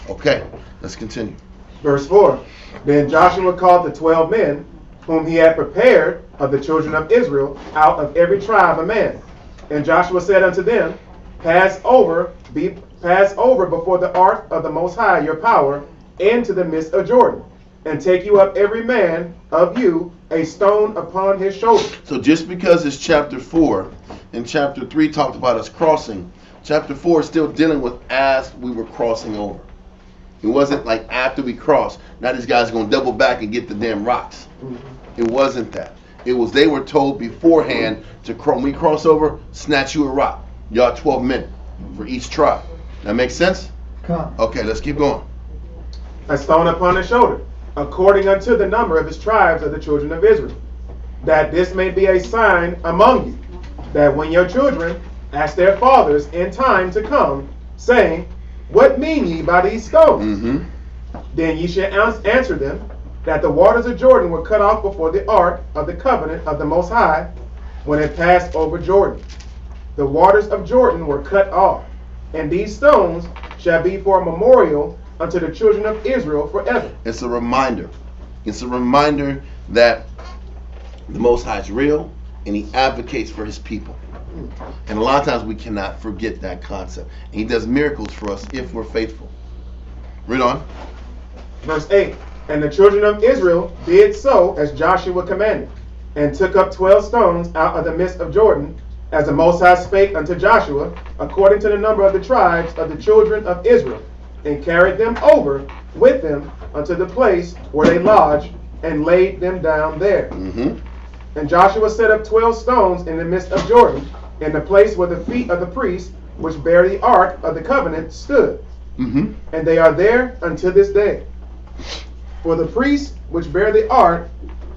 Okay, let's continue. Verse 4. Then Joshua called the 12 men, whom he had prepared of the children of Israel, out of every tribe a man. And Joshua said unto them, pass over before the ark of the Most High your power into the midst of Jordan, and take you up every man of you a stone upon his shoulder. So just because it's chapter 4 and chapter 3 talked about us crossing, chapter 4 is still dealing with as we were crossing over. It wasn't like after we crossed, now these guys are going to double back and get the damn rocks. It wasn't that. It was they were told beforehand to when we cross over, snatch you a rock. Y'all 12 men for each tribe. That makes sense? Come. Okay, let's keep going. A stone upon his shoulder, according unto the number of his tribes of the children of Israel, that this may be a sign among you, that when your children ask their fathers in time to come, saying, what mean ye by these stones? Then ye shall answer them, that the waters of Jordan were cut off before the ark of the covenant of the Most High, when it passed over Jordan. The waters of Jordan were cut off, and these stones shall be for a memorial unto the children of Israel forever. It's a reminder. It's a reminder that the Most High is real, and He advocates for His people. And a lot of times we cannot forget that concept. And He does miracles for us if we're faithful. Read on. Verse 8. And the children of Israel did so as Joshua commanded, and took up 12 stones out of the midst of Jordan, as the Most High spake unto Joshua, according to the number of the tribes of the children of Israel, and carried them over with them unto the place where they lodged, and laid them down there. And Joshua set up 12 stones in the midst of Jordan, in the place where the feet of the priests which bear the ark of the covenant stood. Mm-hmm. And they are there until this day. For the priests which bear the ark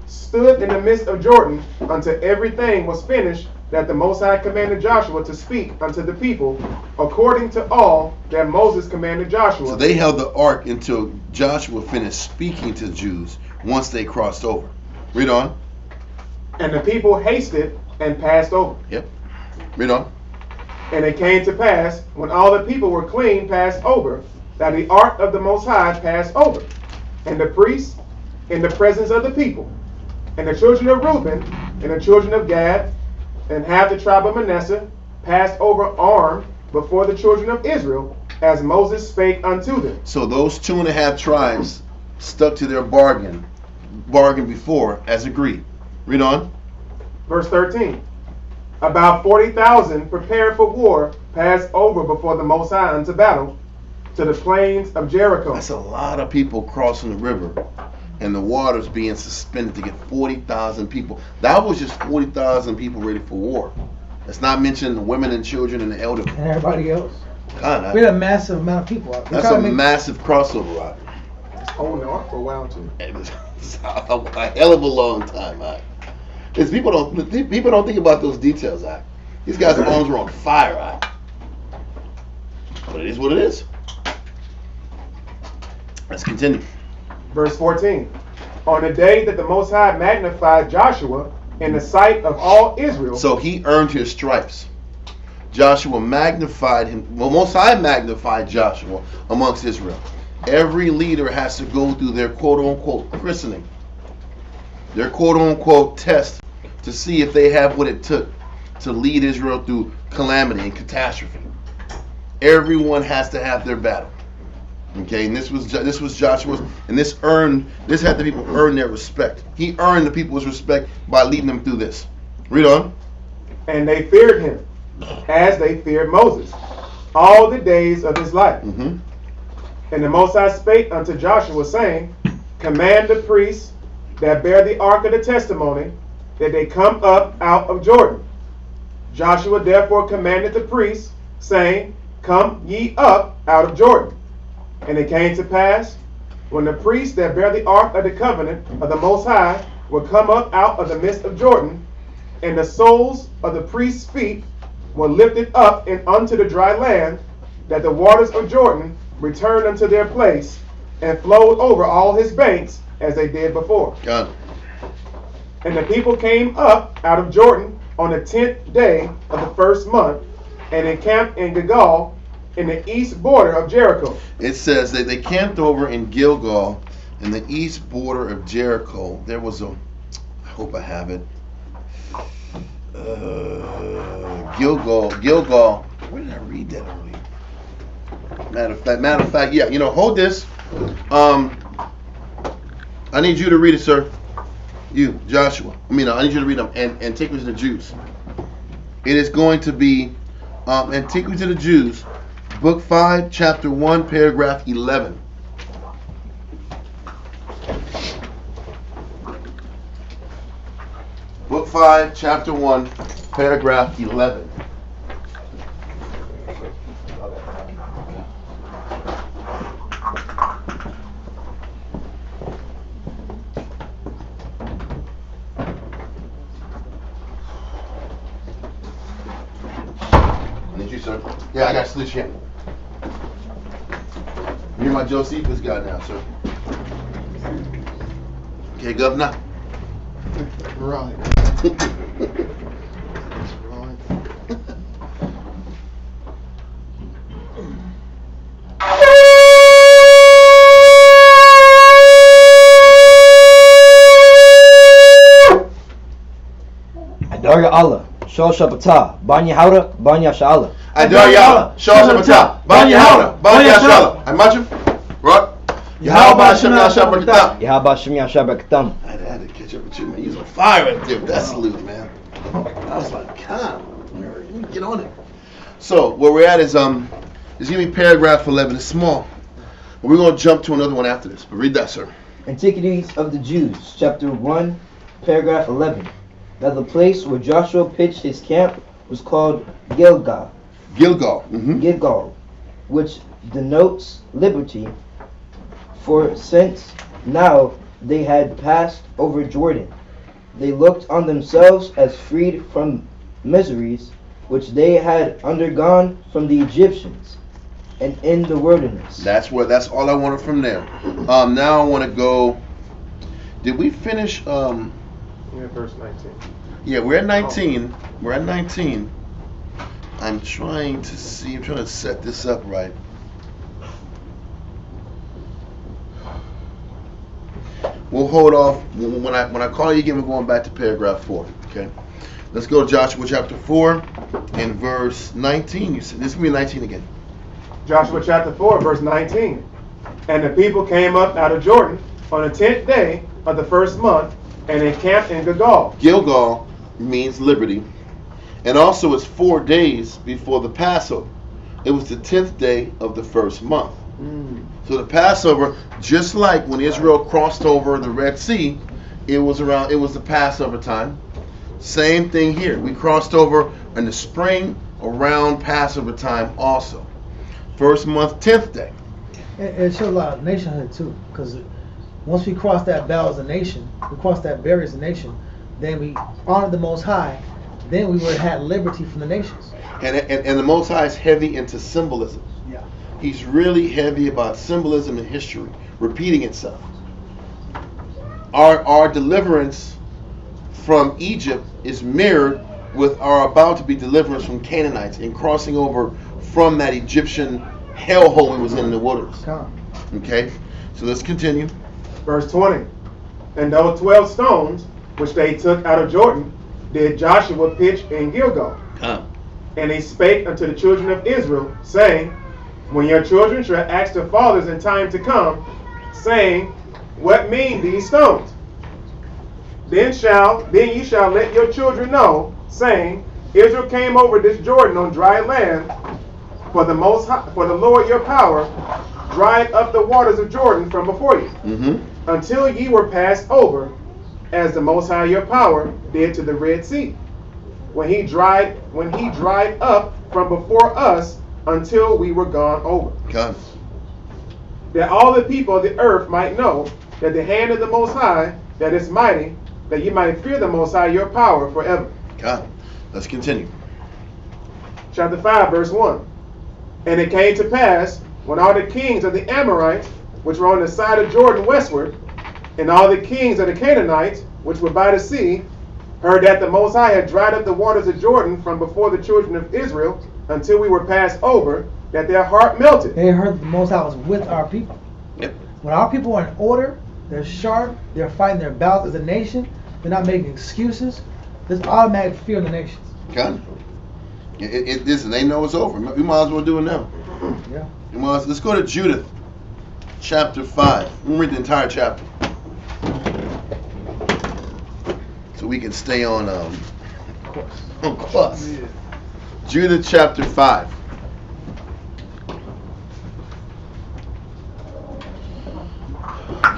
stood in the midst of Jordan until everything was finished that the Most High commanded Joshua to speak unto the people, according to all that Moses commanded Joshua. So they held the ark until Joshua finished speaking to the Jews once they crossed over. Read on. And the people hasted and passed over. Yep. Read on. And it came to pass, when all the people were clean passed over, that the ark of the Most High passed over, and the priests in the presence of the people, and the children of Reuben, and the children of Gad, and half the tribe of Manasseh passed over armed before the children of Israel, as Moses spake unto them. So those 2.5 tribes stuck to their bargain before as agreed. Read on. Verse 13. About 40,000 prepared for war passed over before the Most High unto battle to the plains of Jericho. That's a lot of people crossing the river and the waters being suspended to get 40,000 people. That was just 40,000 people ready for war. That's not mentioning the women and children and the elderly. And everybody else. God, We had a massive amount of people out there. that's a massive crossover, right? It's holding the ark for a while too. It's a hell of a long time, right? Because people don't think about those details, right? These guys' arms were on fire, right? But it is what it is. Let's continue. Verse 14. On the day that the Most High magnified Joshua in the sight of all Israel. So he earned his stripes. Joshua magnified him. Well, Most High magnified Joshua amongst Israel. Every leader has to go through their quote-unquote christening, their quote-unquote test to see if they have what it took to lead Israel through calamity and catastrophe. Everyone has to have their battle. Okay, and this was Joshua's, and this had the people earn their respect. He earned the people's respect by leading them through this. Read on. And they feared him, as they feared Moses, all the days of his life. Mm-hmm. And the Most High spake unto Joshua, saying, Command the priests that bear the ark of the testimony, that they come up out of Jordan. Joshua therefore commanded the priests, saying, Come ye up out of Jordan. And it came to pass, when the priests that bear the ark of the covenant of the Most High were come up out of the midst of Jordan, and the soles of the priests' feet were lifted up and unto the dry land, that the waters of Jordan returned unto their place, and flowed over all his banks, as they did before. God. And the people came up out of Jordan on the 10th day of the first month, and encamped in Gilgal, in the east border of Jericho. It says that they camped over in Gilgal, in the east border of Jericho. There was I hope I have it. Gilgal. Where did I read that earlier? Matter of fact, yeah. Hold this. I need you to read it, sir. You, Joshua. I need you to read them. Antiquity to the Jews. It is going to be Antiquity to the Jews, Book 5, Chapter 1, Paragraph 11. Book 5, Chapter 1, Paragraph 11. Sir. Yeah, I got Slish here. You're my Josephus guy now, sir. Okay, Governor. Right. Adarya Allah, Shal Shabbatah, Banya Hauda, Banya Shala. Adarya, Shal Shabbatah, Banya Hauda, Banya Shala. I match him? Right? Yahweh Hashem Yashab B'Katam. Yahweh Hashem Yashab B'Katam. I had to catch up with you, man. You was on fire right there with that salute, man. I was like, God, let me get on it. So, where we're at is, it's gonna be paragraph 11. It's small. But we're gonna jump to another one after this. But read that, sir. Antiquities of the Jews, chapter 1, paragraph 11. That the place where Joshua pitched his camp was called Gilgal, Gilgal. Mm-hmm. Gilgal, which denotes liberty. For since now they had passed over Jordan, they looked on themselves as freed from miseries which they had undergone from the Egyptians, and in the wilderness. That's all I wanted from there. Now I want to go. Did we finish? Yeah, verse 19. Yeah, we're at 19. We're at 19. I'm trying to set this up right. We'll hold off when I call you again. We're going back to paragraph 4. Okay. Let's go to Joshua chapter 4 and verse 19. You said this is gonna be 19 again. Joshua chapter 4, verse 19. And the people came up out of Jordan on the 10th day of the first month and encamped in Gilgal. Gilgal means liberty, and also it's 4 days before the Passover. It was the 10th day of the first month. So the Passover, just like when Israel crossed over the Red Sea, it was the Passover time. Same thing here. We crossed over in the spring around Passover time also. First month, 10th day. It shows a lot of nationhood too, because once we cross that bow as a nation, we cross that barrier as a nation, then we honor the Most High, then we would have had liberty from the nations. And the Most High is heavy into symbolism. Yeah. He's really heavy about symbolism and history, repeating itself. Our deliverance from Egypt is mirrored with our about to be deliverance from Canaanites and crossing over from that Egyptian hellhole we was in the wilderness. Okay, so let's continue. Verse 20. And those 12 stones which they took out of Jordan did Joshua pitch in Gilgal. And he spake unto the children of Israel, saying, when your children shall ask their fathers in time to come, saying, what mean these stones? Then ye shall let your children know, saying, Israel came over this Jordan on dry land, for the Lord your power dried up the waters of Jordan from before you, until ye were passed over, as the Most High your power did to the Red Sea, when he dried up from before us until we were gone over. God. That all the people of the earth might know that the hand of the Most High that is mighty, that ye might fear the Most High your power forever. God. Let's continue. Chapter 5, verse 1. And it came to pass, when all the kings of the Amorites, which were on the side of Jordan westward, and all the kings of the Canaanites, which were by the sea, heard that the Most High had dried up the waters of Jordan from before the children of Israel, until we were passed over, that their heart melted. They heard the Most High was with our people. Yep. When our people are in order, they're sharp, they're fighting their battles as a nation, they're not making excuses, there's automatic fear in the nations. God. Listen, they know it's over. We might as well do it now. Yeah. Let's go to Judith, chapter 5. We'll read the entire chapter, so we can stay on course. Yeah. Judith chapter 5.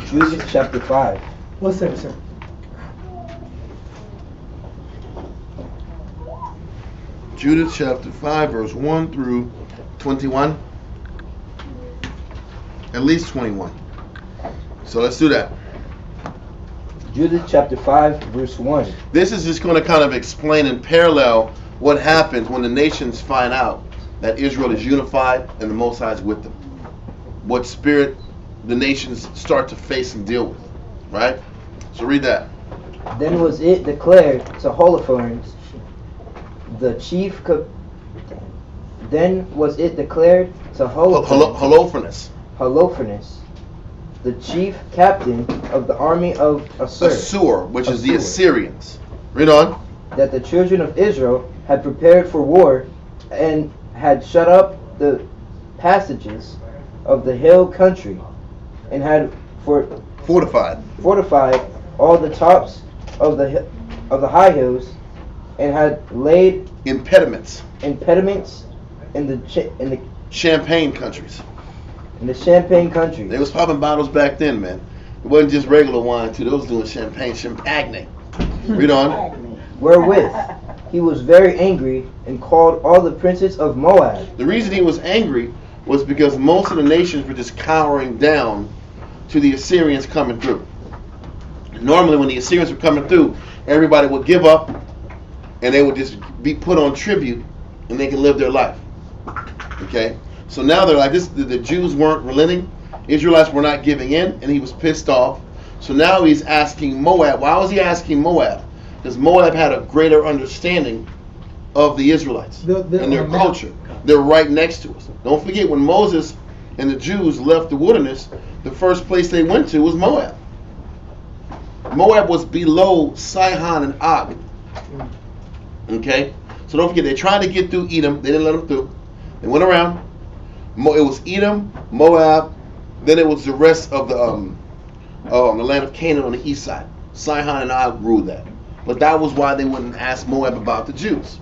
Judith chapter 5. 1 second, sir. Judith chapter 5, verse 1 through 21. At least 21. So let's do that. Judith chapter 5, verse 1. This is just going to kind of explain in parallel what happens when the nations find out that Israel is unified and the Most High is with them. What spirit the nations start to face and deal with. Right? So read that. Then was it declared to Holofernes, the chief Holofernes, the chief captain of the army of Assur, which is the Assyrians. Read on. That the children of Israel had prepared for war and had shut up the passages of the hill country and had fortified all the tops of the high hills and had laid impediments in the Champagne countries. In the Champagne country. They was popping bottles back then, man. It wasn't just regular wine too. They was doing champagne. Read on. Wherewith he was very angry and called all the princes of Moab. The reason he was angry was because most of the nations were just cowering down to the Assyrians coming through. Normally when the Assyrians were coming through, everybody would give up and they would just be put on tribute and they could live their life. Okay? So now they're like this, the Jews weren't relenting, Israelites were not giving in, and he was pissed off. So now he's asking Moab. Why was he asking Moab? Because Moab had a greater understanding of the Israelites and their culture. They're right next to us. Don't forget, when Moses and the Jews left the wilderness, the first place they went to was Moab. Moab was below Sihon and Og. Okay? So don't forget, they tried to get through Edom. They didn't let them through. They went around. It was Edom, Moab, then it was the rest of the land of Canaan on the east side. Sihon and Og ruled that. But that was why they wouldn't ask Moab about the Jews.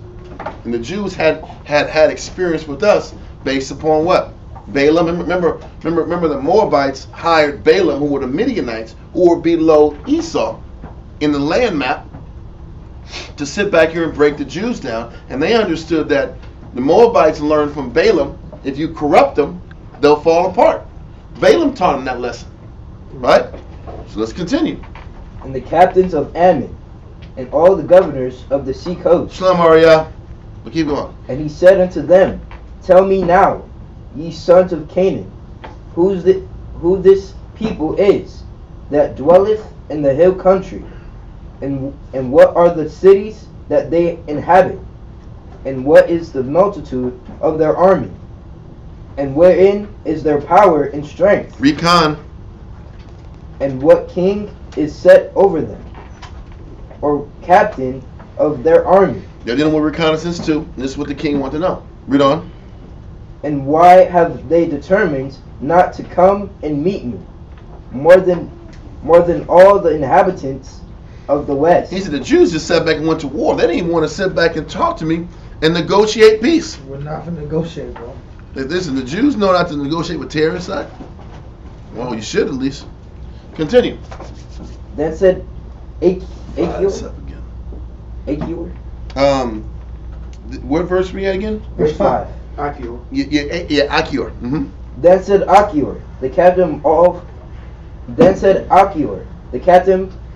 And the Jews had experience with us based upon what? Balaam. Remember the Moabites hired Balaam, who were the Midianites, who were below Esau in the land map, to sit back here and break the Jews down. And they understood that the Moabites learned from Balaam, if you corrupt them, they'll fall apart. Balaam taught them that lesson. Right? So let's continue. And the captains of Ammon, and all the governors of the sea coast. Shalom, Arya. We'll keep going. And he said unto them, Tell me now, ye sons of Canaan, who this people is that dwelleth in the hill country, and what are the cities that they inhabit, and what is the multitude of their army, and wherein is their power and strength, Recon. and what king is set over them, or captain of their army. They're dealing with reconnaissance too. This is what the king wanted to know. Read on. And why have they determined not to come and meet me, more than all the inhabitants of the west? He said the Jews just sat back and went to war. They didn't even want to sit back and talk to me and negotiate peace. We're not going to negotiate, bro. Listen, the Jews know not to negotiate with terrorists, right? Well, you should at least. Continue. Then said What's up again? Achior. What verse we at again? Verse 5. Achior. Yeah, Achior. Mm-hmm. Then said Achior, the captain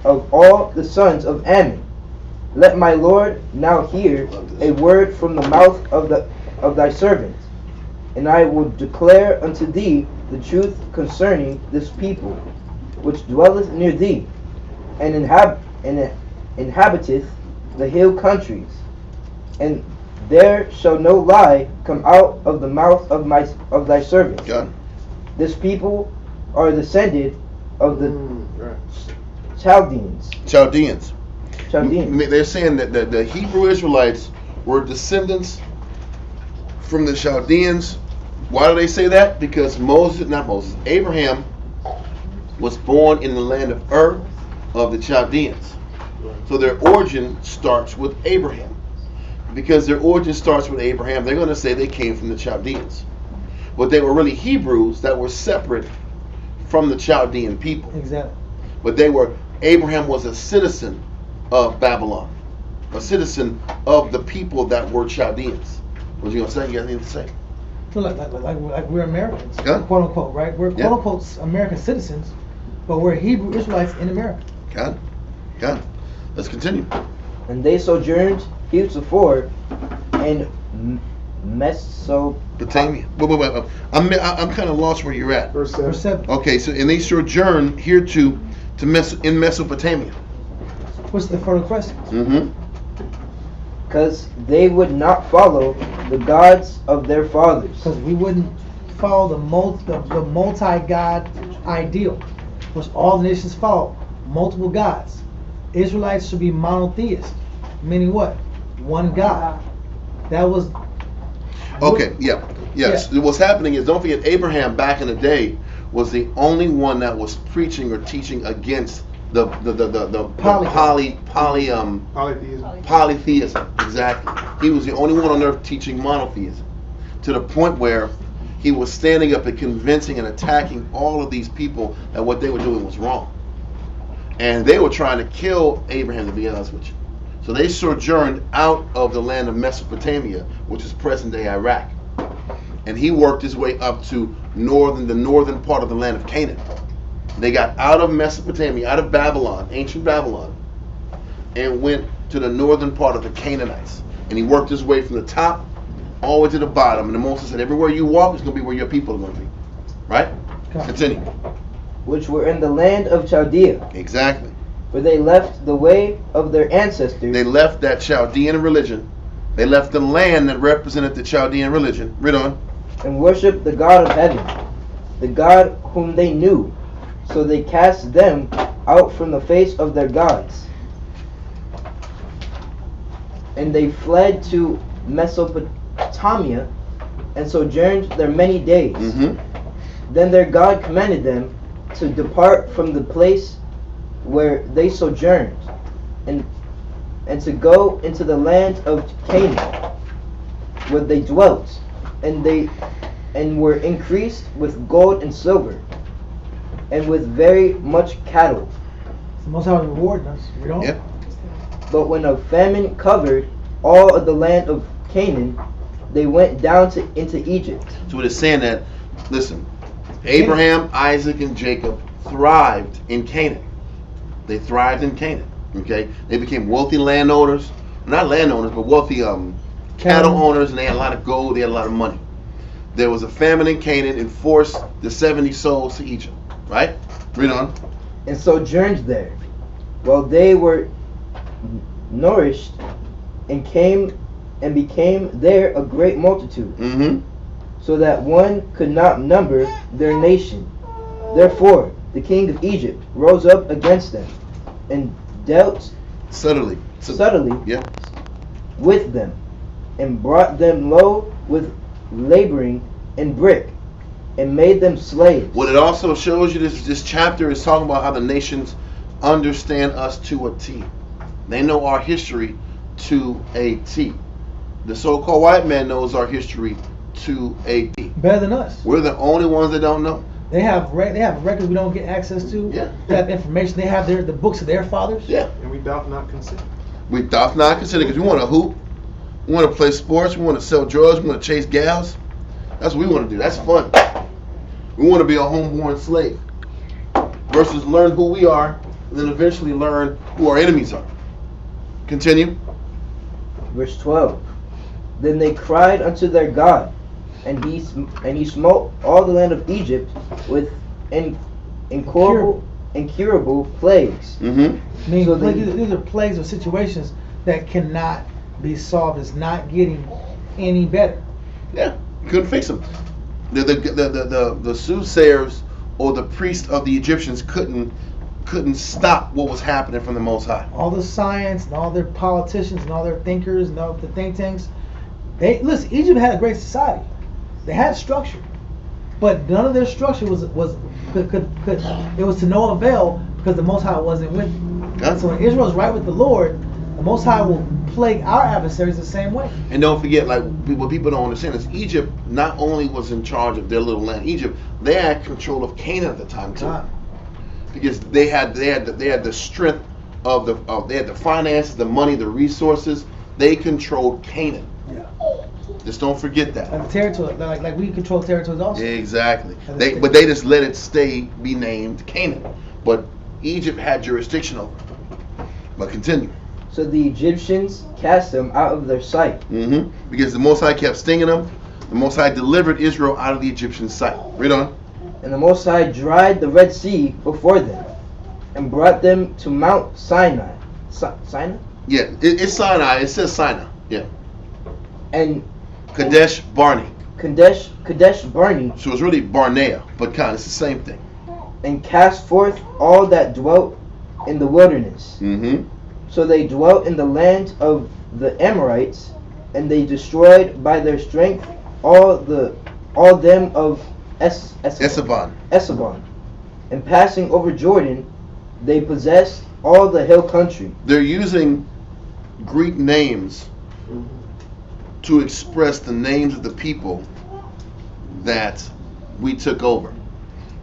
of all the sons of Ammon, Let my Lord now hear a word from the mouth of thy servant, and I will declare unto thee the truth concerning this people, which dwelleth near thee, and inhabiteth the hill countries, and there shall no lie come out of the mouth of thy servant. God. This people are descended of the Chaldeans. They're saying that the Hebrew Israelites were descendants from the Chaldeans. Why do they say that? Because Abraham was born in the land of Ur of the Chaldeans. So their origin starts with Abraham. Because their origin starts with Abraham, they're going to say they came from the Chaldeans. But they were really Hebrews that were separate from the Chaldean people. Exactly. But Abraham was a citizen of Babylon, a citizen of the people that were Chaldeans. What you going to say? You got anything to say? So like we're Americans, Yeah. quote unquote, right? We're quote unquote American citizens, but we're Hebrew Israelites in America. God. Let's continue. And they sojourned heretofore in Mesopotamia. Wait. I'm kind of lost where you're at. Verse 7. Verse 7. Okay, so and they sojourned here in Mesopotamia. What's the further question? Mm-hmm. because they would not follow the gods of their fathers. Because we wouldn't follow the multi-God ideal, which all the nations follow, multiple gods. Israelites should be monotheist, meaning what? One God. That was... Okay, yeah. Yes. Yeah. What's happening is, don't forget, Abraham back in the day was the only one that was preaching or teaching against the polytheism. Exactly. He was the only one on earth teaching monotheism, to the point where he was standing up and convincing and attacking all of these people that what they were doing was wrong, and they were trying to kill Abraham, to be honest with you. So they sojourned out of the land of Mesopotamia, which is present-day Iraq. And he worked his way up to the northern part of the land of Canaan. They got out of Mesopotamia, out of Babylon, ancient Babylon, and went to the northern part of the Canaanites. And he worked his way from the top all the way to the bottom. And the Moses said, everywhere you walk is going to be where your people are going to be. Right? Continue. Which were in the land of Chaldea. Exactly. For they left the way of their ancestors. They left that Chaldean religion. They left the land that represented the Chaldean religion. Read on. And worshipped the God of heaven, the God whom they knew. So they cast them out from the face of their gods. And they fled to Mesopotamia and sojourned there many days. Then their God commanded them to depart from the place where they sojourned and to go into the land of Canaan, where they dwelt, and were increased with gold and silver, and with very much cattle. The Most High was rewarding us. We don't. Yep. But when a famine covered all of the land of Canaan, they went down into Egypt. So it is saying that, listen, Abraham, Isaac, and Jacob thrived in Canaan. They thrived in Canaan. Okay? They became wealthy landowners. Not landowners, but wealthy cattle owners, and they had a lot of gold, they had a lot of money. There was a famine in Canaan and forced the 70 souls to Egypt. Right? Read on. And sojourned there, while they were nourished, and became there a great multitude, so that one could not number their nation. Therefore the king of Egypt rose up against them, and dealt subtly Yeah. with them, and brought them low with laboring in brick, and made them slaves. What it also shows you, this chapter is talking about how the nations understand us to a T. They know our history to a T. The so-called white man knows our history to a T. Better than us. We're the only ones that don't know. They have records we don't get access to. Yeah. They have information. They have the books of their fathers. Yeah. And we doth not consider. We doth not consider, because we want to hoop, we want to play sports, we want to sell drugs, we want to chase gals. That's what we want to do. That's fun. We want to be a homeborn slave versus learn who we are and then eventually learn who our enemies are. Continue. Verse 12. Then they cried unto their God, and he smote all the land of Egypt with incurable plagues. Mm-hmm. Meaning, So these are plagues or situations that cannot be solved. It's not getting any better. Yeah, you couldn't fix them. The soothsayers or the priests of the Egyptians couldn't stop what was happening from the Most High. All the science and all their politicians and all their thinkers and all the think tanks. Listen, Egypt had a great society. They had structure, but none of their structure was it was to no avail because the Most High wasn't with them. Yeah. So when Israel's right with the Lord, the Most High will plague our adversaries the same way. And don't forget, like what people don't understand is Egypt not only was in charge of their little land, Egypt, they had control of Canaan at the time too, because they had the strength they had the finances, the money, the resources. They controlled Canaan. Yeah. Just don't forget that. Like the territory, like we control territories also. Exactly. But they just let it be named Canaan. But Egypt had jurisdiction over it. But continue. So the Egyptians cast them out of their sight. Mm-hmm. Because the Most High kept stinging them. The Most High delivered Israel out of the Egyptian sight. Read on. And the Most High dried the Red Sea before them, and brought them to Mount Sinai. Sinai? Yeah, it's Sinai. It says Sinai. Yeah. And Kadesh Barnea. Kadesh Barnea. So it's really Barnea, but it's the same thing. And cast forth all that dwelt in the wilderness. Mm-hmm. So they dwelt in the land of the Amorites, and they destroyed by their strength all them of Esabon. And passing over Jordan, they possessed all the hill country. They're using Greek names to express the names of the people that we took over.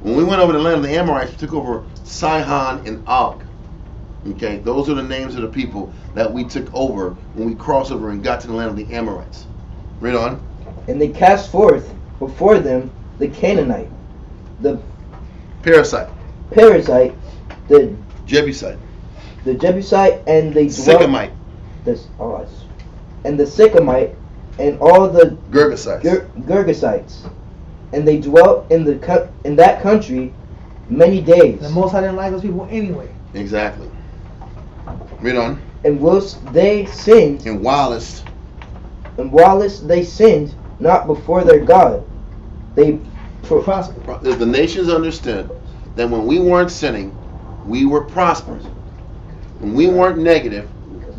When we went over the land of the Amorites, we took over Sihon and Og. Okay, those are the names of the people that we took over when we crossed over and got to the land of the Amorites. Read on. And they cast forth before them the Canaanite, the Parasite, the Jebusite, and they dwelt, Sycamite, and the Sycamite, and all the Girgasites. Girgasites, and they dwelt in that country many days. The Most High didn't like those people anyway. Exactly. Read on. And whilst they sinned, And whilst they sinned not before their God, they Prosper. the nations understood that when we weren't sinning, we were prosperous. When we weren't negative,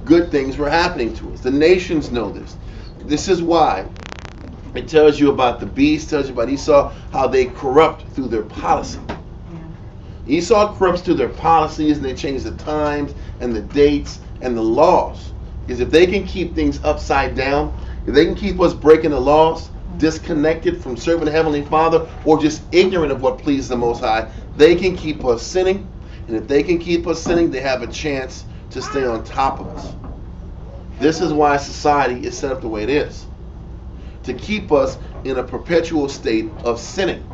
good things were happening to us. The nations know this. This is why it tells you about the beast, tells you about Esau, how they corrupt through their policy. Esau corrupts through their policies, and they change the times and the dates and the laws. Because if they can keep things upside down, if they can keep us breaking the laws, disconnected from serving the Heavenly Father, or just ignorant of what pleases the Most High, they can keep us sinning. And if they can keep us sinning, they have a chance to stay on top of us. This is why society is set up the way it is. To keep us in a perpetual state of sinning.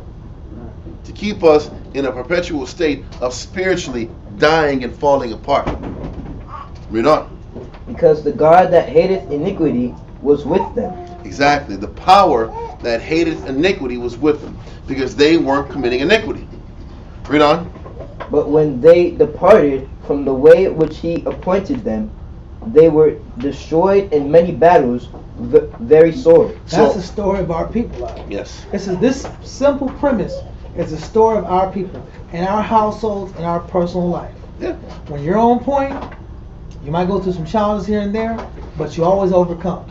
To keep us in a perpetual state of spiritually dying and falling apart. Read on. Because the God that hateth iniquity was with them. Exactly. The power that hated iniquity was with them because they weren't committing iniquity. Read on. But when they departed from the way which he appointed them, they were destroyed in many battles, very sore. That's the story of our people. Yes. This simple premise is the story of our people and our households and our personal life. Yeah. When you're on point, you might go through some challenges here and there, but you always overcome.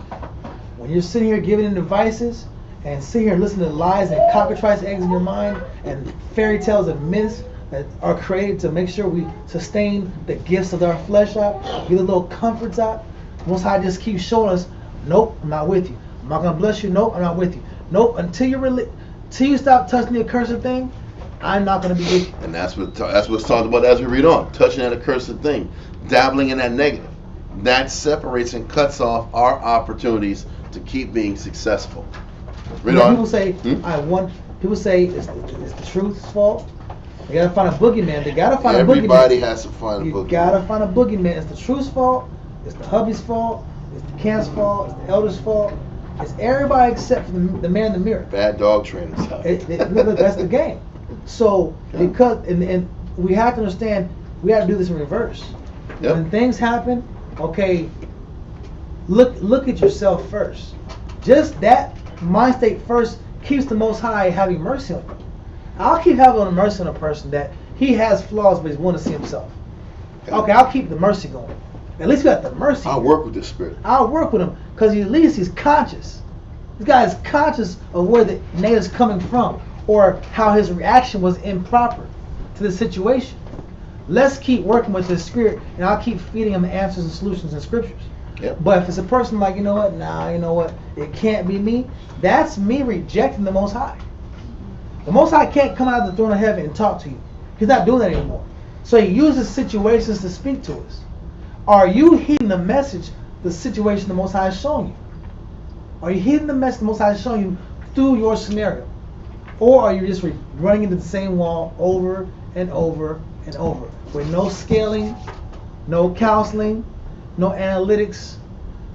When you're sitting here giving them devices and sitting here listening to lies and cockatrice eggs in your mind and fairy tales and myths that are created to make sure we sustain the gifts of our flesh out, get the little comforts out, Most High just keeps showing us, nope, I'm not with you. I'm not going to bless you. Nope, I'm not with you. Nope, until you stop touching the accursed thing, I'm not going to be with you. And that's what's talked about as we read on. Touching that accursed thing. Dabbling in that negative. That separates and cuts off our opportunities to keep being successful. Read on. People say, people say it's the truth's fault. You gotta find a boogeyman. They gotta find a boogeyman. Everybody has to find a boogeyman. You gotta find a boogeyman. It's the truth's fault. It's the hubby's fault. It's the camp's fault. It's the elder's fault. It's everybody except for the man in the mirror. Bad dog trainers. Look, that's the game. So because and we have to understand, we have to do this in reverse. Yep. When things happen, okay, look at yourself first. Just that mind state first keeps the Most High having mercy on you. I'll keep having mercy on a person that he has flaws, but he's willing to see himself. Okay, I'll keep the mercy going. At least we got the mercy. I'll work with this spirit. I'll work with him because at least he's conscious. This guy is conscious of where the native's coming from or how his reaction was improper to the situation. Let's keep working with his spirit, and I'll keep feeding him answers and solutions in scriptures. Yep. But if it's a person like, you know what, it can't be me, that's me rejecting the Most High. The Most High can't come out of the throne of heaven and talk to you. He's not doing that anymore. So he uses situations to speak to us. Are you heeding the message, the situation the Most High is showing you? Are you heeding the message the Most High is showing you through your scenario? Or are you just running into the same wall over and over and over with no scaling, no counseling, no analytics,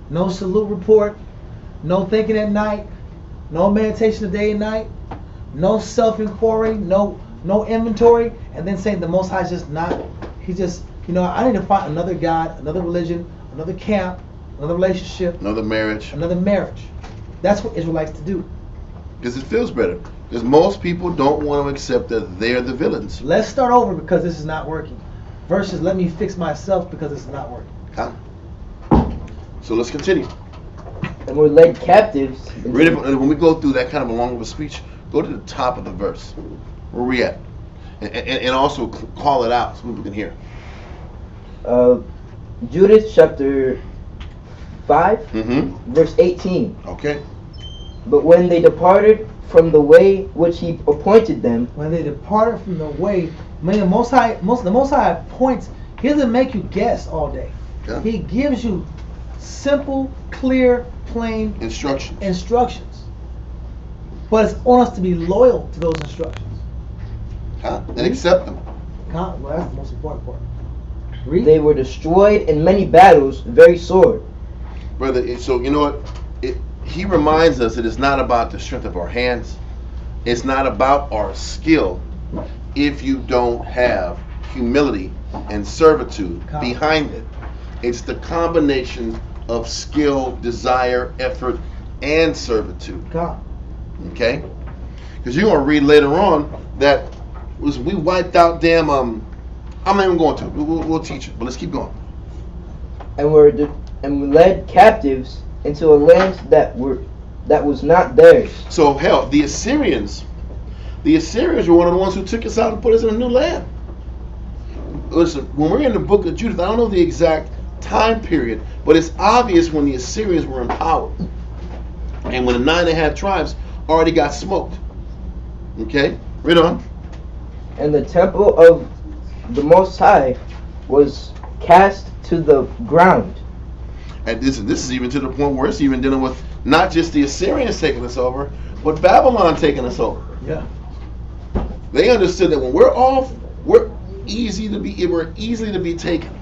no salute report, no thinking at night, no meditation of day and night, no self-inquiry, no inventory, and then saying the Most High is just not, he's just, I need to find another God, another religion, another camp, another relationship, another marriage. That's what Israelites to do. Because it feels better. Because most people don't want to accept that they're the villains. Let's start over because this is not working. Versus let me fix myself because this is not working. So let's continue. And we're led captives. Read it, when we go through that kind of a long of a speech, go to the top of the verse. Where we at? And also call it out so people can hear. Judith chapter 5, verse 18. Okay. But when they departed from the way which he appointed them. When they departed from the way, the Most High appoints He doesn't make you guess all day. Yeah. He gives you simple, clear, plain instructions. But it's on us to be loyal to those instructions. And accept them. Well, that's the most important part. Read. They were destroyed in many battles, very sore. Brother, so you know what? He reminds us that it's not about the strength of our hands. It's not about our skill if you don't have humility and servitude behind it. It's the combination of skill, desire, effort, and servitude. Okay? Because you're going to read later on that we wiped out damn, I'm not even going to. We'll teach it, but let's keep going. And we led captives into a land that was not theirs. So hell, the Assyrians were one of the ones who took us out and put us in a new land. Listen, when we're in the book of Judith, I don't know the exact time period, but it's obvious when the Assyrians were in power. And when the 9.5 tribes already got smoked. Okay? Read on. And the temple of the Most High was cast to the ground. And this is even to the point where it's even dealing with not just the Assyrians taking us over, but Babylon taking us over. Yeah. They understood that when we're off, we're easily to be taken.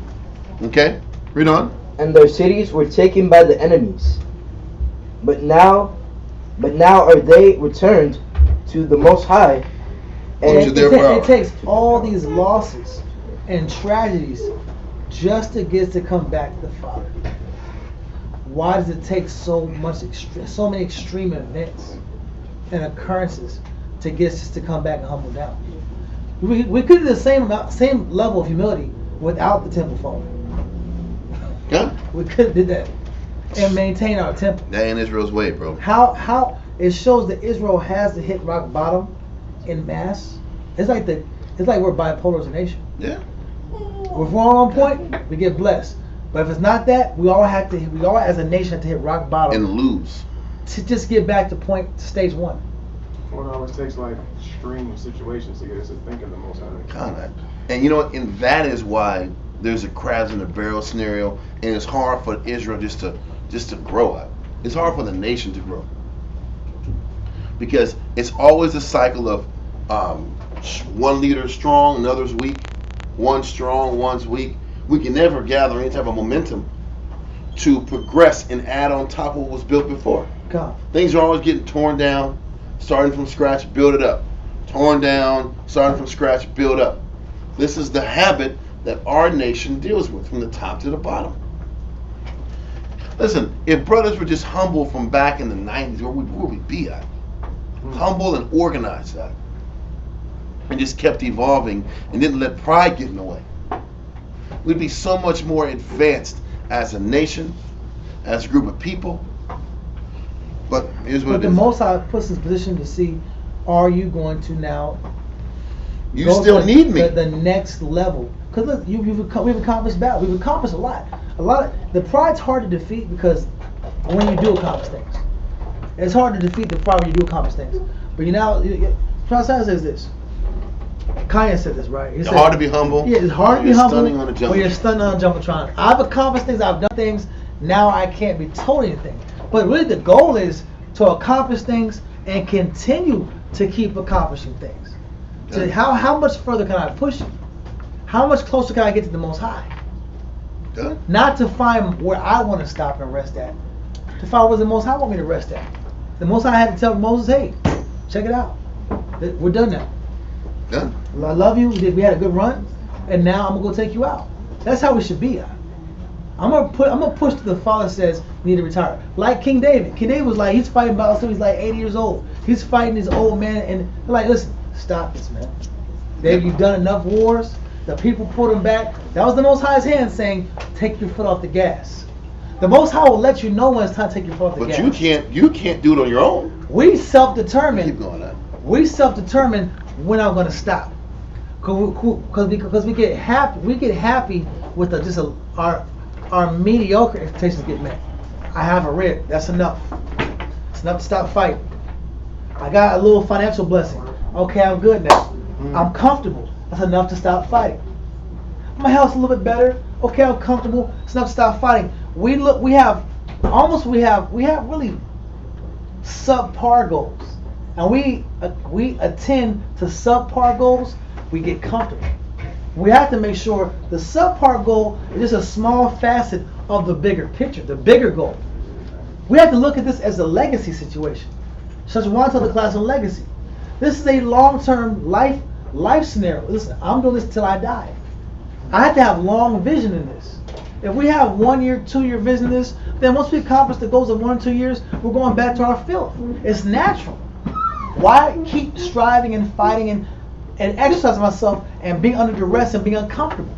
Okay? Read on. And their cities were taken by the enemies. But now are they returned to the Most High. And it takes all these losses and tragedies just to get to come back to the Father. Why does it take so many extreme events and occurrences to get us just to come back and humble down? We could do the same level of humility without the temple falling. Yeah. We could have did that and maintain our temple. That ain't Israel's way, bro. How it shows that Israel has to hit rock bottom in mass. It's like we're bipolar as a nation. Yeah. If we're all on point, we get blessed. But if it's not that, we all as a nation have to hit rock bottom and lose to just get back to stage one. Well, it always takes like extreme situations to get us to think of the Most High. And you know what? And that is why there's a crabs in the barrel scenario, and it's hard for Israel just to grow. It's hard for the nation to grow because it's always a cycle of one leader strong, another's weak. One's strong, one's weak. We can never gather any type of momentum to progress and add on top of what was built before. God. Things are always getting torn down, starting from scratch, build it up. Torn down, starting from scratch, build up. This is the habit that our nation deals with from the top to the bottom. Listen, if brothers were just humble from back in the 90s, where would we be at? Humble and organized at. And just kept evolving and didn't let pride get in the way. We'd be so much more advanced as a nation, as a group of people. But here's what it is. But the Most High puts us in position to see, are you going to now you still need me. The next level. Because look, we've accomplished battle. We've accomplished a lot. The pride's hard to defeat because when you do accomplish things. It's hard to defeat the pride when you do accomplish things. But Prophet says this. Kanye said this, right? It's hard to be humble. Yeah, it's hard to be humble. Stunning on a jumbotron. Or you're stunning on a jumbotron. I've accomplished things. I've done things. Now I can't be told anything. But really, the goal is to accomplish things and continue to keep accomplishing things. So how much further can I push you? How much closer can I get to the Most High? Good. Not to find where I want to stop and rest at. To find where the Most High want me to rest at. The Most High had to tell Moses, hey, check it out. We're done now. Done. I love you. We had a good run, and now I'm gonna go take you out. That's how we should be. I'm gonna push to the Father says we need to retire. Like King David. King David was like he's fighting battles until he's like 80 years old. He's fighting his old man, and they're like, listen, stop this, man. David, you've done enough wars. The people pulled him back. That was the Most High's hand saying, take your foot off the gas. The Most High will let you know when it's time to take your foot off the gas. But you can't do it on your own. We self-determine. Keep going on. We self-determine when I'm going to stop, because we get happy with our mediocre expectations get met. I have a rib. That's enough. It's enough to stop fighting. I got a little financial blessing. Okay, I'm good now. I'm comfortable. That's enough to stop fighting. my health's a little bit better. Okay, I'm comfortable. It's enough to stop fighting. We have really subpar goals, and we attend to subpar goals. We get comfortable. We have to make sure the subpar goal is just a small facet of the bigger picture, the bigger goal. We have to look at this as a legacy situation. Such one to the class on legacy. This is a long-term life scenario. Listen, I'm doing this till I die. I have to have long vision in this. If we have 1 year, 2 year vision in this, then once we accomplish the goals of 1 or 2 years, we're going back to our filth. It's natural. Why keep striving and fighting and exercising myself and being under duress and being uncomfortable?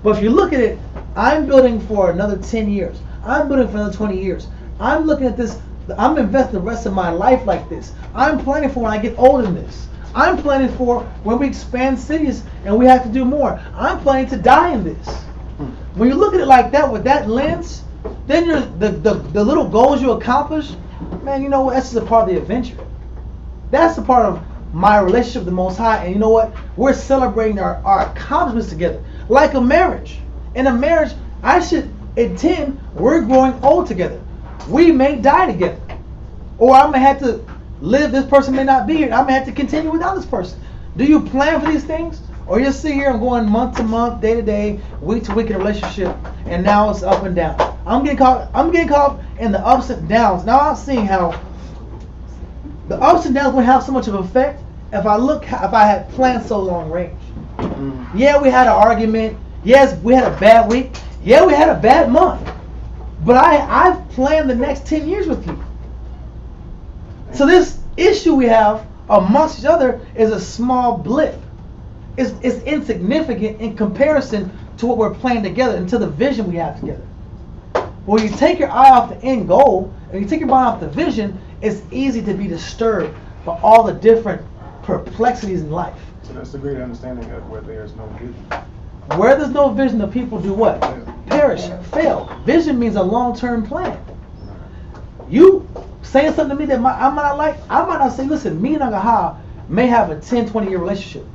But if you look at it, I'm building for another 10 years. I'm building for another 20 years. I'm looking at this. I'm investing the rest of my life like this. I'm planning for when I get old in this. I'm planning for when we expand cities and we have to do more. I'm planning to die in this. When you look at it like that, with that lens, then the little goals you accomplish, man, you know what? That's just a part of the adventure. That's a part of my relationship with the Most High. And you know what? We're celebrating our accomplishments together. Like a marriage. In a marriage, I should intend we're growing old together. We may die together. Or I may have to live, this person may not be here. I may have to continue without this person. Do you plan for these things? Or you sit here and going month to month, day to day, week to week in a relationship, and now it's up and down. I'm getting caught in the ups and downs. Now I'm seeing how the ups and downs would have so much of an effect if I had planned so long range. Yeah, we had an argument. Yes, we had a bad week. Yeah, we had a bad month. But I've planned the next 10 years with you. So this issue we have amongst each other is a small blip. It's insignificant in comparison to what we're planning together and to the vision we have together. When you take your eye off the end goal and you take your mind off the vision, it's easy to be disturbed by all the different perplexities in life. So that's the great understanding of where there is no vision. Where there's no vision, the people do what? Perish, fail. Vision means a long-term plan. You saying something to me that I might not like, I might not say, listen, me and Agaha may have a 10, 20-year relationship.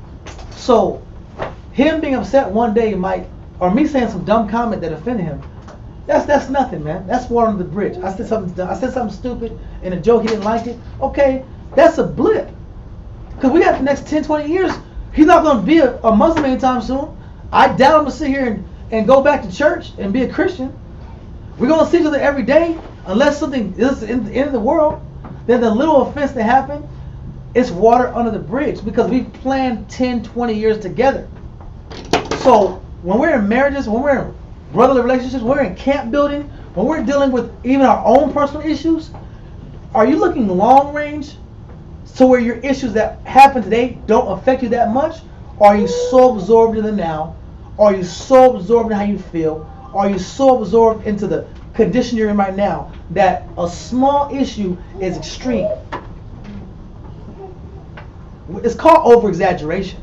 So him being upset one day might, or me saying some dumb comment that offended him, that's nothing, man. That's water under the bridge. I said something stupid in a joke, he didn't like it. Okay, that's a blip. Because we got the next 10, 20 years, he's not going to be a Muslim anytime soon. I doubt him to sit here and go back to church and be a Christian. We're going to see each other every day unless something is in the end of the world. Then the little offense that happened, it's water under the bridge because we planned 10, 20 years together. So when we're in marriages, when we're in brotherly relationships, when we're in camp building, when we're dealing with even our own personal issues, are you looking long range so where your issues that happen today don't affect you that much? Or are you so absorbed in the now? Are you so absorbed in how you feel? Are you so absorbed into the condition you're in right now that a small issue is extreme? It's called over-exaggeration.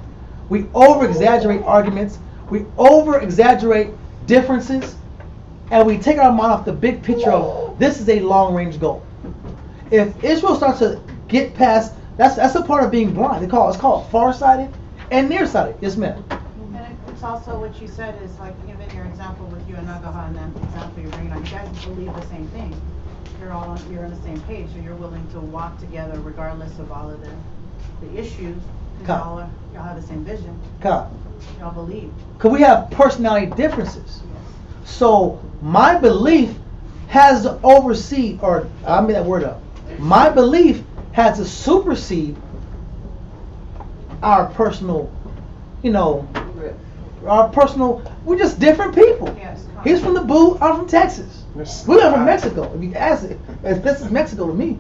We over-exaggerate arguments. We over-exaggerate differences. And we take our mind off the big picture of this is a long-range goal. If Israel starts to get past, that's a part of being blind. It's called far-sighted and nearsighted. Yes, ma'am. And it's also what you said is like even your example with you and Nagaha and that example you're bringing on. You guys believe the same thing. You're on the same page, so you're willing to walk together regardless of all of the issues. Y'all have the same vision. Y'all believe. Because we have personality differences. So my belief has to oversee, or I made that word up. My belief has to supersede our personal, we're just different people. Yes. He's from the boot, I'm from Texas. We live from Mexico. If you ask it, this is Mexico to me.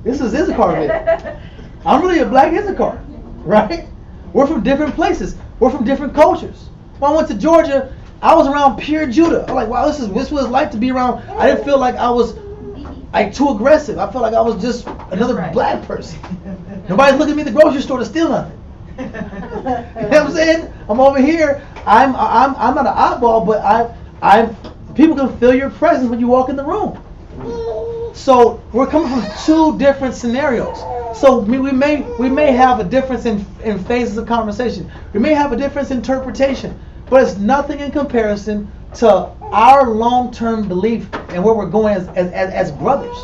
This is Isbhpk. I'm really a black Isbhpk, right? We're from different places. We're from different cultures. When I went to Georgia, I was around pure Judah. I'm like, wow, this is what it's like to be around. I didn't feel like I was too aggressive. I felt like I was just another black person. Nobody's looking at me in the grocery store to steal nothing. You know what I'm saying? I'm over here. I'm not an oddball, but people can feel your presence when you walk in the room. So we're coming from two different scenarios. So we may have a difference in phases of conversation. We may have a difference in interpretation. But it's nothing in comparison to our long-term belief and where we're going as brothers.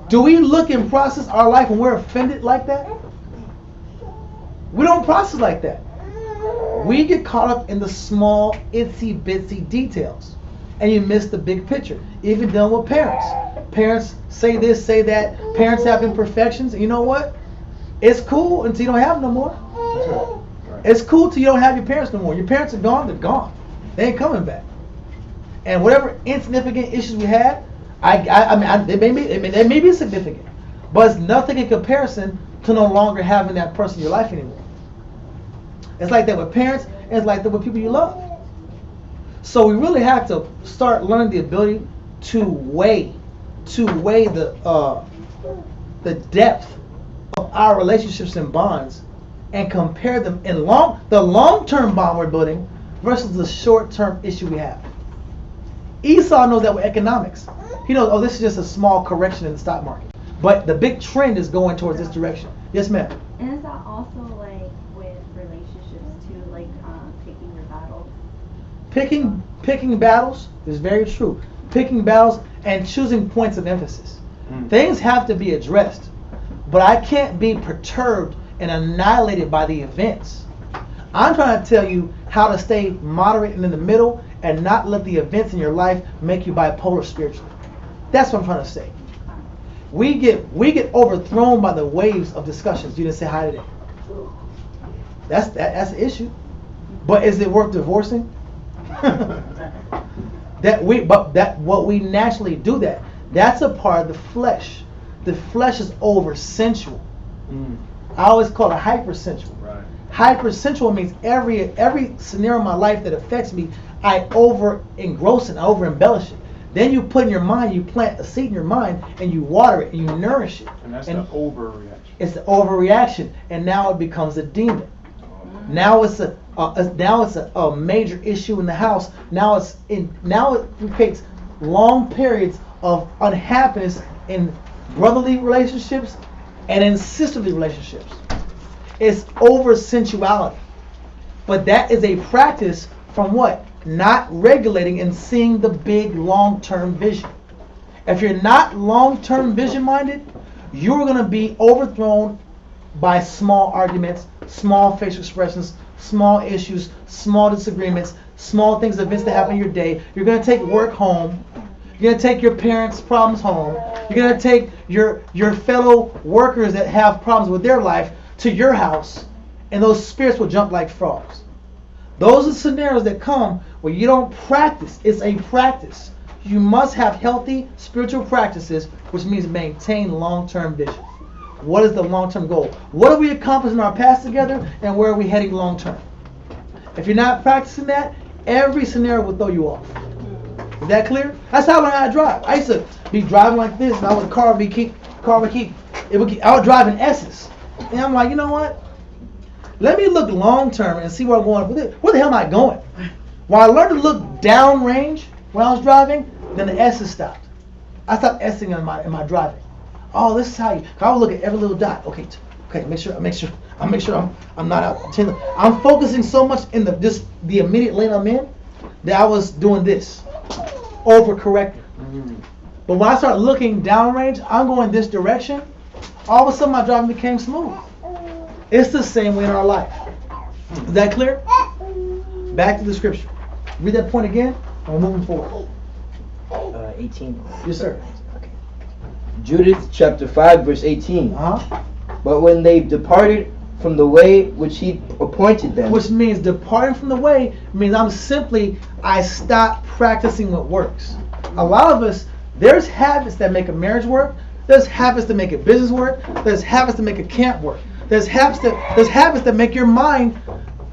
Do we look and process our life when we're offended like that? We don't process like that. We get caught up in the small, itsy-bitsy details. And you miss the big picture. Even dealing with parents. Parents say this, say that. Parents have imperfections. And you know what? It's cool until you don't have them no more. It's cool till you don't have your parents no more. Your parents are gone, they're gone. They ain't coming back. And whatever insignificant issues we had, they may be significant, but it's nothing in comparison to no longer having that person in your life anymore. It's like that with parents, and it's like that with people you love. So we really have to start learning the ability to weigh the depth of our relationships and bonds, and compare them in the long-term bond we're building versus the short-term issue we have. Esau knows that with economics. He knows, oh, this is just a small correction in the stock market. But the big trend is going towards this direction. Yes, ma'am? And is that also like with relationships too, like picking your battles? Picking battles is very true. Picking battles and choosing points of emphasis. Things have to be addressed. But I can't be perturbed and annihilated by the events. I'm trying to tell you how to stay moderate and in the middle and not let the events in your life make you bipolar spiritually. That's what I'm trying to say. We get overthrown by the waves of discussions. You didn't say hi today. That's the issue. But is it worth divorcing? What we naturally do that's a part of the flesh. The flesh is over sensual. I always call it hypersensual. Right. Hypersensual means every scenario in my life that affects me, I over engross it, I over embellish it. Then you put in your mind, you plant a seed in your mind, and you water it, and you nourish it. And that's the overreaction. It's the overreaction, and now it becomes a demon. Now it's a major issue in the house. Now it creates long periods of unhappiness in brotherly relationships and in sisterly relationships. It's over sensuality. But that is a practice from what? Not regulating and seeing the big long-term vision. If you're not long-term vision minded, you're going to be overthrown by small arguments, small facial expressions, small issues, small disagreements, small things, events that happen in your day. You're going to take work home. You're going to take your parents' problems home. You're going to take your fellow workers that have problems with their life to your house, and those spirits will jump like frogs. Those are scenarios that come where you don't practice. It's a practice. You must have healthy spiritual practices, which means maintain long-term vision. What is the long-term goal? What have we accomplished in our past together, and where are we heading long-term? If you're not practicing that, every scenario will throw you off. Is that clear? That's how I learned how to drive. I used to be driving like this, and I would drive in S's. And I'm like, you know what? Let me look long-term and see where I'm going. Where the hell am I going? When I learned to look downrange when I was driving, then the S's stopped. I stopped S'ing in my driving. Oh, this is how you. I would look at every little dot. Okay, make sure I'm not out. I'm focusing so much in the immediate lane I'm in that I was doing this, overcorrecting. But when I start looking downrange, I'm going this direction. All of a sudden, my driving became smooth. It's the same way in our life. Is that clear? Back to the scripture. Read that point again, and we're moving forward. 18. Yes, sir. Okay. Judith chapter 5, verse 18. But when they departed from the way which he appointed them. Which means departing from the way means I stopped practicing what works. A lot of us, there's habits that make a marriage work. There's habits that make a business work. There's habits that make a camp work. There's habits that make your mind.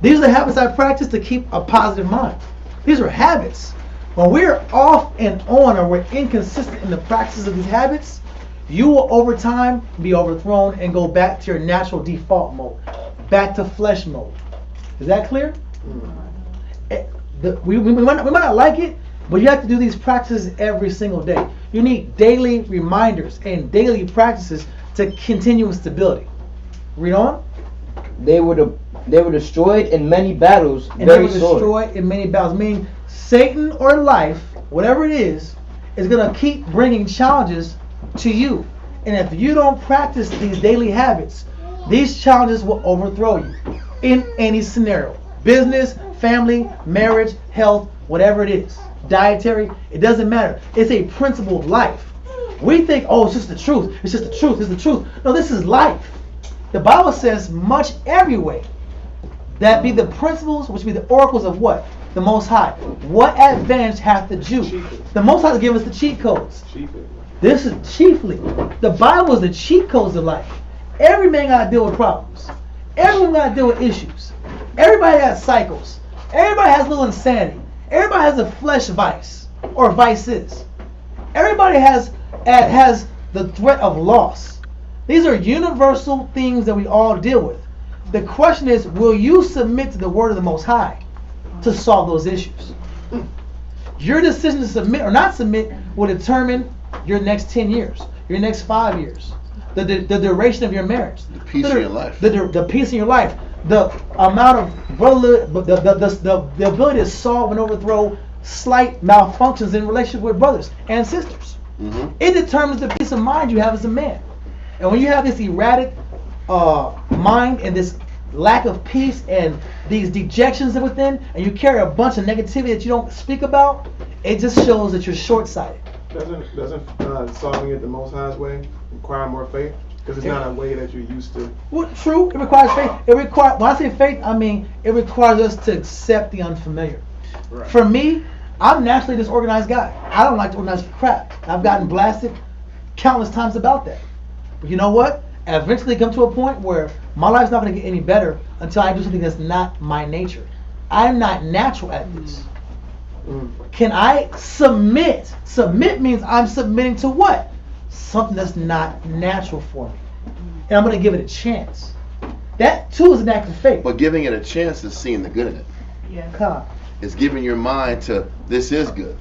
These are the habits I practice to keep a positive mind. These are habits. When we're off and on, or we're inconsistent in the practices of these habits, you will over time be overthrown and go back to your natural default mode, back to flesh mode. Is that clear? We might not like it, but you have to do these practices every single day. You need daily reminders and daily practices to continue with stability. Read on. They were They were destroyed in many battles, And they very were sore. destroyed in many battles. Meaning, Satan or life, whatever it is going to keep bringing challenges to you. And if you don't practice these daily habits, these challenges will overthrow you in any scenario. Business, family, marriage, health, whatever it is. Dietary, it doesn't matter. It's a principle of life. We think, oh, it's just the truth. It's just the truth. It's the truth. No, this is life. The Bible says much every way. That be the principles, which be the oracles of what? The Most High. What advantage hath the Jew? The Most High give us the cheat codes. This is chiefly. The Bible is the cheat codes of life. Every man got to deal with problems. Everyone got to deal with issues. Everybody has cycles. Everybody has a little insanity. Everybody has a flesh vice or vices. Everybody has the threat of loss. These are universal things that we all deal with. The question is, will you submit to the word of the Most High to solve those issues? Your decision to submit or not submit will determine your next 10 years, your next 5 years, the duration of your marriage, The peace of your life. the peace in your life, the amount of brotherhood, the ability to solve and overthrow slight malfunctions in relationship with brothers and sisters. Mm-hmm. It determines the peace of mind you have as a man. And when you have this erratic mind and this lack of peace and these dejections within, and you carry a bunch of negativity that you don't speak about, it just shows that you're short-sighted. Doesn't solving it the Most High's way require more faith? Because it's not a way that you're used to. Well, true. It requires faith. When I say faith, I mean it requires us to accept the unfamiliar. Right. For me, I'm naturally a disorganized guy. I don't like to organize crap. I've gotten blasted countless times about that. But you know what? I eventually come to a point where my life's not going to get any better until I do something that's not my nature. I'm not natural at this. Can I submit? Submit means I'm submitting to what? Something that's not natural for me. And I'm going to give it a chance. That too is an act of faith. But giving it a chance is seeing the good in it. Yes. Huh. It's giving your mind to, this is good.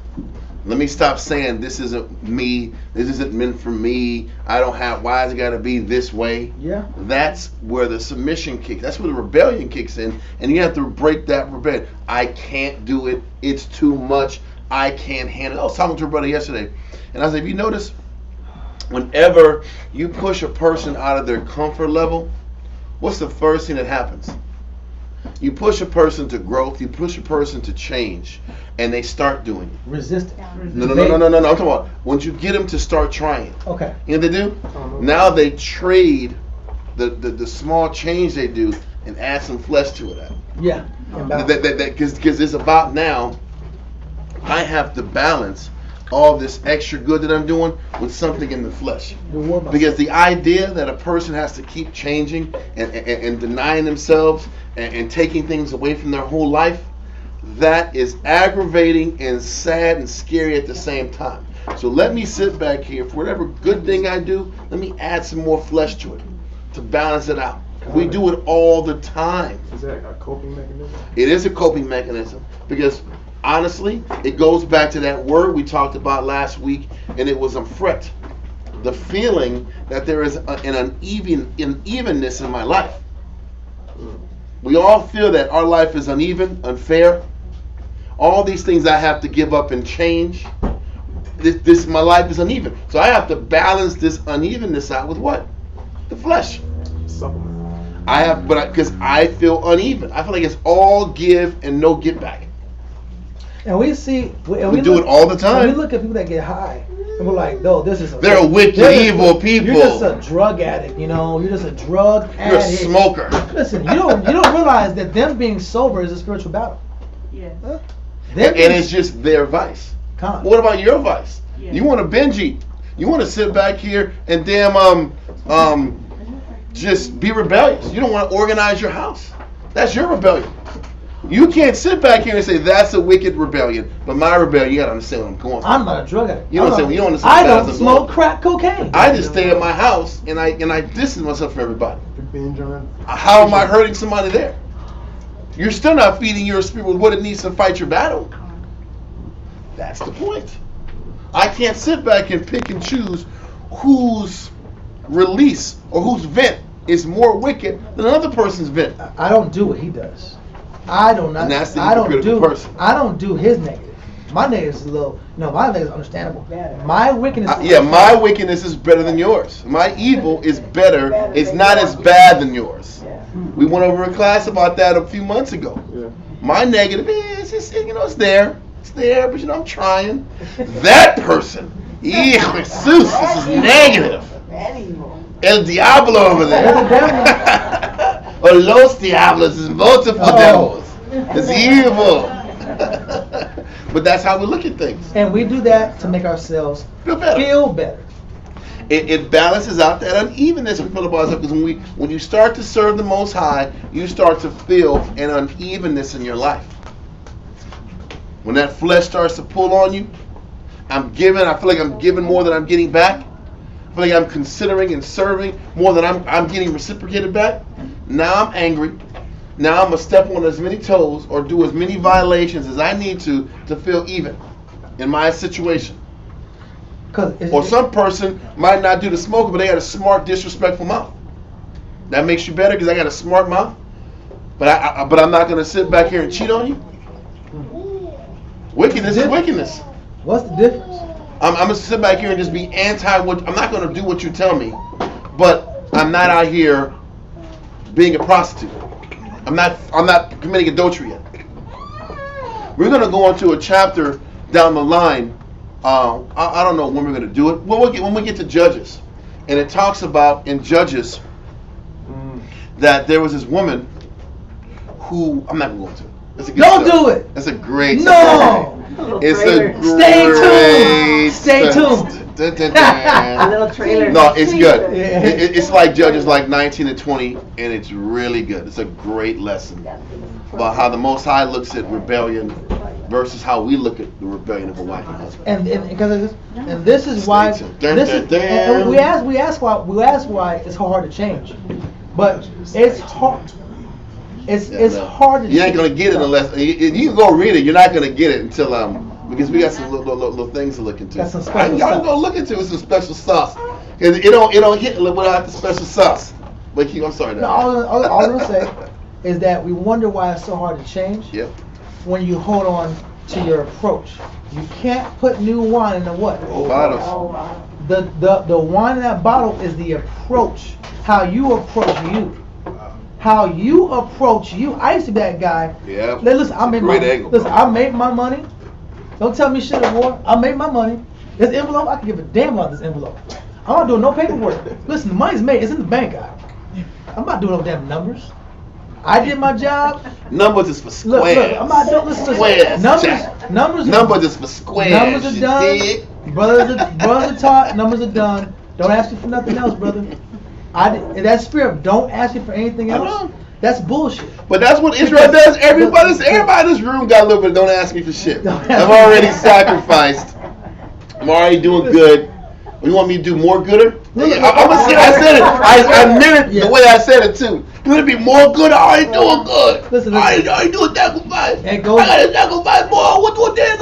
Let me stop saying this isn't me, this isn't meant for me, I don't have, why has it got to be this way? Yeah. That's where the submission kicks, that's where the rebellion kicks in, and you have to break that rebellion. I can't do it, it's too much, I can't handle it. I was talking to a brother yesterday, and I said, if you notice, whenever you push a person out of their comfort level, what's the first thing that happens? You push a person to growth, you push a person to change, and they start doing it. Resistance. No. I'm talking about once you get them to start trying. Okay. You know what they do? Now they trade the small change they do and add some flesh to it. Yeah. Because it's about now, I have to balance all this extra good that I'm doing with something in the flesh. Because the idea that a person has to keep changing and denying themselves and taking things away from their whole life, that is aggravating and sad and scary at the same time. So let me sit back here, for whatever good thing I do, let me add some more flesh to it to balance it out. We do it all the time. Is that a coping mechanism? It is a coping mechanism because honestly, it goes back to that word we talked about last week, and it was a fret. The feeling that there is an unevenness in my life. We all feel that our life is uneven, unfair. All these things I have to give up and change. My life is uneven. So I have to balance this unevenness out with what? The flesh. Supplement. Because I feel uneven. I feel like it's all give and no get back. And we see, we do it all the time. We look at people that get high, and we're like, "No, this is." They're wicked, evil people. You're just a drug addict, you know. You're just a drug addict. You're a smoker. Listen, you don't realize that them being sober is a spiritual battle. Yes. Huh? And it's just their vice. What about your vice? Yes. You want to binge eat. You want to sit back here and just be rebellious. You don't want to organize your house. That's your rebellion. You can't sit back here and say that's a wicked rebellion, but my rebellion, you gotta understand what I'm going through. I'm not a drug addict. You don't understand. I don't smoke crack cocaine. I just stay at my house and I distance myself from everybody. Binge on it. How am I hurting somebody there? You're still not feeding your spirit with what it needs to fight your battle. That's the point. I can't sit back and pick and choose whose release or whose vent is more wicked than another person's been. I don't do what he does. I don't not. And that's the I don't hypocritical do. person. I don't do his negative. My negative is a little. No, my negative is understandable. My wickedness. My wickedness is better than yours. My evil is better. It's not as bad than yours. We went over a class about that a few months ago. Yeah. My negative is just, it's there. It's there, but I'm trying. That person, Jesus, this is negative. El Diablo over there. Or Los Diablos is multiple devils. It's evil. But that's how we look at things. And we do that to make ourselves feel better. It balances out that unevenness we feel about ourselves, because when you start to serve the Most High, you start to feel an unevenness in your life. When that flesh starts to pull on you, I feel like I'm giving more than I'm getting back. I feel like I'm considering and serving more than I'm getting reciprocated back. Now I'm angry. Now I'm going to step on as many toes or do as many violations as I need to feel even in my situation. Or some person might not do the smoking, but they got a smart, disrespectful mouth. That makes you better because I got a smart mouth. But I'm not going to sit back here and cheat on you. Wickedness is wickedness. What's the difference? I'm going to sit back here and just be I'm not going to do what you tell me, but I'm not out here being a prostitute. I'm not committing adultery yet. We're going to go into a chapter down the line. I don't know when we're going to do it. When we get to Judges, and it talks about in Judges that there was this woman who I'm not going to go into it. It's a good Don't study. do it. It's a great. No. It's a great. Stay tuned. A little trailer. No, it's good. Yeah. It's like Judges like 19 and 20, and it's really good. It's a great lesson about how the Most High looks at rebellion versus how we look at the rebellion of a wife and husband. And this is why and we ask why it's so hard to change, but it's hard. It's hard to. You ain't gonna get it unless you can go read it. You're not gonna get it until because we got some little things to look into. That's some special y'all sauce. go look into it with some special sauce. Cause it don't hit without the special sauce. But I'm sorry. No, all I'm gonna say is that we wonder why it's so hard to change. Yep. When you hold on to your approach, you can't put new wine in the what? Bottles. The wine in that bottle is the approach. How you approach you. How you approach you. I used to be that guy. Yeah. Listen, I made my money. Don't tell me shit anymore. I made my money. This envelope, I can give a damn about this envelope. I'm not doing no paperwork. Listen, the money's made. It's in the bank, guy. I'm not doing no damn numbers. I did my job. Numbers is for squares. Look, I'm not doing squares. Numbers is for squares. Numbers are done. Brothers are taught. Numbers are done. Don't ask me for nothing else, brother. In that spirit, don't ask me for anything else. That's bullshit. But that's what Israel does. Everybody in this room got a little bit. Don't ask me for shit. I'm already sacrificed. I'm already doing good. You want me to do more gooder? I said it. I meant it the way I said it too. You want to be more good? I already doing good. Listen. I already doing sacrifice. I gotta sacrifice more. What damn?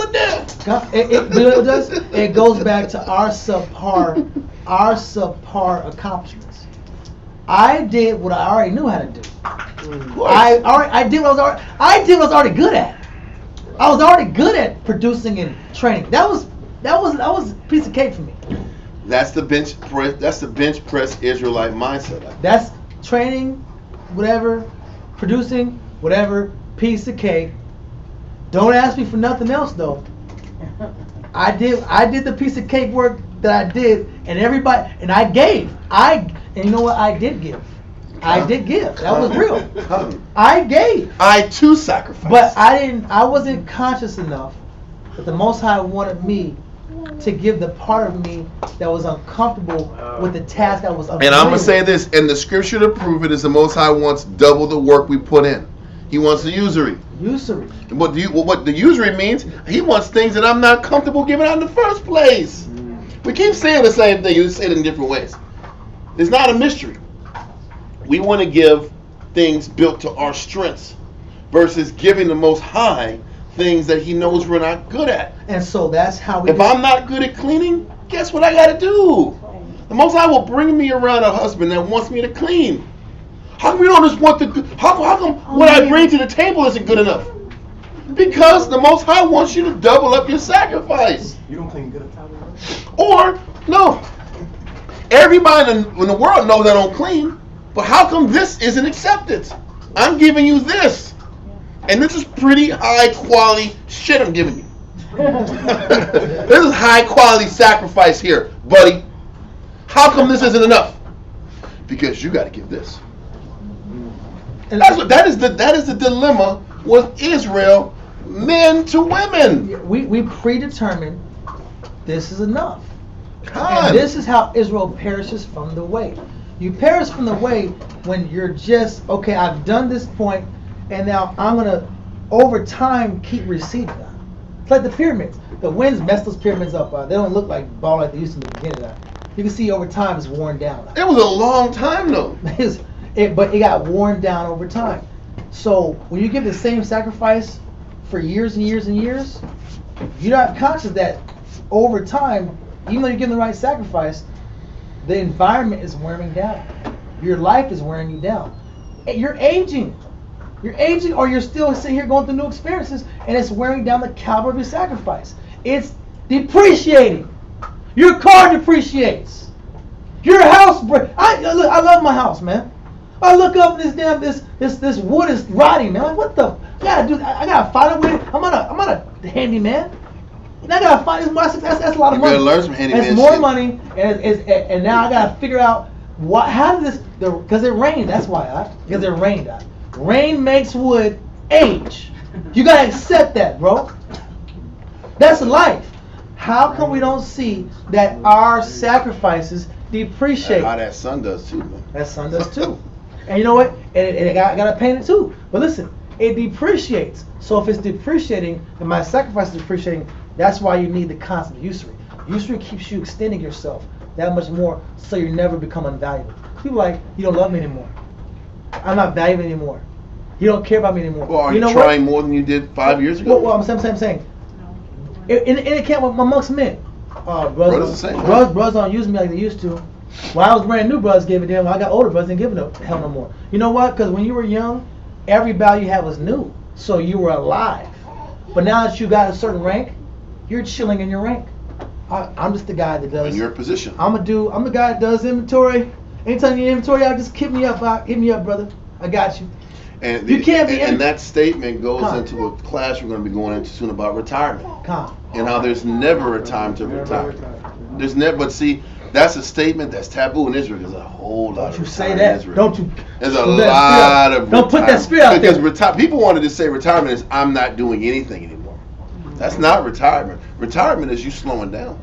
It goes back to our subpar accomplishments. I did what I already knew how to do. I did what I was already good at. I was already good at producing and training. That was a piece of cake for me. That's the bench press. That's the bench press Israelite mindset. That's training, whatever, producing, whatever, piece of cake. Don't ask me for nothing else though. I did the piece of cake work that I did, and everybody, and I gave. And you know what? I did give. That was real. I gave. I too sacrificed. But I wasn't conscious enough that the Most High wanted me to give the part of me that was uncomfortable with the task I was unfamiliar. And I'm going to say this, and the scripture to prove it is the Most High wants double the work we put in. He wants the usury. What the usury means, he wants things that I'm not comfortable giving out in the first place. We keep saying the same thing, you say it in different ways. It's not a mystery. We want to give things built to our strengths versus giving the Most High things that he knows we're not good at. And so that's how if I'm not good at cleaning, guess what I got to do? The Most High will bring me around a husband that wants me to clean. How come you don't just want the? How come what I bring to the table isn't good enough? Because the Most High wants you to double up your sacrifice. You don't clean good at time. Or no, everybody in the world knows I don't clean. But how come this isn't accepted? I'm giving you this, and this is pretty high quality shit I'm giving you. This is high quality sacrifice here, buddy. How come this isn't enough? Because you got to give this. And that is the dilemma with Israel, men to women. We predetermined this is enough. God. And this is how Israel perishes from the way. You perish from the way when you're just, okay, I've done this point, and now I'm going to, over time, keep receiving that. It's like the pyramids. The winds messed those pyramids up. They don't look like ball like they used to in the beginning. You can see over time it's worn down. It was a long time, though. But it got worn down over time. So when you give the same sacrifice for years and years and years, you're not conscious that over time, even though you're giving the right sacrifice, the environment is wearing down. Your life is wearing you down. You're aging. You're aging, or you're still sitting here going through new experiences, and it's wearing down the caliber of your sacrifice. It's depreciating. Your car depreciates. Your house I love my house, man. I look up this wood is rotting, man. Like, what the? I gotta find a way. I'm not a handyman. And I gotta find this. That's a lot of money. You gotta learn some handyman shit. It's more shit. money, and now I gotta figure out how did this? Because it rained. That's why. Because it rained. Rain makes wood age. You gotta accept that, bro. That's life. How come we don't see that our sacrifices depreciate? How that sun does too, man. That sun does too. And you know what? And I gotta paint it too. But listen, it depreciates. So if it's depreciating and my sacrifice is depreciating, that's why you need the constant usury. Usury keeps you extending yourself that much more, so you never become invaluable. People are like, you don't love me anymore. I'm not valuable anymore. You don't care about me anymore. Well, are you you trying more than you did 5 years ago? Well, I'm saying. In a camp amongst men, brothers don't use me like they used to. When I was brand new, brothers gave a damn. When I got older, brothers didn't give a hell no more. You know what? Because when you were young, every value you had was new, so you were alive. But now that you got a certain rank, you're chilling in your rank. I'm just the guy that does. In your position. I'm the guy that does inventory. Anytime you need inventory, just hit me up, brother. I got you. And you can't be. And that statement goes into a class we're going to be going into soon about retirement. And how there's never a time to retire. There's never. But see, that's a statement that's taboo in Israel. There's a whole lot. Don't you say that? Don't you? There's a lot of. Don't put that spirit out there. Because people wanted to say retirement is I'm not doing anything anymore. That's not retirement. Retirement is you slowing down.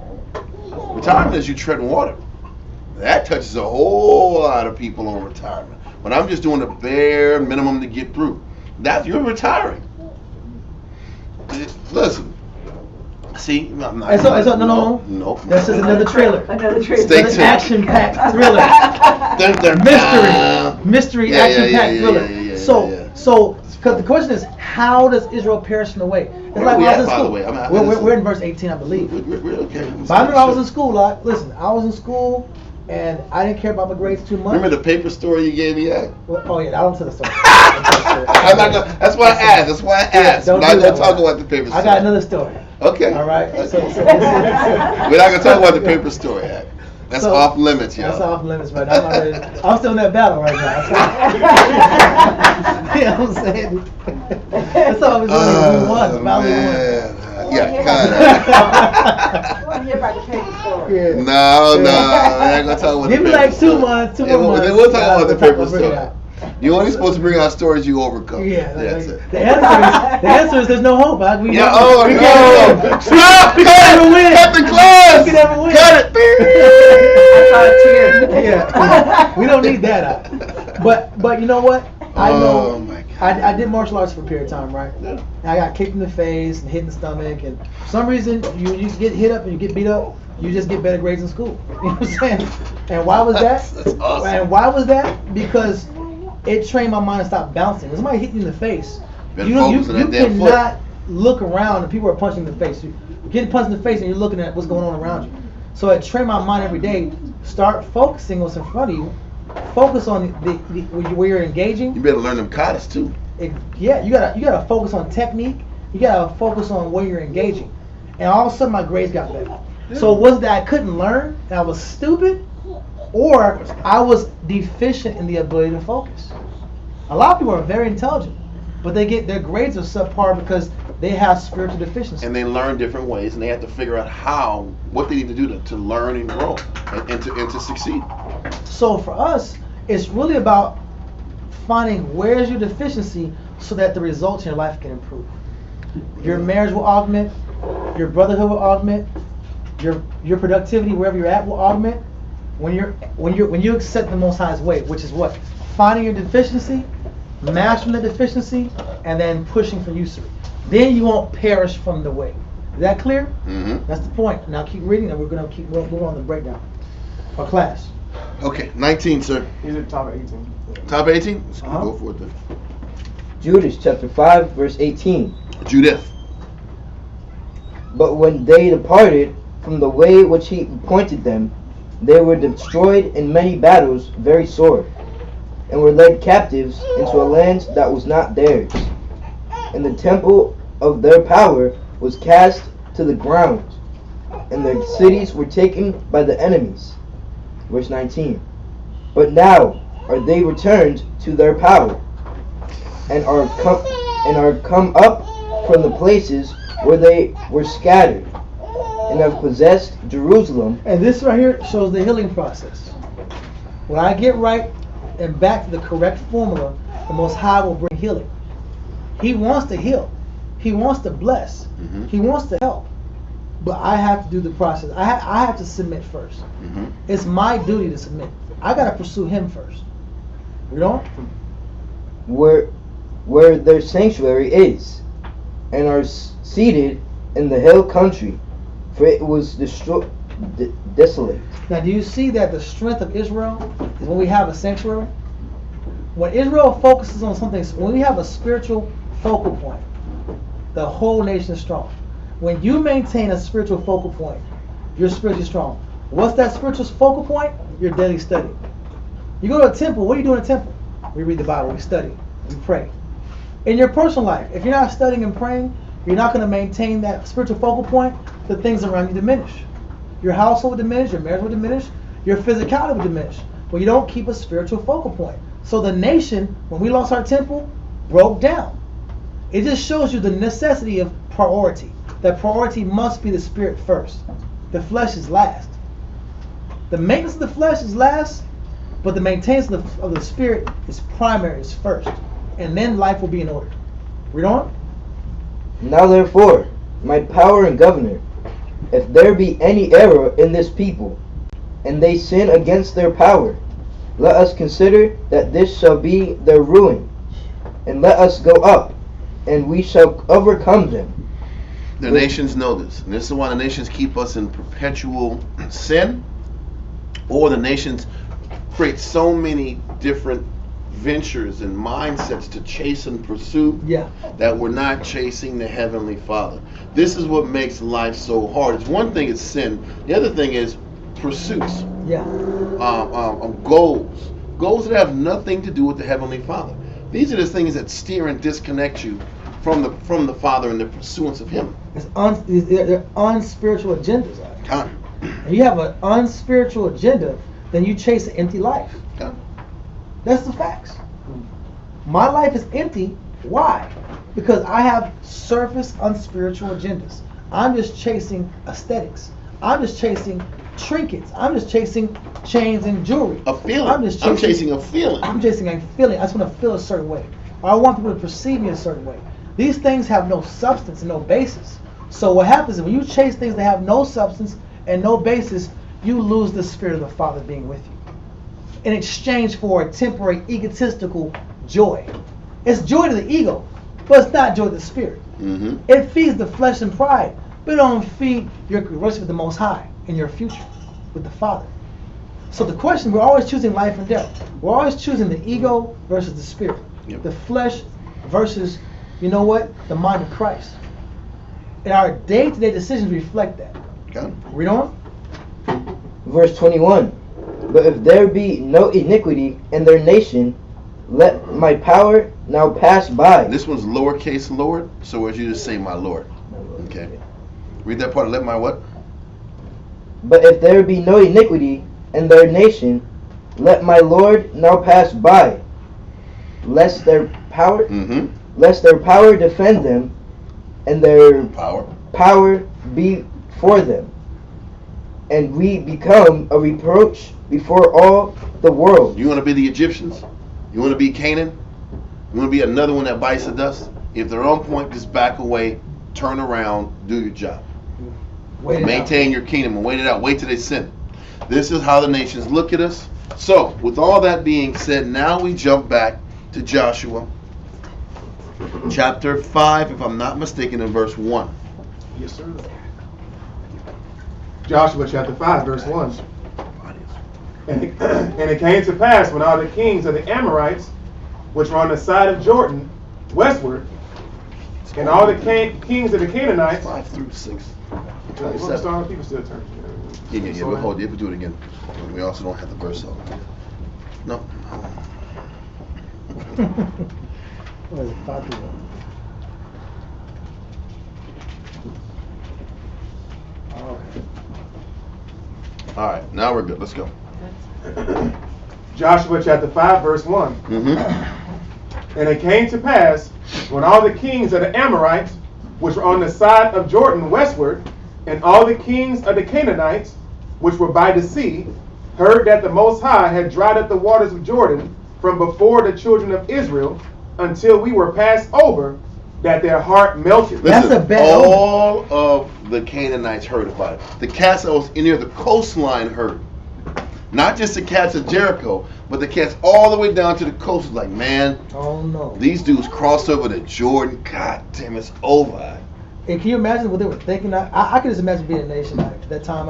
Retirement is you treading water. That touches a whole lot of people on retirement. When I'm just doing the bare minimum to get through, you're retiring. Listen, see, I'm not. No. This is another trailer. Stay tuned. Action-packed thriller. Mystery action-packed thriller. So, because the question is, how does Israel perish in the way? It's like when I was in school. We're in verse 18, I believe. We're okay. But I remember I was in school. Listen, I was in school. And I didn't care about my grades too much. Remember the paper story you gave me at? Well, oh yeah, I don't tell the story. I'm not gonna, that's why I asked. We're not gonna talk about the paper story. I got another story. Okay. All right. Okay. We're not gonna talk about the paper story. That's off limits, y'all. That's off limits right now. I'm still in that battle right now. You know what I'm saying? That's all we won. Yeah, kind of. No, we're not gonna talk about. Give me like 2 months, 2 more months. Then we'll talk about the paper story. You're only supposed to bring out stories you overcome. Yeah, that's it. The answer is there's no hope. No! Stop! Cut the class! We can never win. Cut it! I saw a tear. Yeah. We don't need that. But you know what? I know. Oh my God. I did martial arts for a period of time, right? Yeah. And I got kicked in the face and hit in the stomach, and for some reason you get hit up and you get beat up, you just get better grades in school. You know what I'm saying? And why was that? That's awesome. And why was that? Because it trained my mind to stop bouncing. When somebody hit you in the face, you cannot look around and people are punching in the face. You get punched in the face and you're looking at what's going on around you. So it trained my mind every day. Start focusing on what's in front of you. focus on where you're engaging. You better learn them katas too. Yeah, you gotta focus on technique. You gotta focus on where you're engaging. And all of a sudden my grades got better. So was that I couldn't learn and I was stupid, or I was deficient in the ability to focus? A lot of people are very intelligent, but their grades are subpar because they have spiritual deficiency. And they learn different ways, and they have to figure out what they need to do to learn and grow and to succeed. So for us, it's really about finding where's your deficiency so that the results in your life can improve. Your marriage will augment, your brotherhood will augment, your productivity wherever you're at will augment when you accept the Most High's way, which is what? Finding your deficiency, mastering the deficiency, and then pushing for usury. Then you won't perish from the way. Is that clear? Mm-hmm. That's the point. Now keep reading, and we're going to keep moving on the breakdown. Our class. Okay, 19, sir. He's at top 18. Top 18? Let's go for it then. Judas chapter 5 verse 18. Judith. But when they departed from the way which he appointed them, they were destroyed in many battles very sore, and were led captives into a land that was not theirs. And the temple of their power was cast to the ground, and their cities were taken by the enemies. Verse 19. But now are they returned to their power, and are come up from the places where they were scattered, and have possessed Jerusalem. And this right here shows the healing process. When I get right and back to the correct formula, the Most High will bring healing. He wants to heal. He wants to bless. Mm-hmm. He wants to help. But I have to do the process. I have to submit first. Mm-hmm. It's my duty to submit. I got to pursue Him first. You know? Where their sanctuary is, and are seated in the hill country, for it was desolate. Now, do you see that the strength of Israel is when we have a sanctuary? When Israel focuses on something, when we have a spiritual focal point, the whole nation is strong. When you maintain a spiritual focal point, you're spiritually strong. What's that spiritual focal point? Your daily study. You go to a temple, what do you do in a temple? We read the Bible, we study, we pray. In your personal life, if you're not studying and praying, you're not going to maintain that spiritual focal point, the things around you diminish. Your household will diminish, your marriage will diminish, your physicality will diminish. Well, you don't keep a spiritual focal point. So the nation, when we lost our temple, broke down. It just shows you the necessity of priority. That priority must be the spirit first. The flesh is last. The maintenance of the flesh is last, but the maintenance of the spirit is primary, is first. And then life will be in order. Read on. Now therefore, my power and governor, if there be any error in this people, and they sin against their power, let us consider that this shall be their ruin, and let us go up, and we shall overcome them. The nations know this. And this is why the nations keep us in perpetual sin, or the nations create so many different ventures and mindsets to chase and pursue that we're not chasing the Heavenly Father. This is what makes life so hard. It's one thing is sin. The other thing is pursuits. Goals that have nothing to do with the Heavenly Father. These are the things that steer and disconnect you from the Father and the pursuance of Him. They're unspiritual agendas. If you have an unspiritual agenda, then you chase an empty life. That's the facts. My life is empty. Why? Because I have surface unspiritual agendas. I'm just chasing aesthetics. I'm just chasing trinkets. I'm just chasing chains and jewelry. A feeling. I'm chasing a feeling. I'm chasing a feeling. I just want to feel a certain way. Or I want people to perceive me a certain way. These things have no substance and no basis. So what happens is when you chase things that have no substance and no basis, you lose the spirit of the Father being with you in exchange for a temporary egotistical joy. It's joy to the ego, but it's not joy to the spirit. Mm-hmm. It feeds the flesh and pride, but it don't feed your relationship with the Most High in your future with the Father. So the question, we're always choosing life and death. We're always choosing the ego versus the spirit. The flesh versus, you know what, the mind of Christ. And our day-to-day decisions reflect that. Read on. Verse 21. But if there be no iniquity in their nation, let my power now pass by. This one's lowercase Lord, so as you just say my Lord. Okay. Read that part. Let my what? But if there be no iniquity in their nation, let my Lord now pass by, lest their power defend them, and their power be for them, and we become a reproach before all the world. You want to be the Egyptians? You want to be Canaan? You want to be another one that bites the dust? If they're on point, just back away, turn around, do your job. Maintain your kingdom and wait it out. Wait till they sin. This is how the nations look at us. So, with all that being said, now we jump back to Joshua chapter 5, if I'm not mistaken, in verse 1. Yes, sir. Joshua chapter 5, verse 1. And it came to pass when all the kings of the Amorites, which were on the side of Jordan, westward, and all the kings of the Canaanites, 5 through 6. People still turn. Yeah, we'll hold it. We'll do it again. We also don't have the verse up. No. What is it? 5 through 1. Okay. All right, now we're good. Let's go. Joshua chapter 5, verse 1. Mm-hmm. And it came to pass when all the kings of the Amorites, which were on the side of Jordan westward, and all the kings of the Canaanites, which were by the sea, heard that the Most High had dried up the waters of Jordan from before the children of Israel until we were passed over, that their heart melted. Listen, that's a bad all of the Canaanites heard about it. The cats that was near the coastline heard. Not just the cats of Jericho, but the cats all the way down to the coast. Like, man, oh no, these dudes crossed over to Jordan. God damn, it's over. And can you imagine what they were thinking? I can just imagine being a nation at that time.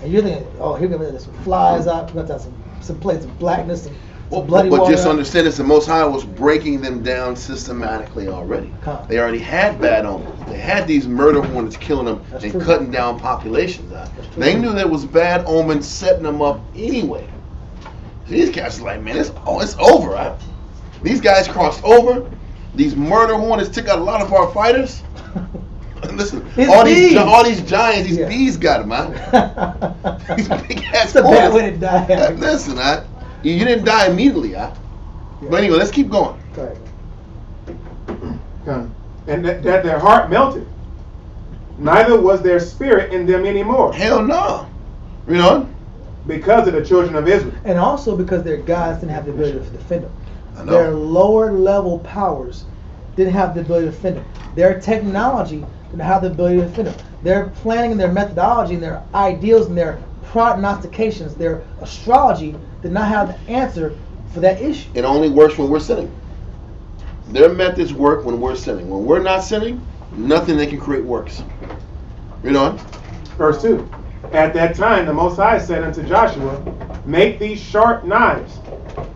And you're thinking, oh, here we're going to have some flies out. We're going to have some places of blackness, some bloody water. But just understand this, the Most High was breaking them down systematically already. They already had bad omens. They had these murder hornets killing them and cutting down populations out. They knew there was bad omens setting them up anyway. So these guys are like, man, it's over. Right? These guys crossed over. These murder hornets took out a lot of our fighters. Listen, all these giants, these bees got them, man. These big ass. It's a bad way to die. Listen, you didn't die immediately, Yeah. But anyway, let's keep going. Okay. And that their heart melted. Neither was their spirit in them anymore. Hell no. You know? Because of the children of Israel. And also because their gods didn't have the ability to defend them. I know. Their lower level powers didn't have the ability to defend them. Their technology didn't have the ability to defend them. Their planning and their methodology and their ideals and their prognostications, their astrology did not have the answer for that issue. It only works when we're sinning. Their methods work when we're sinning. When we're not sinning, nothing they can create works. Read on. Verse 2. At that time the Most High said unto Joshua, make these sharp knives,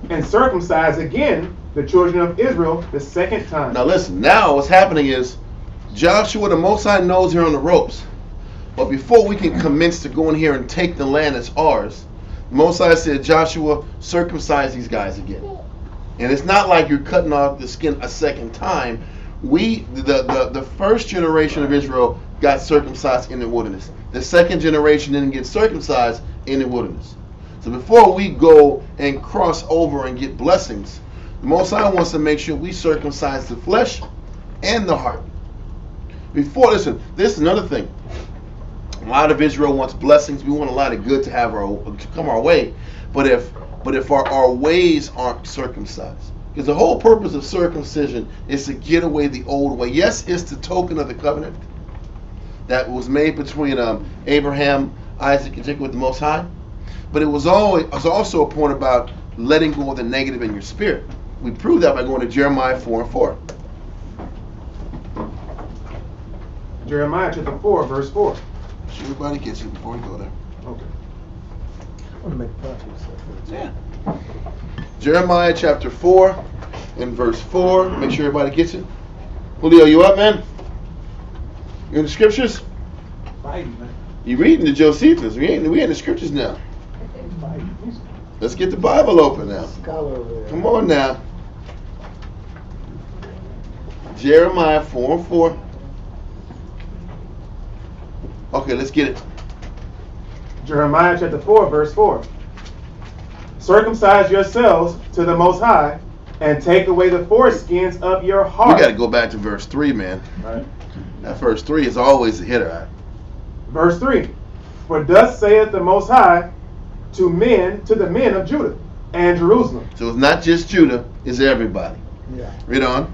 and circumcise again the children of Israel the second time. Now listen, now what's happening is Joshua, the Most High, knows they're on the ropes. But before we can commence to go in here and take the land that's ours, the Most High said, Joshua, circumcise these guys again. And it's not like you're cutting off the skin a second time. The first generation of Israel got circumcised in the wilderness. The second generation didn't get circumcised in the wilderness. So before we go and cross over and get blessings, the Most High wants to make sure we circumcise the flesh and the heart. Listen, this is another thing. A lot of Israel wants blessings. We want a lot of good to come our way. But if our ways aren't circumcised, because the whole purpose of circumcision is to get away the old way. Yes, it's the token of the covenant that was made between Abraham, Isaac, and Jacob with the Most High. But it was also a point about letting go of the negative in your spirit. We prove that by going to Jeremiah 4:4. Jeremiah chapter 4, verse 4. Sure everybody gets it before we go there. Okay. I want to make a bunch of stuff. Yeah. Jeremiah chapter 4 and verse 4. Make sure everybody gets it. Julio, you up, man? You in the scriptures? Fighting, man. You reading the Josephus. We ain't in the scriptures now. Let's get the Bible open now. Come on now. Jeremiah 4:4. Okay, let's get it. Jeremiah chapter 4, verse 4. Circumcise yourselves to the Most High, and take away the foreskins of your heart. We got to go back to verse 3, man. Right. That verse 3 is always a hitter. Right? Verse 3. For thus saith the Most High to the men of Judah and Jerusalem. So it's not just Judah, it's everybody. Yeah. Read on.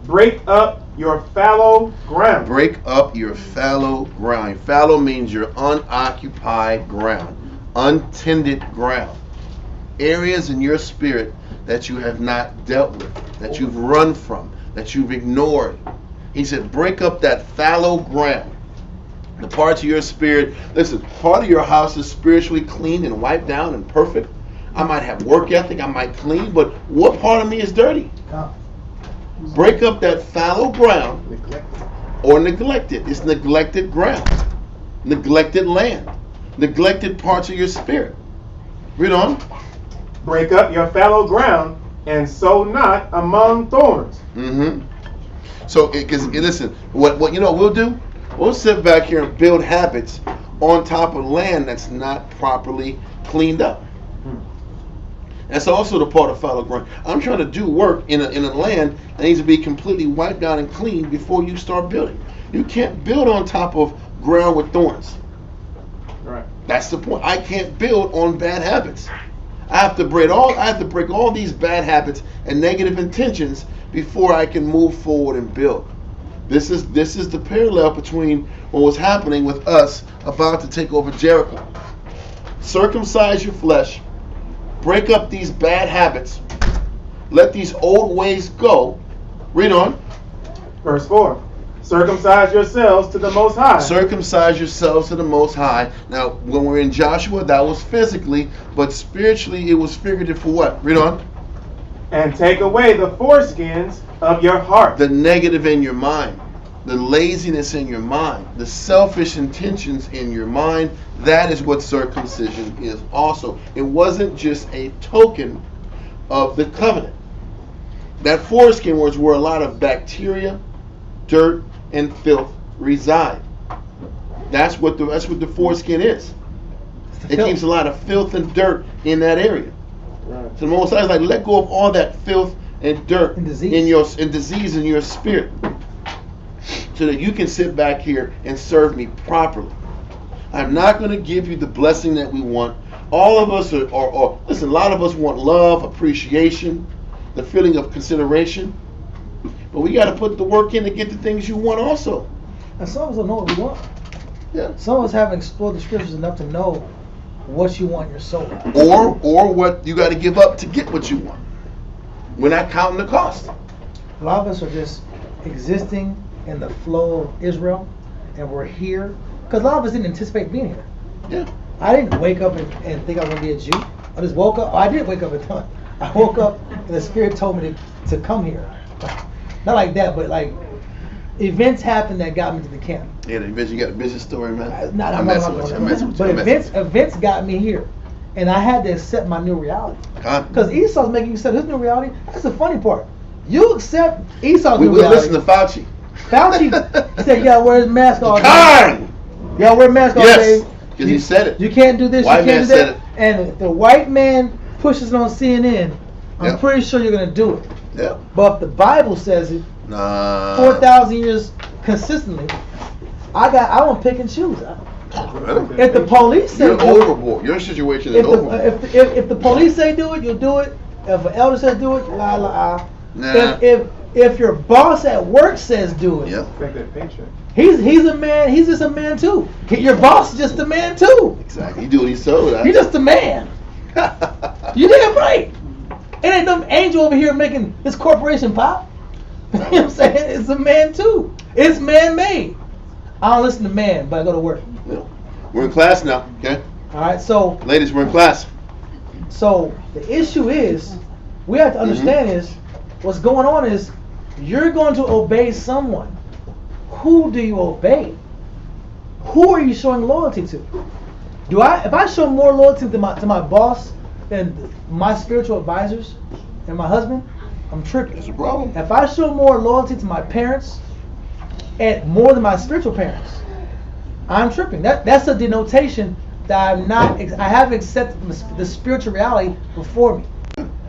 Break up your fallow ground. Break up your fallow ground. Fallow means your unoccupied ground, untended ground. Areas in your spirit that you have not dealt with, that you've run from, that you've ignored. He said, break up that fallow ground. The parts of your spirit, listen, part of your house is spiritually clean and wiped down and perfect. I might have work ethic, I might clean, but what part of me is dirty? Break up that fallow ground or neglected. It's neglected ground, neglected land, neglected parts of your spirit. Read on. Break up your fallow ground and sow not among thorns. Mm-hmm. So, because listen, what you know we'll do? We'll sit back here and build habits on top of land that's not properly cleaned up. That's also the part of fallow ground. I'm trying to do work in a land that needs to be completely wiped out and cleaned before you start building. You can't build on top of ground with thorns. Right. That's the point. I can't build on bad habits. I have to break all these bad habits and negative intentions before I can move forward and build. This is the parallel between what was happening with us about to take over Jericho. Circumcise your flesh, break up these bad habits, let these old ways go. Read on. Verse 4. Circumcise yourselves to the Most High. Circumcise yourselves to the Most High. Now, when we're in Joshua, that was physically, but spiritually it was figurative for what? Read on. And take away the foreskins of your heart. The negative in your mind, the laziness in your mind, the selfish intentions in your mind, that is what circumcision is also. It wasn't just a token of the covenant. That foreskin was where a lot of bacteria, dirt, and filth reside. That's what the foreskin is. It keeps a lot of filth and dirt in that area. Right. So the Most High is like, let go of all that filth and dirt and disease in your spirit, so that you can sit back here and serve me properly. I'm not going to give you the blessing that we want. All of us are listen, a lot of us want love, appreciation, the feeling of consideration. But we got to put the work in to get the things you want also. And some of us don't know what we want. Yeah. Some of us haven't explored the scriptures enough to know what you want in your soul. Or what you got to give up to get what you want. We're not counting the cost. A lot of us are just existing in the flow of Israel, and we're here. Because a lot of us didn't anticipate being here. Yeah. I didn't wake up and think I was going to be a Jew. I just woke up. I did wake up and thought. I woke up and the Spirit told me to come here. Not like that, but like events happened that got me to the camp. Yeah, the events, you got a business story, man. I'm messing with you. But events got me here. And I had to accept my new reality. Because Esau's making you accept his new reality. That's the funny part. You accept Esau's new reality. We listen to Fauci. Fauci said, you gotta wear his mask all day. You gotta wear a mask all day. Yes, because he said it. You can't do this, White you can't man do that. said it. And if the white man pushes it on CNN, I'm pretty sure you're gonna do it. Yeah. But if the Bible says it, 4,000 years consistently, I don't pick and choose. If the police say you're overboard. Your situation is overboard. If the police say do it, you'll do it. If an elder says do it, la la. Nah. If your boss at work says do it, he's a man. He's just a man too. Your boss is just a man too. Exactly. He do what he's told. He's just a man. You damn right. It ain't some angel over here making this corporation pop. You know what I'm saying? It's a man too. It's man-made. I don't listen to man, but I go to work. Yeah. We're in class now, okay? All right, so ladies, we're in class. So the issue is, we have to understand is, what's going on is, you're going to obey someone. Who do you obey? Who are you showing loyalty to? If I show more loyalty to my boss and my spiritual advisors and my husband, I'm tripping. That's a problem. If I show more loyalty to my parents and more than my spiritual parents, I'm tripping. That's a denotation that I haven't accepted the spiritual reality before me.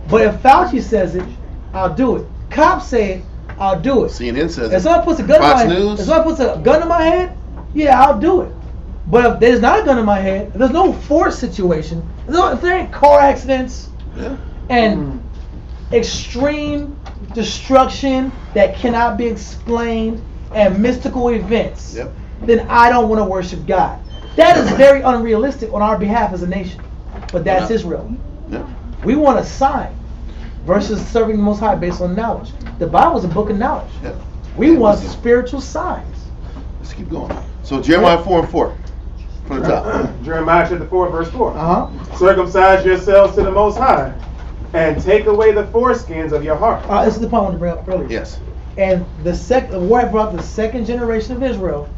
But if Fauci says it, I'll do it. Cops say it, I'll do it. CNN says If someone puts a gun Fox in my News. If someone puts a gun in my head, yeah, I'll do it. But if there's not a gun in my head, if there's no force situation, if there ain't car accidents and extreme destruction that cannot be explained and mystical events, then I don't want to worship God. That is very unrealistic on our behalf as a nation. But that's Israel. We want a sign versus serving the Most High based on knowledge. The Bible is a book of knowledge. We want spiritual signs. Let's keep going. So Jeremiah 4:4 from the top. Jeremiah chapter 4, verse 4. Circumcise yourselves to the Most High, and take away the foreskins of your heart. This is the point I wanted to bring up earlier. Yes. And where I brought up the second generation of Israel,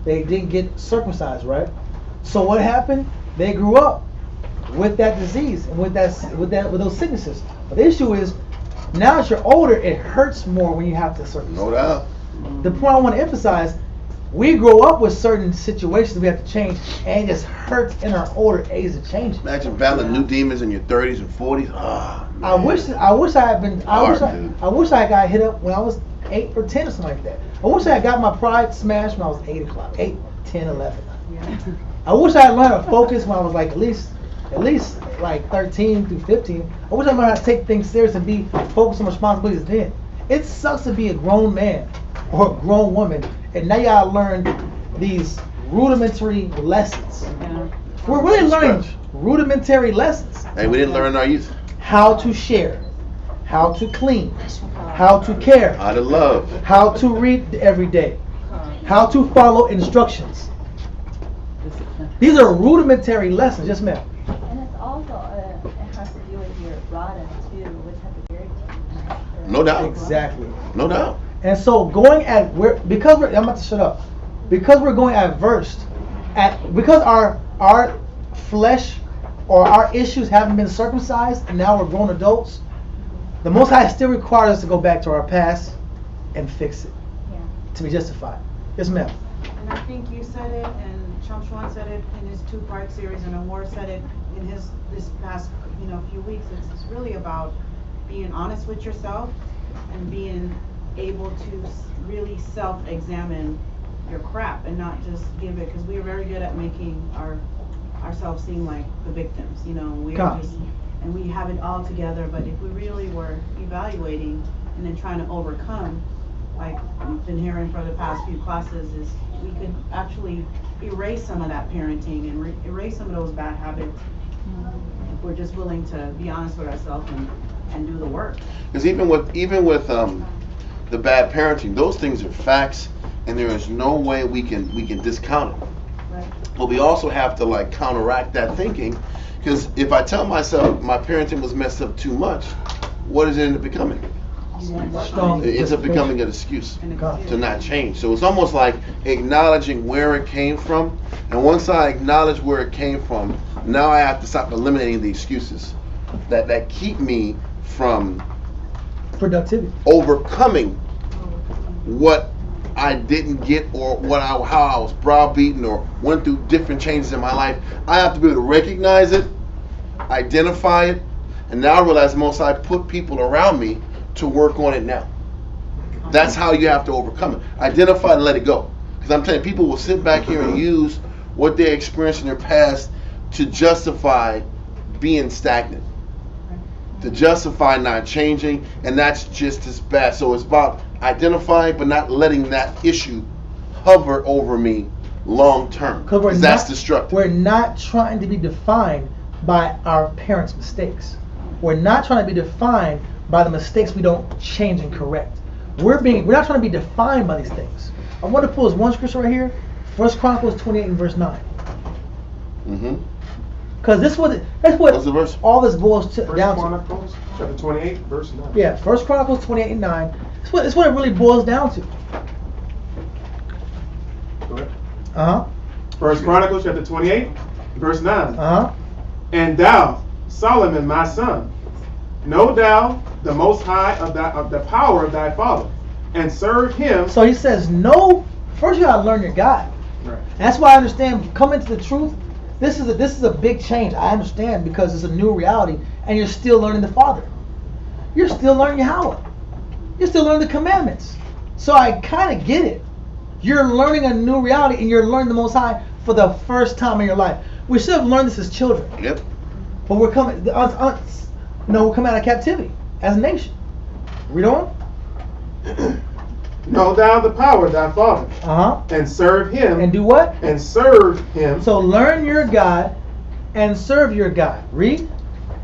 they didn't get circumcised, right? So what happened? They grew up with that disease and with those sicknesses. But the issue is, now that you're older, it hurts more when you have to circumcise. No doubt. The point I want to emphasize, we grow up with certain situations we have to change, and it just hurts in our older age to change it. Imagine battling new demons in your 30s and 40s. I wish I had been. I wish I got hit up when I was 8 or 10 or something like that. I wish I had got my pride smashed when I was 8, 10, 11. I wish I had learned to focus when I was like at least like 13 through 15. I wish I learned how to take things serious and be focused on responsibilities then. It sucks to be a grown man or a grown woman, and now you gotta learn these rudimentary lessons. We're really learning rudimentary lessons. Hey, we didn't learn in our youth. How to share, how to clean, how to care, How to love. how to read every day, how to follow instructions. These are rudimentary lessons, yes ma'am. And it's also, it has to do with your rod too, which have a very No doubt. Exactly. No doubt. And so I'm about to shut up. Because we're going because our flesh or our issues haven't been circumcised and now we're grown adults, the Most High still requires us to go back to our past and fix it to be justified. Yes ma'am. And I think you said it, and Shamshwan said it in his 2-part series, and Amor said it in this past few weeks. It's really about being honest with yourself and being able to really self-examine your crap and not just give it, because we are very good at making ourselves seem like the victims. And we have it all together. But if we really were evaluating and then trying to overcome, like we've been hearing for the past few classes, is we could actually erase some of that parenting and erase some of those bad habits if we're just willing to be honest with ourselves and do the work. Because even with the bad parenting, those things are facts, and there is no way we can discount it. Right. But we also have to counteract that thinking, because if I tell myself my parenting was messed up too much, what does it end up becoming? It ends up becoming an excuse to not change. So it's almost like acknowledging where it came from, and once I acknowledge where it came from, now I have to stop eliminating the excuses that keep me from productivity, overcoming what I didn't get, or how I was browbeaten or went through different changes in my life. I have to be able to recognize it, identify it, and now I realize most I put people around me to work on it now. That's how you have to overcome it. Identify and let it go. Because I'm telling you, people will sit back here and use what they experienced in their past to justify being stagnant, to justify not changing, and that's just as bad. So it's about identifying but not letting that issue hover over me long term, because that's destructive. We're not trying to be defined by our parents' mistakes. We're not trying to be defined by the mistakes we don't change and correct. We're not trying to be defined by these things. I want to pull this one scripture right here, 1 Chronicles 28 and verse 9. Because that's what all this boils down to. 1 Chronicles chapter 28, verse 9. Yeah, 1 Chronicles 28 and 9. That's what it really boils down to. Go ahead. 1 Chronicles chapter 28, verse 9. And thou, Solomon, my son, know thou the Most High of the power of thy father, and serve him. So he says, no. First, you gotta learn your God. Right. That's why I understand coming to the truth. This is a big change. I understand because it's a new reality, and you're still learning the Father. You're still learning Yahweh. You're still learning the commandments. So I kind of get it. You're learning a new reality, and you're learning the Most High for the first time in your life. We should have learned this as children. Yep. But we're coming. We're coming out of captivity as a nation. Read on. Know thou the power of thy father, and serve him. And do what? And serve him. So learn your God and serve your God. Read.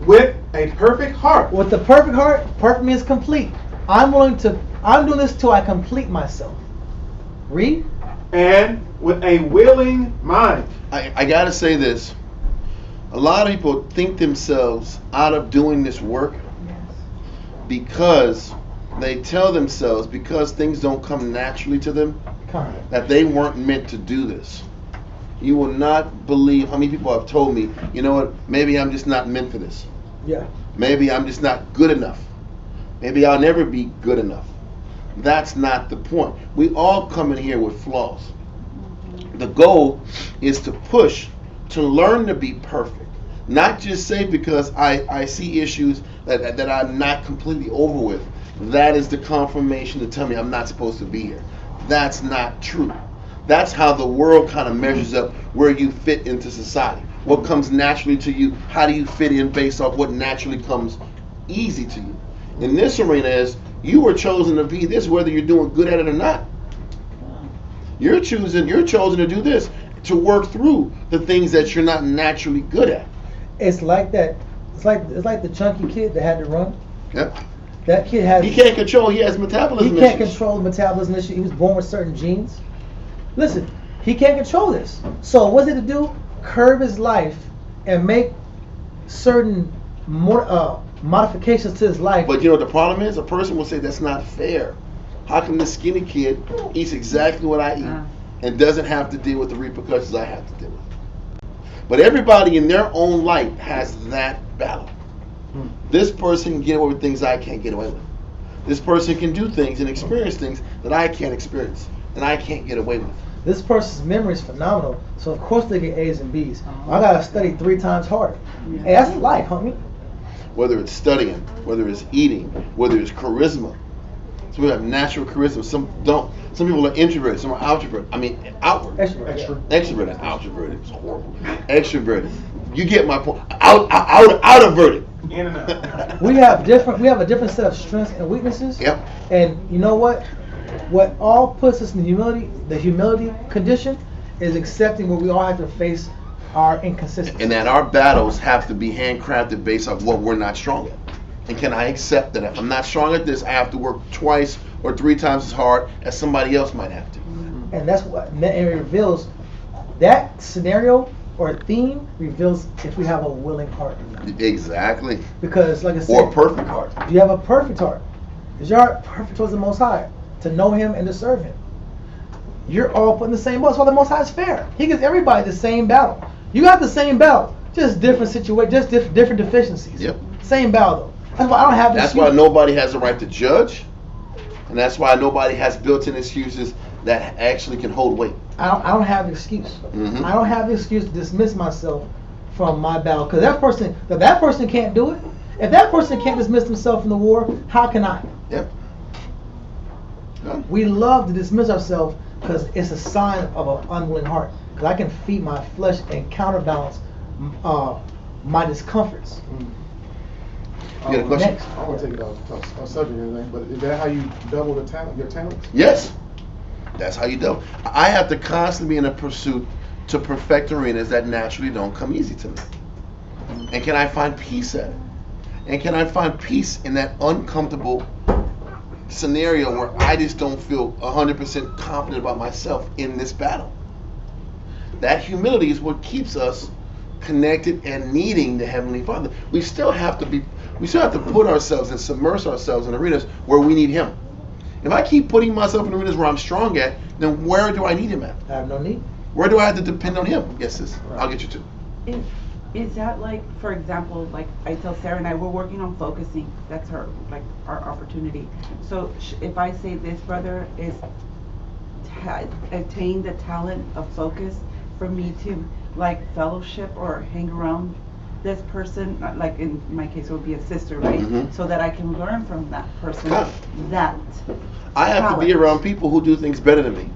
With a perfect heart. With the perfect heart, perfect means complete. I'm doing this till I complete myself. Read. And with a willing mind. I gotta say this. A lot of people think themselves out of doing this work because they tell themselves, because things don't come naturally to them, that they weren't meant to do this. You will not believe how many people have told me, you know what, maybe I'm just not meant for this. Yeah. Maybe I'm just not good enough. Maybe I'll never be good enough. That's not the point. We all come in here with flaws. The goal is to push, to learn to be perfect. Not just say because I see issues that I'm not completely over with. That is the confirmation to tell me I'm not supposed to be here. That's not true. That's how the world kind of measures up where you fit into society. What comes naturally to you, how do you fit in based off what naturally comes easy to you. In this arena is, you were chosen to be this whether you're doing good at it or not. You're chosen to do this, to work through the things that you're not naturally good at. It's like that. It's like the chunky kid that had to run. Yep. That kid has. He can't control. He has metabolism issues. He can't issues. control the metabolism issue. He was born with certain genes. Listen, he can't control this. So what's it to do? Curb his life and make certain modifications to his life. But you know what the problem is? A person will say that's not fair. How come this skinny kid eats exactly what I eat and doesn't have to deal with the repercussions I have to deal with? But everybody in their own light has that battle. This person can get away with things I can't get away with. This person can do things and experience things that I can't experience and I can't get away with. This person's memory is phenomenal, so of course they get A's and B's. I gotta study 3 times harder. Hey, that's life, homie. Whether it's studying, whether it's eating, whether it's charisma. Some people have natural charisma, some don't. Some people are introverted, some are outward. I mean, outward. Extroverted and outroverted. It's horrible. Extroverted. You get my point. Outroverted. In and out. We have a different set of strengths and weaknesses. Yep. And you know what? What all puts us in the humility condition is accepting where we all have to face our inconsistency. And that our battles have to be handcrafted based off what we're not strong at. And can I accept that if I'm not strong at this, I have to work twice or 3 times as hard as somebody else might have to. And that's what it reveals. That scenario or theme reveals if we have a willing heart or not. Exactly. Because like I said, or a perfect heart. Do you have a perfect heart? Is your heart perfect towards the Most High? To know Him and to serve Him. You're all put in the same boat. That's why the Most High is fair. He gives everybody the same battle. You got the same battle, just different situations, just different deficiencies. Yep. Same battle though. That's why I don't have. That's why nobody has the right to judge, and that's why nobody has built-in excuses that actually can hold weight. I don't have an excuse. Mm-hmm. I don't have the excuse to dismiss myself from my battle because that person can't do it. If that person can't dismiss himself from the war, how can I? Yep. We love to dismiss ourselves because it's a sign of an unwilling heart. Because I can feed my flesh and counterbalance my discomforts. You got a question? Next. I want to take it off subject or anything, but is that how you double your talents? Yes. That's how you do. I have to constantly be in a pursuit to perfect arenas that naturally don't come easy to me. And can I find peace at it? And can I find peace in that uncomfortable scenario where I just don't feel 100% confident about myself in this battle? That humility is what keeps us connected and needing the Heavenly Father. We still have to put ourselves and submerge ourselves in arenas where we need Him. If I keep putting myself in arenas where I'm strong at, then where do I need Him at? I have no need. Where do I have to depend on Him? Yes, sis. I'll get you to. Is that like, for example, like I tell Sarah and I, we're working on focusing. That's our opportunity. So if I say this brother is attain the talent of focus, for me to like fellowship or hang around this person, like in my case it would be a sister, right? Mm-hmm. So that I can learn from that person. That I have talent. to be around people who do things better than me.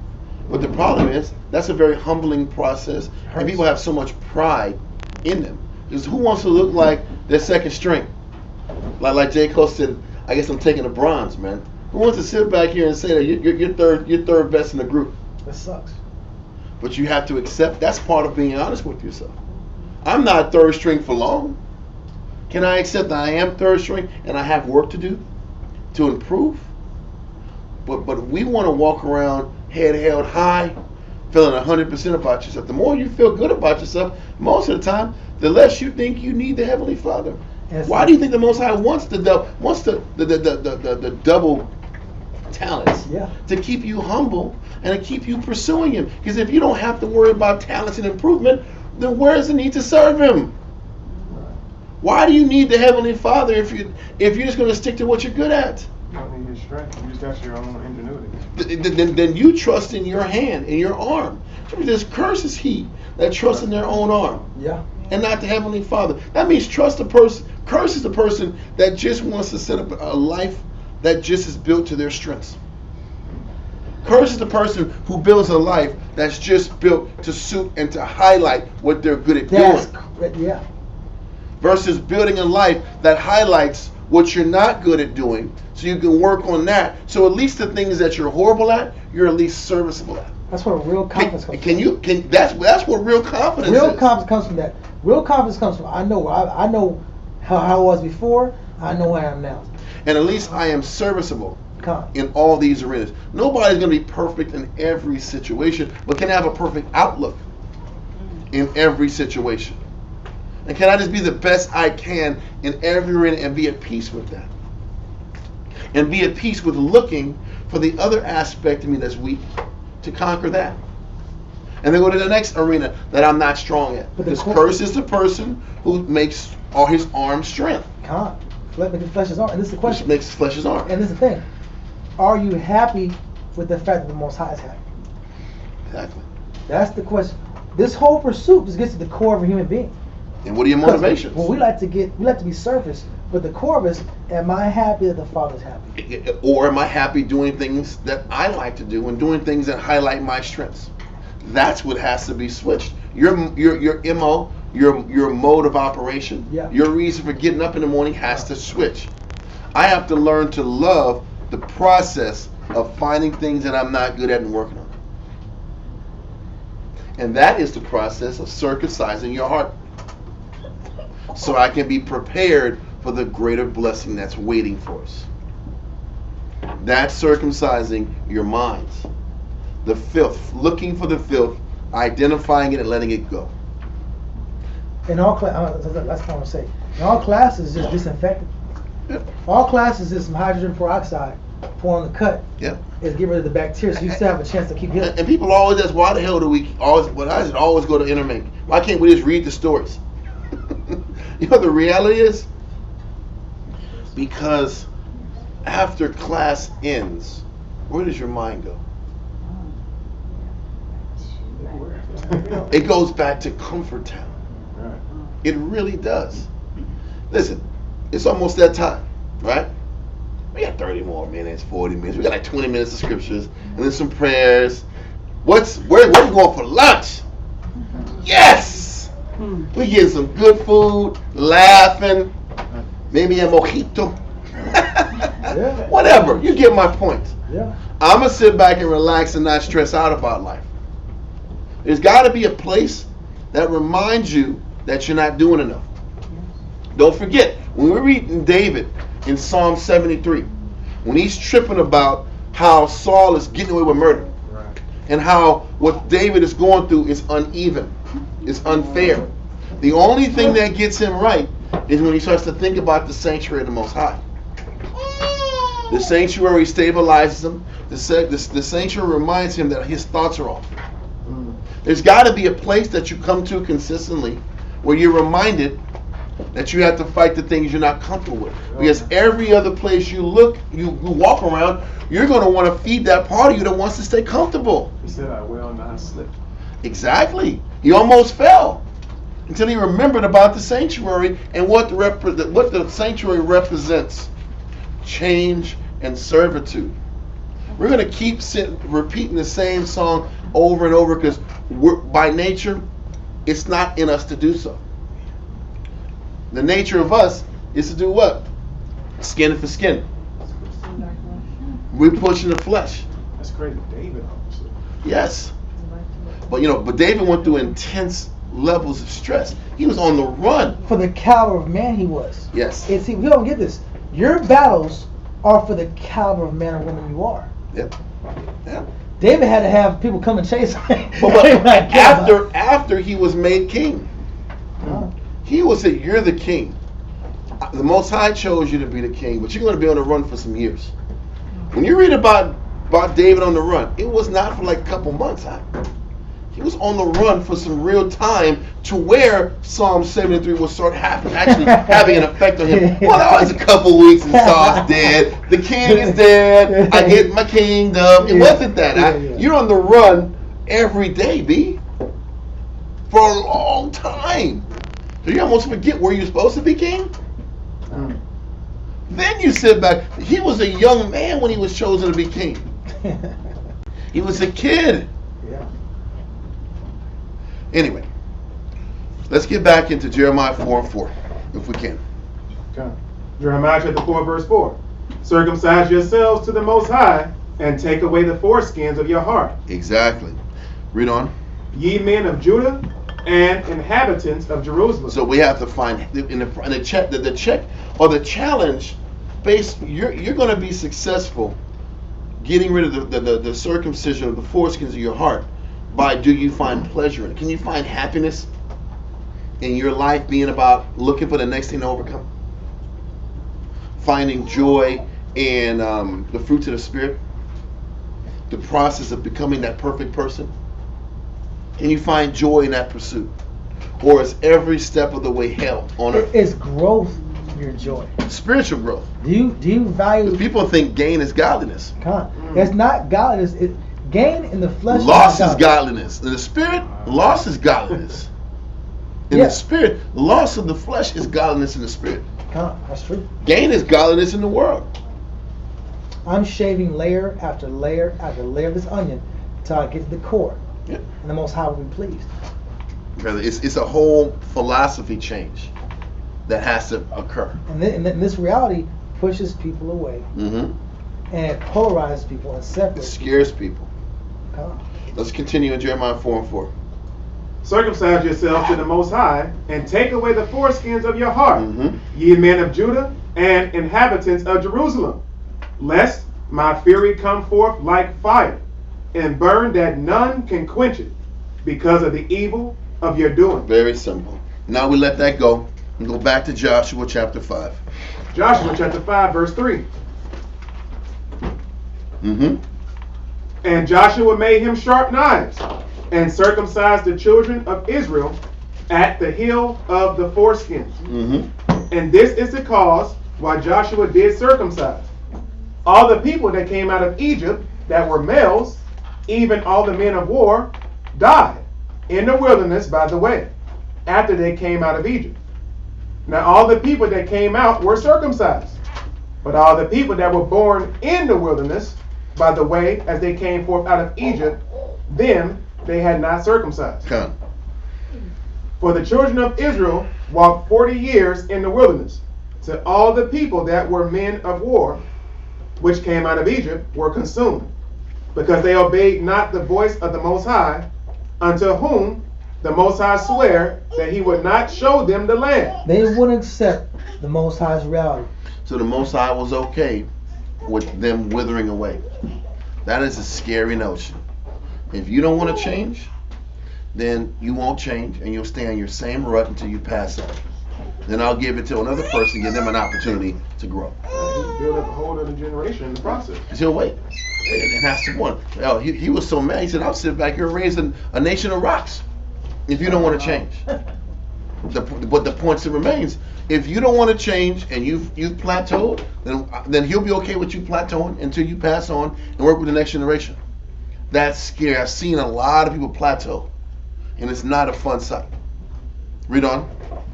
But the problem is, that's a very humbling process, and people have so much pride in them. Because who wants to look like their second string? Like J. Cole said, I guess I'm taking the bronze, man. Who wants to sit back here and say that you're third best in the group? That sucks. But you have to accept that's part of being honest with yourself. I'm not third string for long. Can I accept that I am third string and I have work to do to improve? But we want to walk around head held high, feeling 100% about yourself. The more you feel good about yourself, most of the time, the less you think you need the Heavenly Father. Yes. Why do you think the Most High wants the double talents? Yeah. To keep you humble and to keep you pursuing Him. Because if you don't have to worry about talents and improvement, then where's the need to serve Him? Why do you need the Heavenly Father if you're just going to stick to what you're good at? You don't need your strength. You just got your own ingenuity. Then you trust in your hand, in your arm. This curses he that trusts in their own arm. Yeah. And not the Heavenly Father. That means trust the person. Curses the person that just wants to set up a life that just is built to their strengths. Curses the person who builds a life that's just built to suit and to highlight what they're good at doing. Yeah. Versus building a life that highlights what you're not good at doing, so you can work on that. So at least the things that you're horrible at, you're at least serviceable at. That's where real confidence comes from. That's what real confidence is. Real confidence comes from that. Real confidence comes from I know how I was before, I know where I am now. And at least I am serviceable in all these arenas. Nobody's going to be perfect in every situation, but can have a perfect outlook in every situation. And can I just be the best I can in every arena and be at peace with that? And be at peace with looking for the other aspect of me that's weak to conquer that. And then go to the next arena that I'm not strong at. Because curse is the person who makes all his arms strength. Making flesh his arm. And this is the question. Which makes flesh his arm. And this is the thing. Are you happy with the fact that the Most High is happy? Exactly. That's the question. This whole pursuit just gets to the core of a human being. And what are your motivations? Well, we like to be surface, but the core of it is, am I happy that the Father's happy? Or am I happy doing things that I like to do and doing things that highlight my strengths? That's what has to be switched. Your MO, your mode of operation, your reason for getting up in the morning has to switch. I have to learn to love the process of finding things that I'm not good at and working on. And that is the process of circumcising your heart, so I can be prepared for the greater blessing that's waiting for us. That's circumcising your minds. The filth, looking for the filth, identifying it and letting it go. In all classes, that's what I want to say. In all classes, just disinfectant. All classes is some hydrogen peroxide, pour on the cut. Is get rid of the bacteria, so you still have a chance to keep healing. And people always ask, why the hell do we always go to Intermake? Why can't we just read the stories? You know, the reality is, because after class ends, where does your mind go? It goes back to comfort town. It really does. Listen, it's almost that time, right? We got 30 more minutes, 40 minutes. We got like 20 minutes of scriptures and then some prayers. Where we going for lunch? Yes! We getting some good food, laughing, maybe a mojito. Whatever. You get my point. I'm going to sit back and relax and not stress out about life. There's got to be a place that reminds you that you're not doing enough. Don't forget, when we're reading David in Psalm 73, when he's tripping about how Saul is getting away with murder, and how what David is going through is uneven, is unfair. The only thing that gets him right is when he starts to think about the sanctuary of the Most High. The sanctuary stabilizes him. The sanctuary reminds him that his thoughts are off. There's got to be a place that you come to consistently where you're reminded that you have to fight the things you're not comfortable with. Because every other place you look, you walk around, you're going to want to feed that part of you that wants to stay comfortable. He said, I will not slip. Exactly. He almost fell until he remembered about the sanctuary and what the sanctuary represents. Change and servitude. We're going to keep repeating the same song over and over because by nature, it's not in us to do so. The nature of us is to do what? Skin for skin. We're pushing the flesh. That's crazy. David, obviously. Yes. But David went through intense levels of stress. He was on the run. For the caliber of man he was. Yes. And see, we don't get this. Your battles are for the caliber of man or woman you are. Yep. Yeah. David had to have people come and chase him. But after he was made king, he will say, you're the king. The Most High chose you to be the king, but you're going to be on the run for some years. When you read about David on the run, it was not for like a couple months. He was on the run for some real time to where Psalm 73 will start actually having an effect on him. Well, that was a couple weeks and Saul's dead. The king is dead. I get my kingdom. It wasn't that. You're on the run every day, B. For a long time. So you almost forget where you're supposed to be king. Then you sit back. He was a young man when he was chosen to be king. He was a kid. Yeah. Anyway, let's get back into Jeremiah 4:4, if we can. Okay. Jeremiah chapter 4, verse 4. Circumcise yourselves to the Most High, and take away the foreskins of your heart. Exactly. Read on. Ye men of Judah and inhabitants of Jerusalem. So we have to find in the check or the challenge. You're going to be successful getting rid of the circumcision of the foreskins of your heart. By do you find pleasure in it? Can you find happiness in your life being about looking for the next thing to overcome? Finding joy in the fruits of the Spirit? The process of becoming that perfect person? Can you find joy in that pursuit? Or is every step of the way hell on earth? It's growth, your joy. Spiritual growth. Do you value... People think gain is godliness. It's not godliness. Gain in the flesh. Loss is godliness. In the spirit, loss is godliness. In the spirit, loss of the flesh is godliness in the spirit. That's true. Gain is godliness in the world. I'm shaving layer after layer after layer of this onion until I get to the core. Yeah. And the Most High will be pleased. Brother, it's a whole philosophy change that has to occur. And this reality pushes people away. Mm-hmm. And it polarizes people and separates. It scares people. Let's continue in Jeremiah 4:4. Circumcise yourselves to the Most High, and take away the foreskins of your heart, ye men of Judah and inhabitants of Jerusalem, lest my fury come forth like fire, and burn that none can quench it, because of the evil of your doing. Very simple. Now we let that go and go back to Joshua chapter 5. Joshua chapter 5, verse 3. And Joshua made him sharp knives, and circumcised the children of Israel at the hill of the foreskins. And this is the cause why Joshua did circumcise all the people that came out of Egypt that were males, even all the men of war, died in the wilderness by the way, after they came out of Egypt. Now all the people that came out were circumcised, but all the people that were born in the wilderness by the way, as they came forth out of Egypt, them they had not circumcised. For the children of Israel walked 40 years in the wilderness, till all the people that were men of war, which came out of Egypt, were consumed, because they obeyed not the voice of the Most High, unto whom the Most High sware that he would not show them the land. They wouldn't accept the Most High's reality. So the Most High was okay with them withering away. That is a scary notion. If you don't want to change, then you won't change and you'll stay on your same rut until you pass out. Then I'll give it to another person, give them an opportunity to grow. He built up a whole other generation in the process. Because he'll wait. And that's the one. Oh, he was so mad. He said, I'll sit back here and raise a nation of rocks if you don't want to change. But the point still remains. If you don't want to change and you've plateaued, then he'll be okay with you plateauing until you pass on and work with the next generation. That's scary. I've seen a lot of people plateau, and it's not a fun sight. Read on.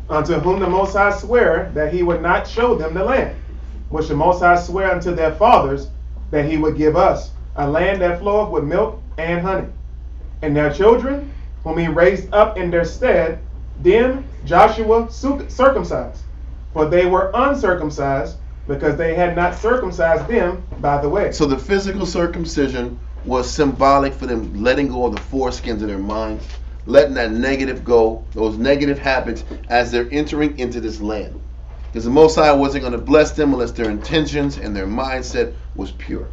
Unto whom the Most High sware that he would not show them the land, which the Most High sware unto their fathers that he would give us, a land that floweth with milk and honey. And their children, whom he raised up in their stead, them Joshua circumcised, for they were uncircumcised, because they had not circumcised them by the way. So the physical circumcision was symbolic for them letting go of the foreskins of their minds, letting that negative go, those negative habits, as they're entering into this land. Because the Most High wasn't going to bless them unless their intentions and their mindset was pure.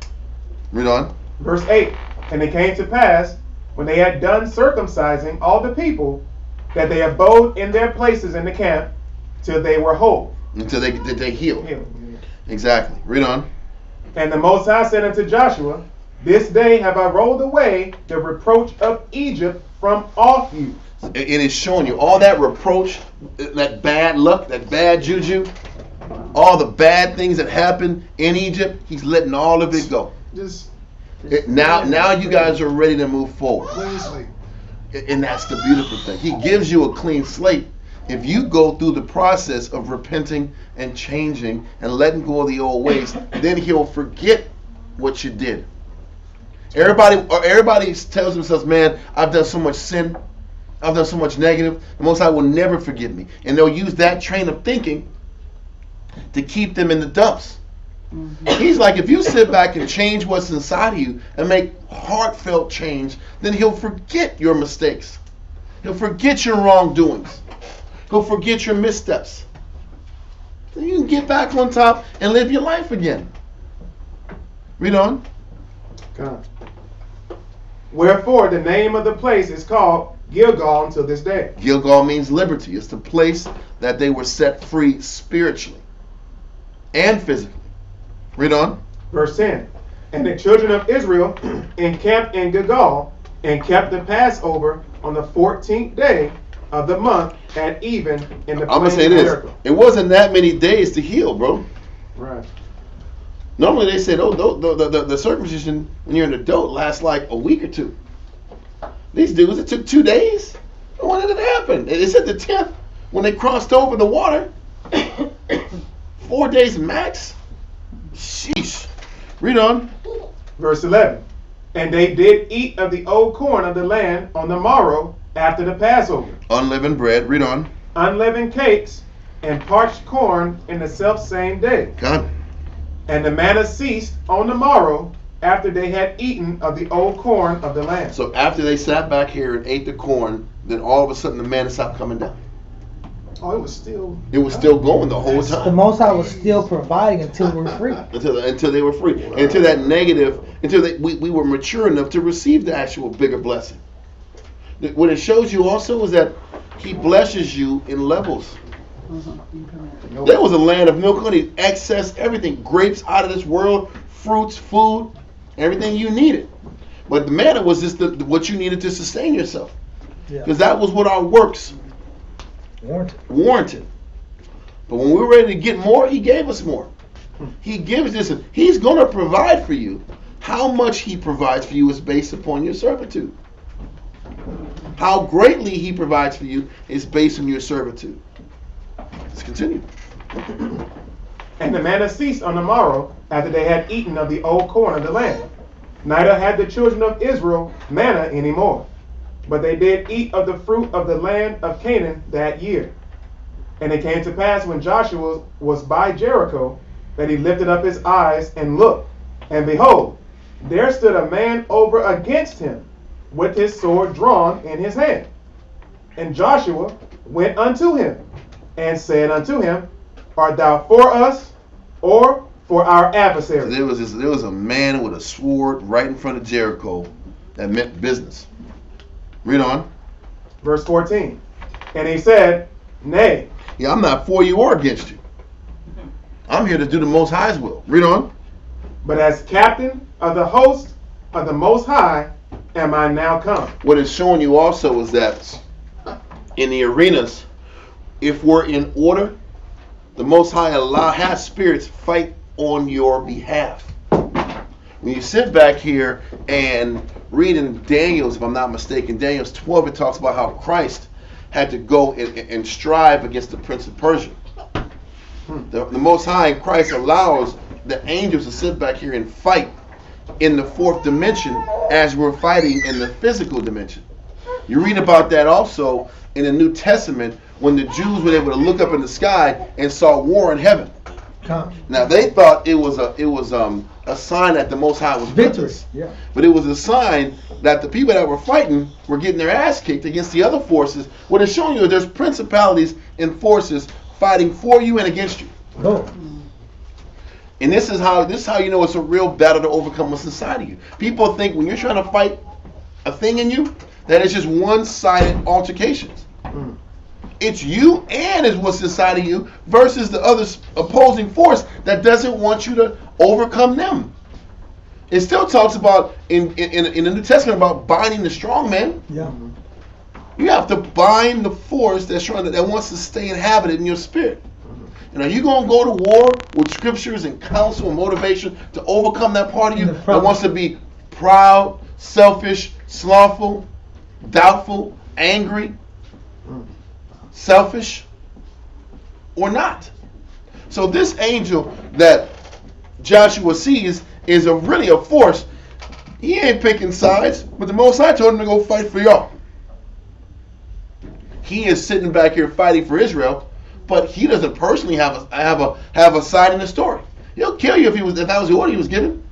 Read on. Verse 8. And it came to pass, when they had done circumcising all the people, that they abode in their places in the camp till they were whole. Until they healed. Exactly. Read on. And the Most High said unto Joshua, this day have I rolled away the reproach of Egypt from off you. It is showing you all that reproach, that bad luck, that bad juju, all the bad things that happened in Egypt. He's letting all of it go. Now you guys are ready to move forward. And that's the beautiful thing. He gives you a clean slate if you go through the process of repenting and changing and letting go of the old ways. Then he'll forget what you did. Everybody tells themselves, man, I've done so much sin, I've done so much negative, the Most High will never forgive me. And they'll use that train of thinking to keep them in the dumps. He's like, if you sit back and change what's inside of you and make heartfelt change, then he'll forget your mistakes. He'll forget your wrongdoings. He'll forget your missteps. So you can get back on top and live your life again. Read on. God. Wherefore the name of the place is called Gilgal until this day. Gilgal means liberty. It's the place that they were set free spiritually and physically. Read on. Verse 10. And the children of Israel encamped in Gilgal and kept the Passover on the 14th day of the month at even in the plain of Jericho. This. It wasn't that many days to heal, bro. Right. Normally they said, the circumcision when you're an adult lasts like a week or two. These dudes, it took 2 days. When did it happen? It said the 10th when they crossed over the water. 4 days max. Sheesh. Read on. Verse 11. And they did eat of the old corn of the land on the morrow after the Passover. Unleavened bread. Read on. Unleavened cakes and parched corn in the selfsame day. God. And the manna ceased on the morrow after they had eaten of the old corn of the land. So after they sat back here and ate the corn, then all of a sudden the manna stopped coming down. Oh, it was still going the whole time. The Most High was still providing until we were free. Until they were free. Wow. Until that negative, we were mature enough to receive the actual bigger blessing. What it shows you also is that he blesses you in levels. There was a land of milk, honey, excess, everything, grapes out of this world, fruits, food, everything you needed. But the manna was just what you needed to sustain yourself. Because that was what our works warranted. But when we were ready to get more, he gave us more. He gives this. He's going to provide for you. How much he provides for you is based upon your servitude. How greatly he provides for you is based on your servitude. Let's continue. And the manna ceased on the morrow after they had eaten of the old corn of the land. Neither had the children of Israel manna any more, but they did eat of the fruit of the land of Canaan that year. And it came to pass when Joshua was by Jericho that he lifted up his eyes and looked, and behold, there stood a man over against him with his sword drawn in his hand. And Joshua went unto him and said unto him, Art thou for us or for our adversary? So there was a man with a sword right in front of Jericho that meant business. Read on. Verse 14. And he said, Nay. Yeah, I'm not for you or against you. I'm here to do the Most High's will. Read on. But as captain of the host of the Most High am I now come. What it's showing you also is that in the arenas, if we're in order, the Most High has spirits fight on your behalf. When you sit back here and read in Daniel's, if I'm not mistaken, Daniel's 12, it talks about how Christ had to go and strive against the prince of Persia. The Most High in Christ allows the angels to sit back here and fight in the fourth dimension as we're fighting in the physical dimension. You read about that also in the New Testament when the Jews were able to look up in the sky and saw war in heaven. Now they thought it was a sign that the Most High was with us. Yeah. But it was a sign that the people that were fighting were getting their ass kicked against the other forces. What it's showing you is there's principalities and forces fighting for you and against you. No. And this is how you know it's a real battle to overcome what's inside of you. People think when you're trying to fight a thing in you, that it's just one-sided altercations. It's you and is what's inside of you versus the other opposing force that doesn't want you to overcome them. It still talks about in the New Testament about binding the strong man. Yeah. You have to bind the force that wants to stay inhabited in your spirit. And are you going to go to war with scriptures and counsel and motivation to overcome that part of you that wants to be proud, selfish, slothful, doubtful, angry, selfish, or not? So this angel that Joshua sees is really a force. He ain't picking sides, but the Most High told him to go fight for y'all. He is sitting back here fighting for Israel, but he doesn't personally have a side in the story. He'll kill you if that was the order he was given.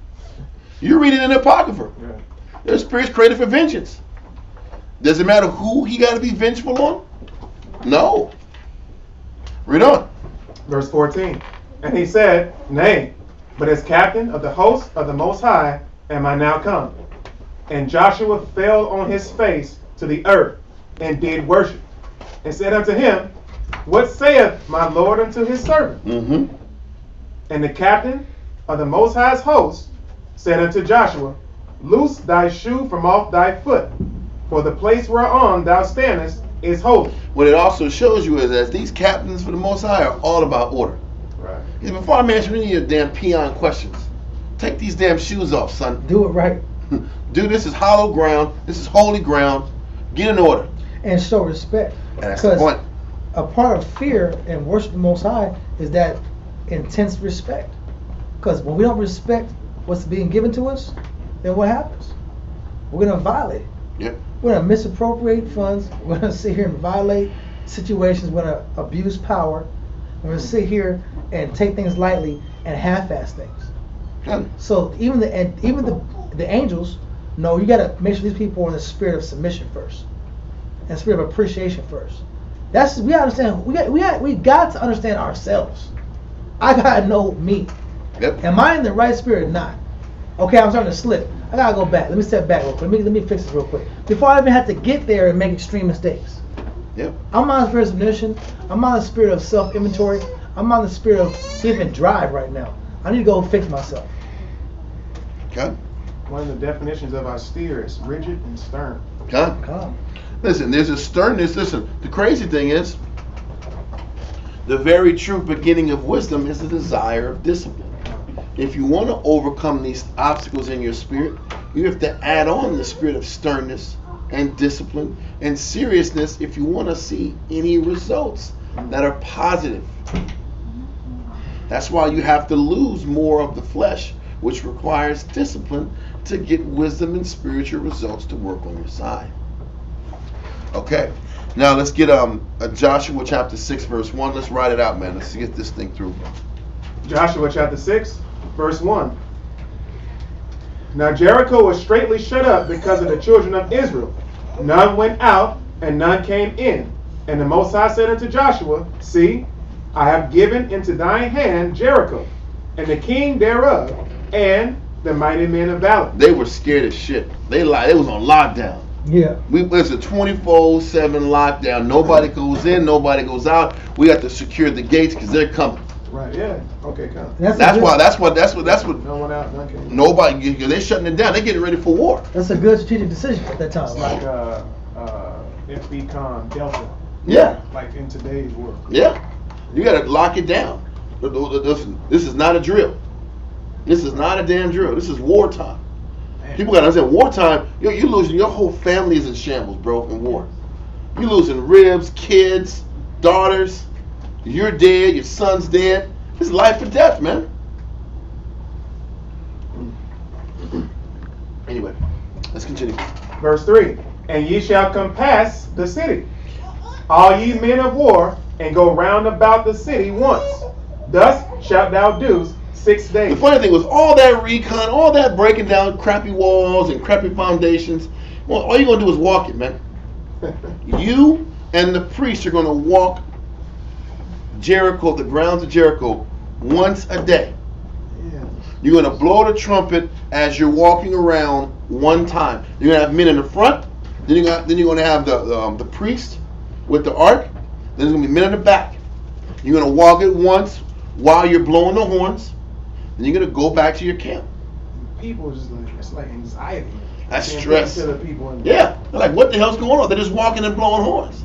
You read it in the Apocrypha. Yeah. There's spirits created for vengeance. Does it matter who he got to be vengeful on? No. Read on. Verse 14. And he said, Nay, but as captain of the host of the Most High am I now come. And Joshua fell on his face to the earth and did worship, and said unto him, What saith my Lord unto his servant? Mm-hmm. And the captain of the Most High's host said unto Joshua, Loose thy shoe from off thy foot, for the place whereon thou standest is holy. What it also shows you is that these captains for the Most High are all about order. Right. Before I'm answering any of your damn peon questions, take these damn shoes off, son. Do it right. Dude, this is hollow ground. This is holy ground. Get in order. And show respect. And that's the point. A part of fear and worship the Most High is that intense respect. Because when we don't respect what's being given to us, then what happens? We're going to violate it. Yep. We're going to misappropriate funds. We're going to sit here and violate situations. We're going to abuse power. We're going to sit here and take things lightly and half-ass things. Good. So even the angels know you got to make sure these people are in the spirit of submission first, and spirit of appreciation first. We understand. We got to understand ourselves. I gotta know me. Yep. Am I in the right spirit or not? Okay, I'm starting to slip. I gotta go back. Let me step back real quick. Let me fix this real quick before I even have to get there and make extreme mistakes. Yep. I'm on the spirit of submission. I'm on the spirit of self-inventory. I'm on the spirit of even drive right now. I need to go fix myself. Okay. One of the definitions of austere is rigid and stern. Calm. Listen, there's a sternness. Listen, the crazy thing is, the very true beginning of wisdom is the desire of discipline. If you want to overcome these obstacles in your spirit, you have to add on the spirit of sternness and discipline and seriousness if you want to see any results that are positive. That's why you have to lose more of the flesh, which requires discipline to get wisdom and spiritual results to work on your side. Okay, now let's get Joshua chapter 6 verse 1. Let's write it out, man. Let's get this thing through. Joshua chapter 6 verse 1. Now Jericho was straitly shut up because of the children of Israel. None went out and none came in. And the Most High said unto Joshua, See, I have given into thine hand Jericho, and the king thereof, and the mighty men of valor. They were scared as shit. They was on lockdown. Yeah. It's a 24/7 lockdown. Nobody goes in, nobody goes out. We have to secure the gates because they're coming. Right. Yeah. Okay. Come. That's what. No one out. None came in. Nobody. They're shutting it down. They're getting ready for war. That's a good strategic decision at that time. It's like Isbhpk Delta. Yeah. Like in today's world. Yeah. You got to lock it down. Listen, this is not a drill. This is not a damn drill. This is wartime. People got to understand, wartime, you're losing, your whole family is in shambles, bro, in war. You're losing ribs, kids, daughters. You're dead, your son's dead. It's life or death, man. Anyway, let's continue. Verse 3. And ye shall compass the city, all ye men of war, and go round about the city once. Thus shalt thou do 6 days. The funny thing was, all that recon, all that breaking down crappy walls and crappy foundations, well, all you're going to do is walk it, man. You and the priests are going to walk Jericho, the grounds of Jericho, once a day. You're going to blow the trumpet as you're walking around one time. You're going to have men in the front. Then you're going to have the priest with the ark. Then there's going to be men in the back. You're going to walk it once while you're blowing the horns. Then you're going to go back to your camp. People just like, it's like anxiety. That's stress. To the people in Yeah. They're like, what the hell's going on? They're just walking and blowing horns.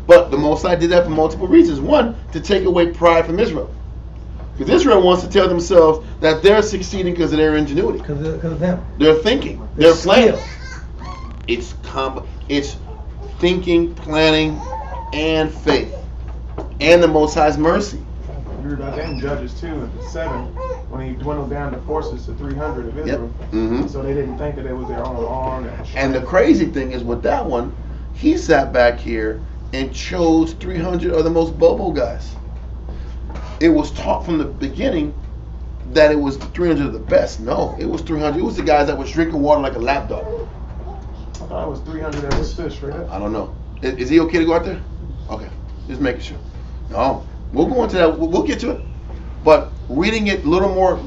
But the Most High did that for multiple reasons. One, to take away pride from Israel. Because Israel wants to tell themselves that they're succeeding because of their ingenuity. Because of them. They're thinking. They're planning. It's thinking, planning, and faith. And the Most High's mercy. We read about that in Judges 2:7, when he dwindled down the forces to 300 of Israel. Yep. Mm-hmm. So they didn't think that it was their own arm. And the crazy thing is with that one, he sat back here and chose 300 of the most bobo guys. It was taught from the beginning that it was 300 of the best. No, it was 300. It was the guys that was drinking water like a lap dog. I thought it was 300 that was stood straight up. I don't know. Is he okay to go out there? Okay, just making sure. No, we'll go into that. We'll get to it. But reading it a little more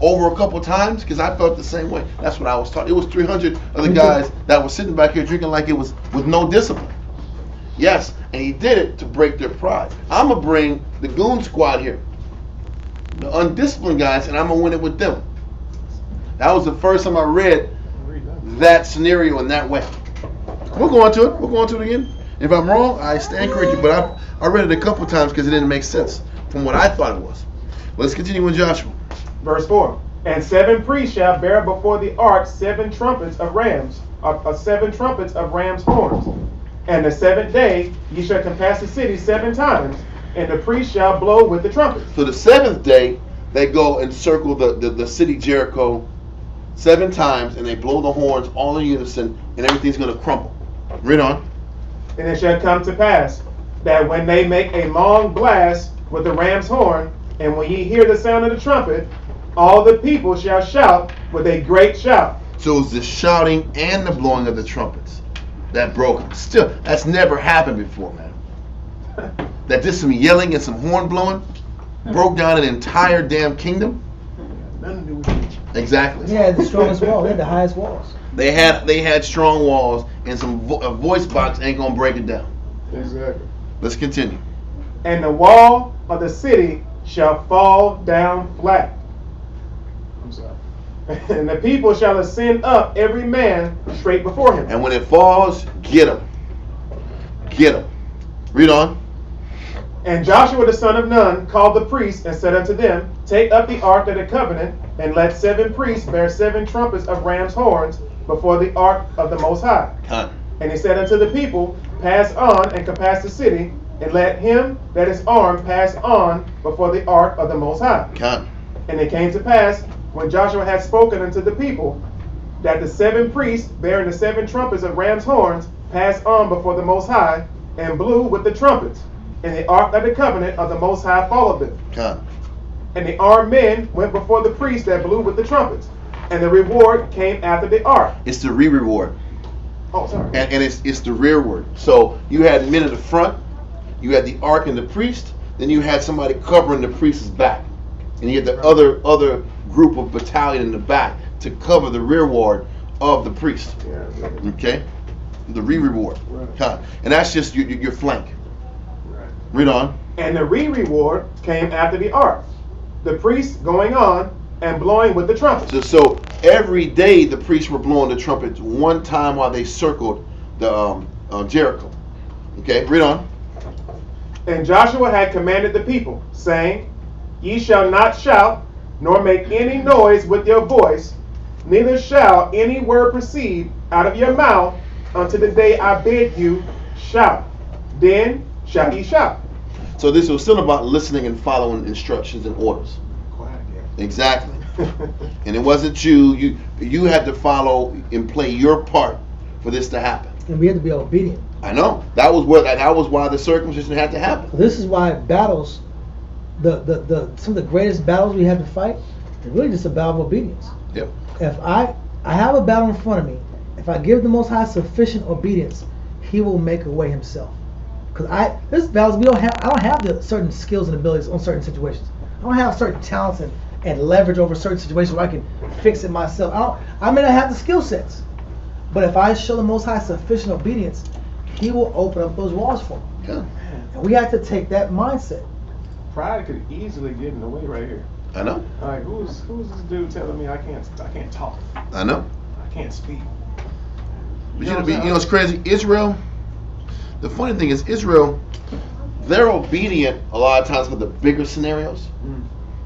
over a couple times, because I felt the same way. That's what I was taught. It was 300 of the guys that were sitting back here drinking like it was with no discipline. Yes, and he did it to break their pride. I'm going to bring the goon squad here, the undisciplined guys, and I'm going to win it with them. That was the first time I read that scenario in that way. We'll go on to it. We'll go on to it again. If I'm wrong, I stand corrected, but I read it a couple times because it didn't make sense from what I thought it was. Let's continue with Joshua. Verse 4. And 7 priests shall bear before the ark 7 trumpets of rams, 7 trumpets of rams' horns. And the 7th day ye shall compass the city 7 times, and the priest shall blow with the trumpets. So the 7th day, they go and circle the city Jericho 7 times, and they blow the horns all in unison, and everything's going to crumble. Read on. And it shall come to pass that when they make a long blast with the ram's horn, and when ye hear the sound of the trumpet, all the people shall shout with a great shout. So it's the shouting and the blowing of the trumpets that broke them. Still, that's never happened before, man. That just some yelling and some horn blowing broke down an entire damn kingdom. Nothing to do with it. Exactly. Yeah, the strongest wall. They had the highest walls. They had strong walls, and some a voice box ain't gonna break it down. Exactly. Let's continue. And the wall of the city shall fall down flat. I'm sorry. And the people shall ascend up, every man straight before him. And when it falls, get him. Get him. Read on. And Joshua the son of Nun called the priests and said unto them, Take up the ark of the covenant, and let 7 priests bear 7 trumpets of ram's horns before the ark of the Most High. Done. And he said unto the people, Pass on and compass the city, and let him that is armed pass on before the ark of the Most High. Done. And it came to pass, when Joshua had spoken unto the people, that the 7 priests bearing the 7 trumpets of ram's horns passed on before the Most High, and blew with the trumpets. And the ark of the covenant of the Most High followed them. Done. And the armed men went before the priests that blew with the trumpets. And the reward came after the ark. It's the reward. Oh, sorry. And it's the rearward. So you had men in the front, you had the ark and the priest, then you had somebody covering the priest's back. And you had the other group of battalion in the back to cover the rearward of the priest. Yeah, Okay? The reward. Right. And that's just your flank. Right. Read on. And the reward came after the ark, the priests going on and blowing with the trumpets. So every day the priests were blowing the trumpets, 1 time while they circled the Jericho. Okay, read on. And Joshua had commanded the people, saying, Ye shall not shout, nor make any noise with your voice, neither shall any word proceed out of your mouth until the day I bid you shout. Then shall ye shout. So this was still about listening and following instructions and orders. Quiet, yeah. Exactly. And it wasn't you had to follow and play your part for this to happen. And we had to be obedient. I know. That was why the circumcision had to happen. This is why battles, some of the greatest battles we have to fight, is really just a battle of obedience. Yep. If I have a battle in front of me, if I give the Most High sufficient obedience, He will make a way Himself. Because this battles I don't have the certain skills and abilities on certain situations. I don't have certain talents and leverage over certain situations where I can fix it myself. I may not have the skill sets, but if I show the Most High sufficient obedience, He will open up those walls for me. Yeah. And we have to take that mindset. Pride could easily get in the way right here. I know. Like, who's this dude telling me I can't talk? I know. I can't speak. But you know what's crazy? Israel, the funny thing is Israel, they're obedient a lot of times for the bigger scenarios,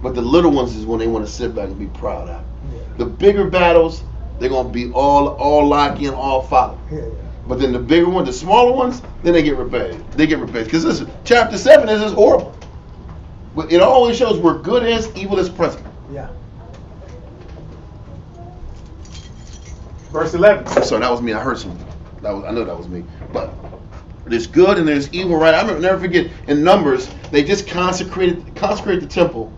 but the little ones is when they want to sit back and be proud of. Yeah. The bigger battles, they're going to be all lock in, all follow. Yeah. But then the bigger ones, the smaller ones, then they get rebellious. Because listen, chapter 7 is just horrible. But it always shows where good is, evil is present. Yeah. Verse 11. Sorry, that was me. I heard some. I know that was me. But there's good and there's evil, right? I'll never forget, in Numbers, they just consecrated the temple.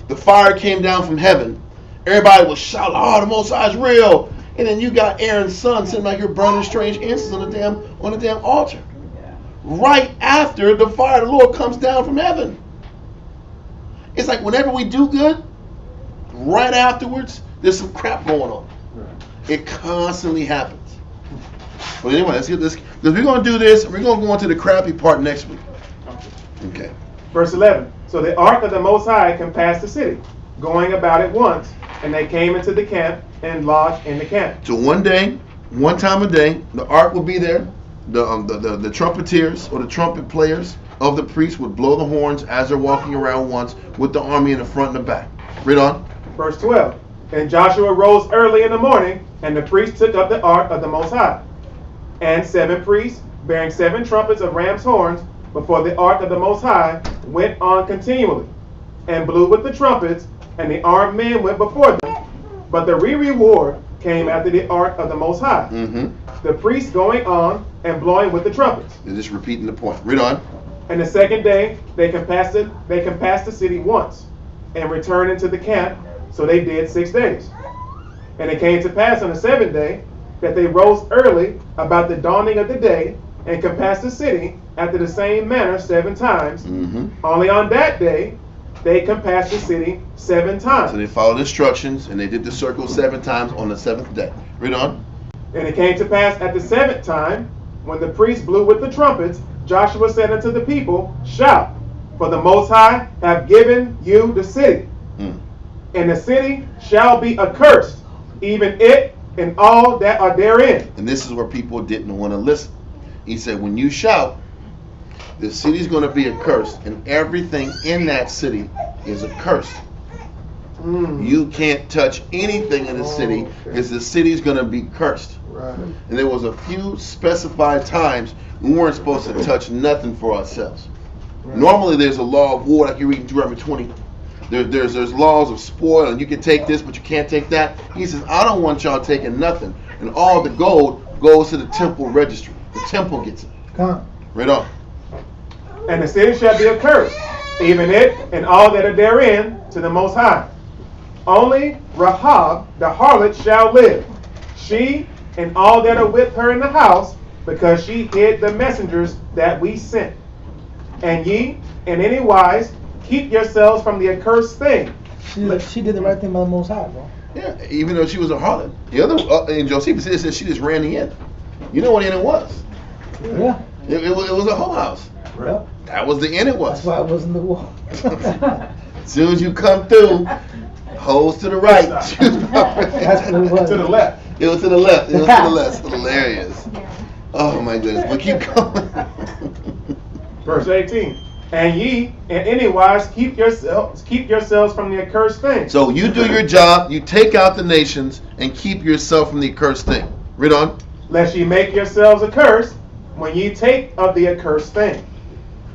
The fire came down from heaven. Everybody was shouting, "Oh, the Most High is real!" And then you got Aaron's son sitting like you're burning strange incense on the damn altar. Yeah. Right after the fire of the Lord comes down from heaven. It's like whenever we do good, right afterwards, there's some crap going on. It constantly happens. But anyway, let's get this. Because we're going to do this, and we're going to go on to the crappy part next week. Okay. Verse 11. So the ark of the Most High compassed the city, going about it once, and they came into the camp and lodged in the camp. So one time a day, the ark would be there. The trumpeters or the trumpet players of the priests would blow the horns as they're walking around once with the army in the front and the back. Read on. Verse 12. And Joshua rose early in the morning, and the priests took up the ark of the Most High. And 7 priests, bearing 7 trumpets of ram's horns, before the ark of the Most High, went on continually, and blew with the trumpets, and the armed men went before them. But the reward came after the ark of the Most High. The priests going on and blowing with the trumpets. They're just repeating the point. Read on. And the second day they compassed the city once, and returned into the camp. So they did 6 days. And it came to pass on the 7th day that they rose early about the dawning of the day, and compassed the city after the same manner 7 times. Only on that day they compassed the city 7 times. So they followed instructions, and they did the circle 7 times on the 7th day. Read on. And it came to pass at the 7th time, when the priests blew with the trumpets, Joshua said unto the people, Shout, for the Most High have given you the city. And the city shall be accursed, even it and all that are therein. And this is where people didn't want to listen. He said, when you shout, the city's going to be accursed, and everything in that city is accursed. You can't touch anything in the city, because the city's going to be cursed. Right. And there was a few specified times we weren't supposed to touch nothing for ourselves. Right. Normally there's a law of war, like you read in Deuteronomy 20. There's laws of spoil, and you can take this, but you can't take that. He says, I don't want y'all taking nothing. And all the gold goes to the temple registry. The temple gets it. Come on. Right on. And the city shall be accursed, even it and all that are therein, to the Most High. Only Rahab the harlot shall live, she and all that are with her in the house, because she hid the messengers that we sent. And ye, in any wise, keep yourselves from the accursed thing. She did the right thing by the Most High, bro. Yeah, even though she was a harlot. The other, and Josephus said she just ran the inn. You know what inn it was? Yeah. It was a whole house. Yep. That was the inn it was. That's why it was in the wall. As soon as you come through, hoes to the right. That's what it was. To the left. It was to the left. It was to the left. It's hilarious. Oh my goodness. But keep going. Verse 18. And ye in any wise keep yourselves from the accursed thing. So you do your job, you take out the nations, and keep yourself from the accursed thing. Read on. Lest ye make yourselves accursed when ye take of the accursed thing,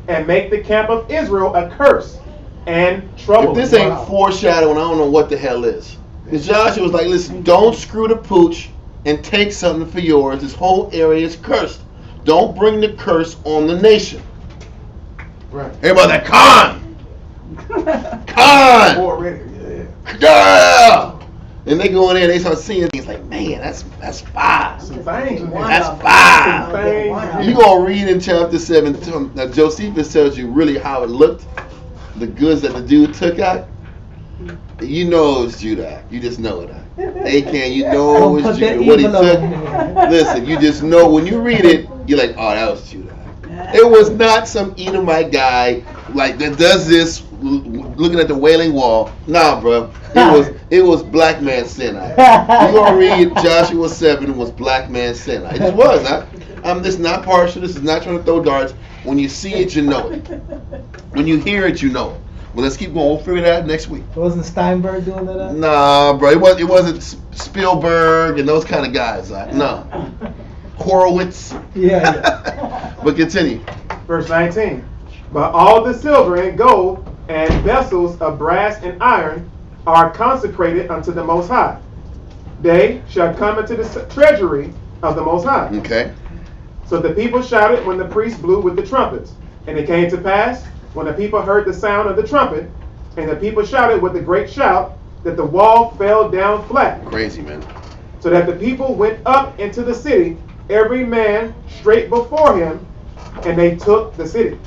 and make the camp of Israel accursed and trouble. If this ain't foreshadowing, I don't know what the hell is. Because Joshua was like, listen, don't screw the pooch and take something for yours. This whole area is cursed. Don't bring the curse on the nation. Right. Everybody like, Khan! Khan! Already, Yeah! And they go in there and they start seeing things like, man, that's fire. Some things. That's fire. You gonna read in chapter 7, Josephus tells you really how it looked, the goods that the dude took out. You know it's Judah. You just know it. Achan, you know it's Judah. What he took. Listen, you just know when you read it, you're like, oh, that was Judah. It was not some Edomite guy like that does this looking at the Wailing Wall. Nah, bro. It was black man Sinai. You gonna read Joshua 7 was black man Sinai. It just was. I'm just not partial. This is not trying to throw darts. When you see it, you know it. When you hear it, you know it. Well, let's keep going. We'll figure that out next week. Wasn't Steinberg doing that? Nah, bro. It wasn't Spielberg and those kind of guys. No. Horowitz. Yeah. But continue. Verse 19. But all the silver and gold and vessels of brass and iron are consecrated unto the Most High. They shall come into the treasury of the Most High. Okay. So the people shouted when the priest blew with the trumpets. And it came to pass, when the people heard the sound of the trumpet, and the people shouted with a great shout, that the wall fell down flat. Crazy, man. So that the people went up into the city, every man straight before him, and they took the city.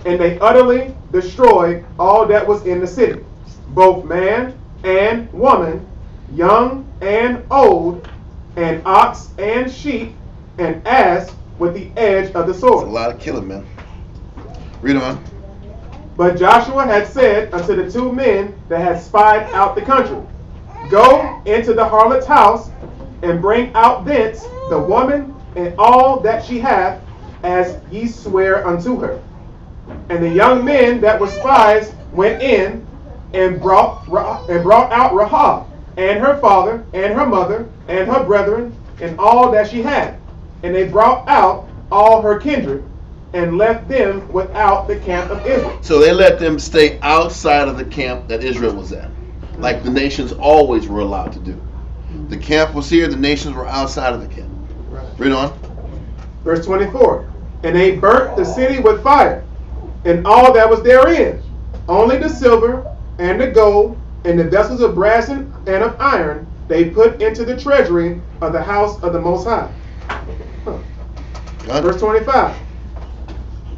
And they utterly destroyed all that was in the city, both man and woman, young and old, and ox and sheep, and ass with the edge of the sword. That's a lot of killing, man. Read on. But Joshua had said unto the two men that had spied out the country, go into the harlot's house, and bring out thence the woman and all that she hath, as ye swear unto her. And the young men that were spies went in and brought out Rahab, and her father, and her mother, and her brethren, and all that she had. And they brought out all her kindred, and left them without the camp of Israel. So they let them stay outside of the camp that Israel was at, like the nations always were allowed to do. The camp was here, the nations were outside of the camp. Right. Read on. Verse 24. And they burnt the city with fire, and all that was therein, only the silver and the gold and the vessels of brass and of iron they put into the treasury of the house of the Most High. Verse 25.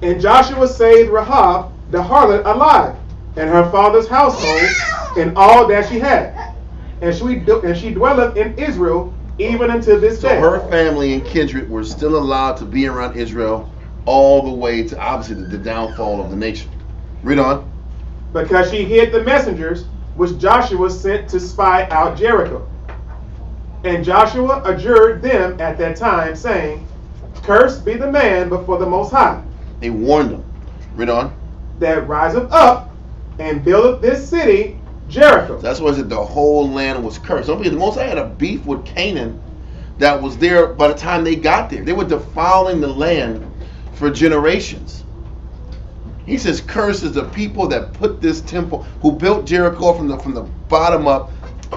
And Joshua saved Rahab the harlot alive, and her father's household, and all that she had. And she dwelleth in Israel even unto this day. So her family and kindred were still allowed to be around Israel all the way to obviously the downfall of the nation. Read on. Because she hid the messengers which Joshua sent to spy out Jericho. And Joshua adjured them at that time, saying, cursed be the man before the Most High. They warned them. Read on. That riseth up and buildeth this city, Jericho. That's why the whole land was cursed. Don't forget, the Most High had a beef with Canaan that was there by the time they got there. They were defiling the land for generations. He says, cursed is the people that put this temple, who built Jericho from the bottom up.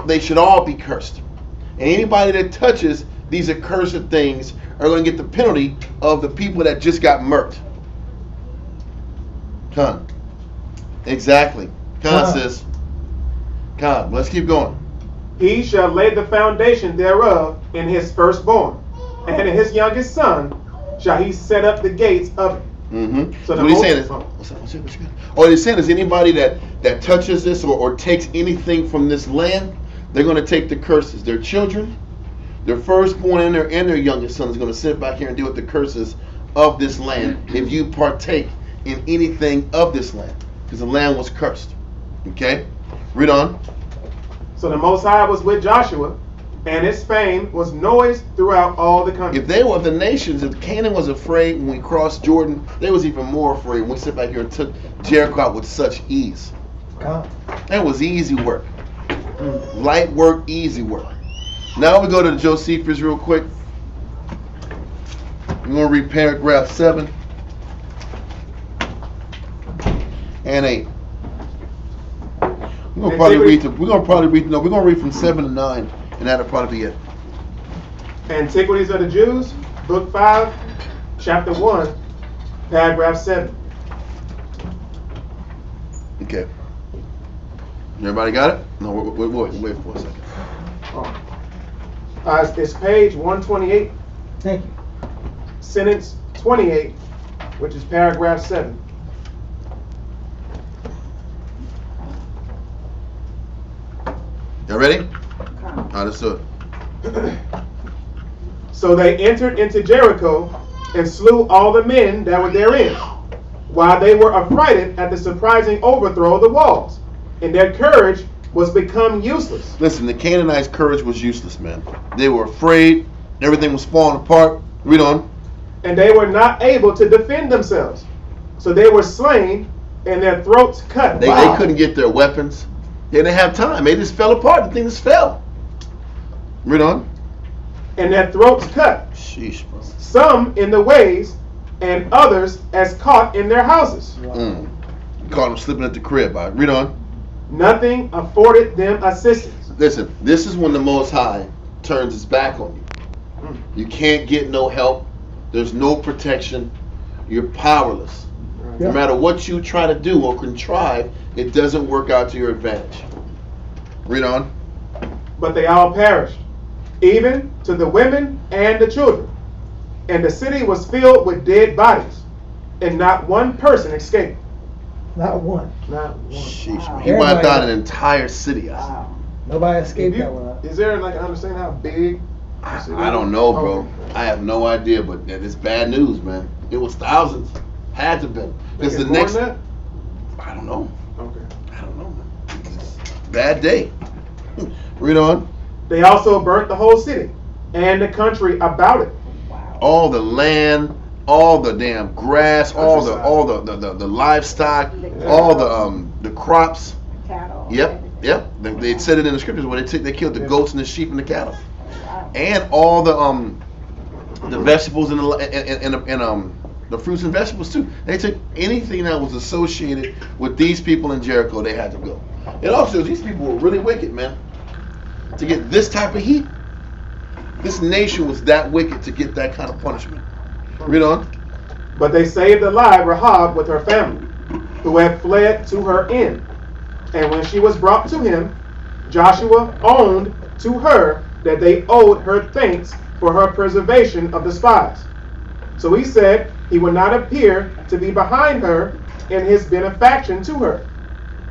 They should all be cursed. And anybody that touches these accursed things are going to get the penalty of the people that just got murked. Con. Exactly. Con, sis. Con. Let's keep going. He shall lay the foundation thereof in his firstborn, and in his youngest son shall he set up the gates of it. Mm-hmm. So what he's saying is, he's saying is anybody that touches this or takes anything from this land, they're going to take the curses. Their children, their firstborn, and their youngest son is going to sit back here and deal with the curses of this land if you partake in anything of this land, because the land was cursed. Okay, read on. So the Most High was with Joshua, And its fame was noised throughout all the country. If they were the nations, if Canaan was afraid when we crossed Jordan, they was even more afraid when we sit back here and took Jericho out with such ease. That was easy work. Light work, easy work. Now we go to Josephus real quick. We're going to read paragraph 7 and 8. We're going to probably read from 7 to 9, and that'll probably be it. Antiquities of the Jews, book 5, chapter 1, paragraph 7. Okay. Everybody got it? No, wait for a second. It's page 128. Thank you. Sentence 28, which is paragraph 7. Y'all ready? Understood. So they entered into Jericho and slew all the men that were therein, while they were affrighted at the surprising overthrow of the walls, and their courage was become useless. Listen, the Canaanites' courage was useless, man. They were afraid. Everything was falling apart. Read on. And they were not able to defend themselves. So they were slain and their throats cut. They couldn't get their weapons. They didn't have time. They just fell apart. The thing just fell. Read on. And their throats cut. Sheesh, bro. Some in the ways, and others as caught in their houses. Caught them slipping at the crib. All right, read on. Nothing afforded them assistance. Listen, this is when the Most High turns his back on you. You can't get no help. There's no protection. You're powerless. No matter what you try to do or contrive, it doesn't work out to your advantage. Read on. But they all perished, even to the women and the children. And the city was filled with dead bodies, and not one person escaped. Not one. Not one. Sheesh, man. He wiped out an entire city. Wow. Nobody escaped that one. Is there like understanding how big? I don't know, bro. I have no idea, but it's bad news, man. It was thousands. Had to be. Because the next. That? I don't know. Okay. I don't know, man. Bad day. Read on. They also burnt the whole city and the country about it. Wow. All the land, all the damn grass, all the livestock, all the crops. Cattle. Yep. They said it in the scriptures where they killed the goats and the sheep and the cattle, and all the vegetables and the fruits and vegetables too. They took anything that was associated with these people in Jericho. They had to go. It also shows these people were really wicked, man. To get this type of heat, this nation was that wicked to get that kind of punishment. Read on. But they saved alive Rahab with her family, who had fled to her inn. And when she was brought to him, Joshua owned to her that they owed her thanks for her preservation of the spies. So he said he would not appear to be behind her in his benefaction to her.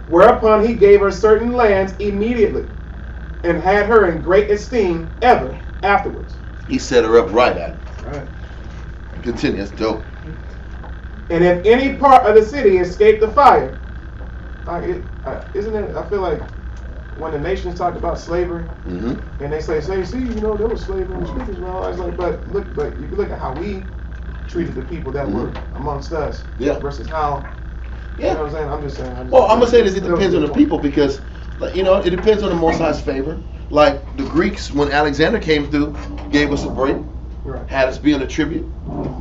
Whereupon he gave her certain lands immediately, and had her in great esteem ever afterwards. He set her up right at it. Right. Continue, that's dope. And if any part of the city escaped the fire, isn't it? I feel like when the nations talked about slavery, and they say, see, there was slavery in the scriptures, man. I was like, but you look at how we treated the people that were amongst us, versus how. You know what I'm saying? I'm just saying. I'm gonna say this. It depends on the people because, it depends on the Most High's favor. Like the Greeks, when Alexander came through, gave us a break, had us being a tribute.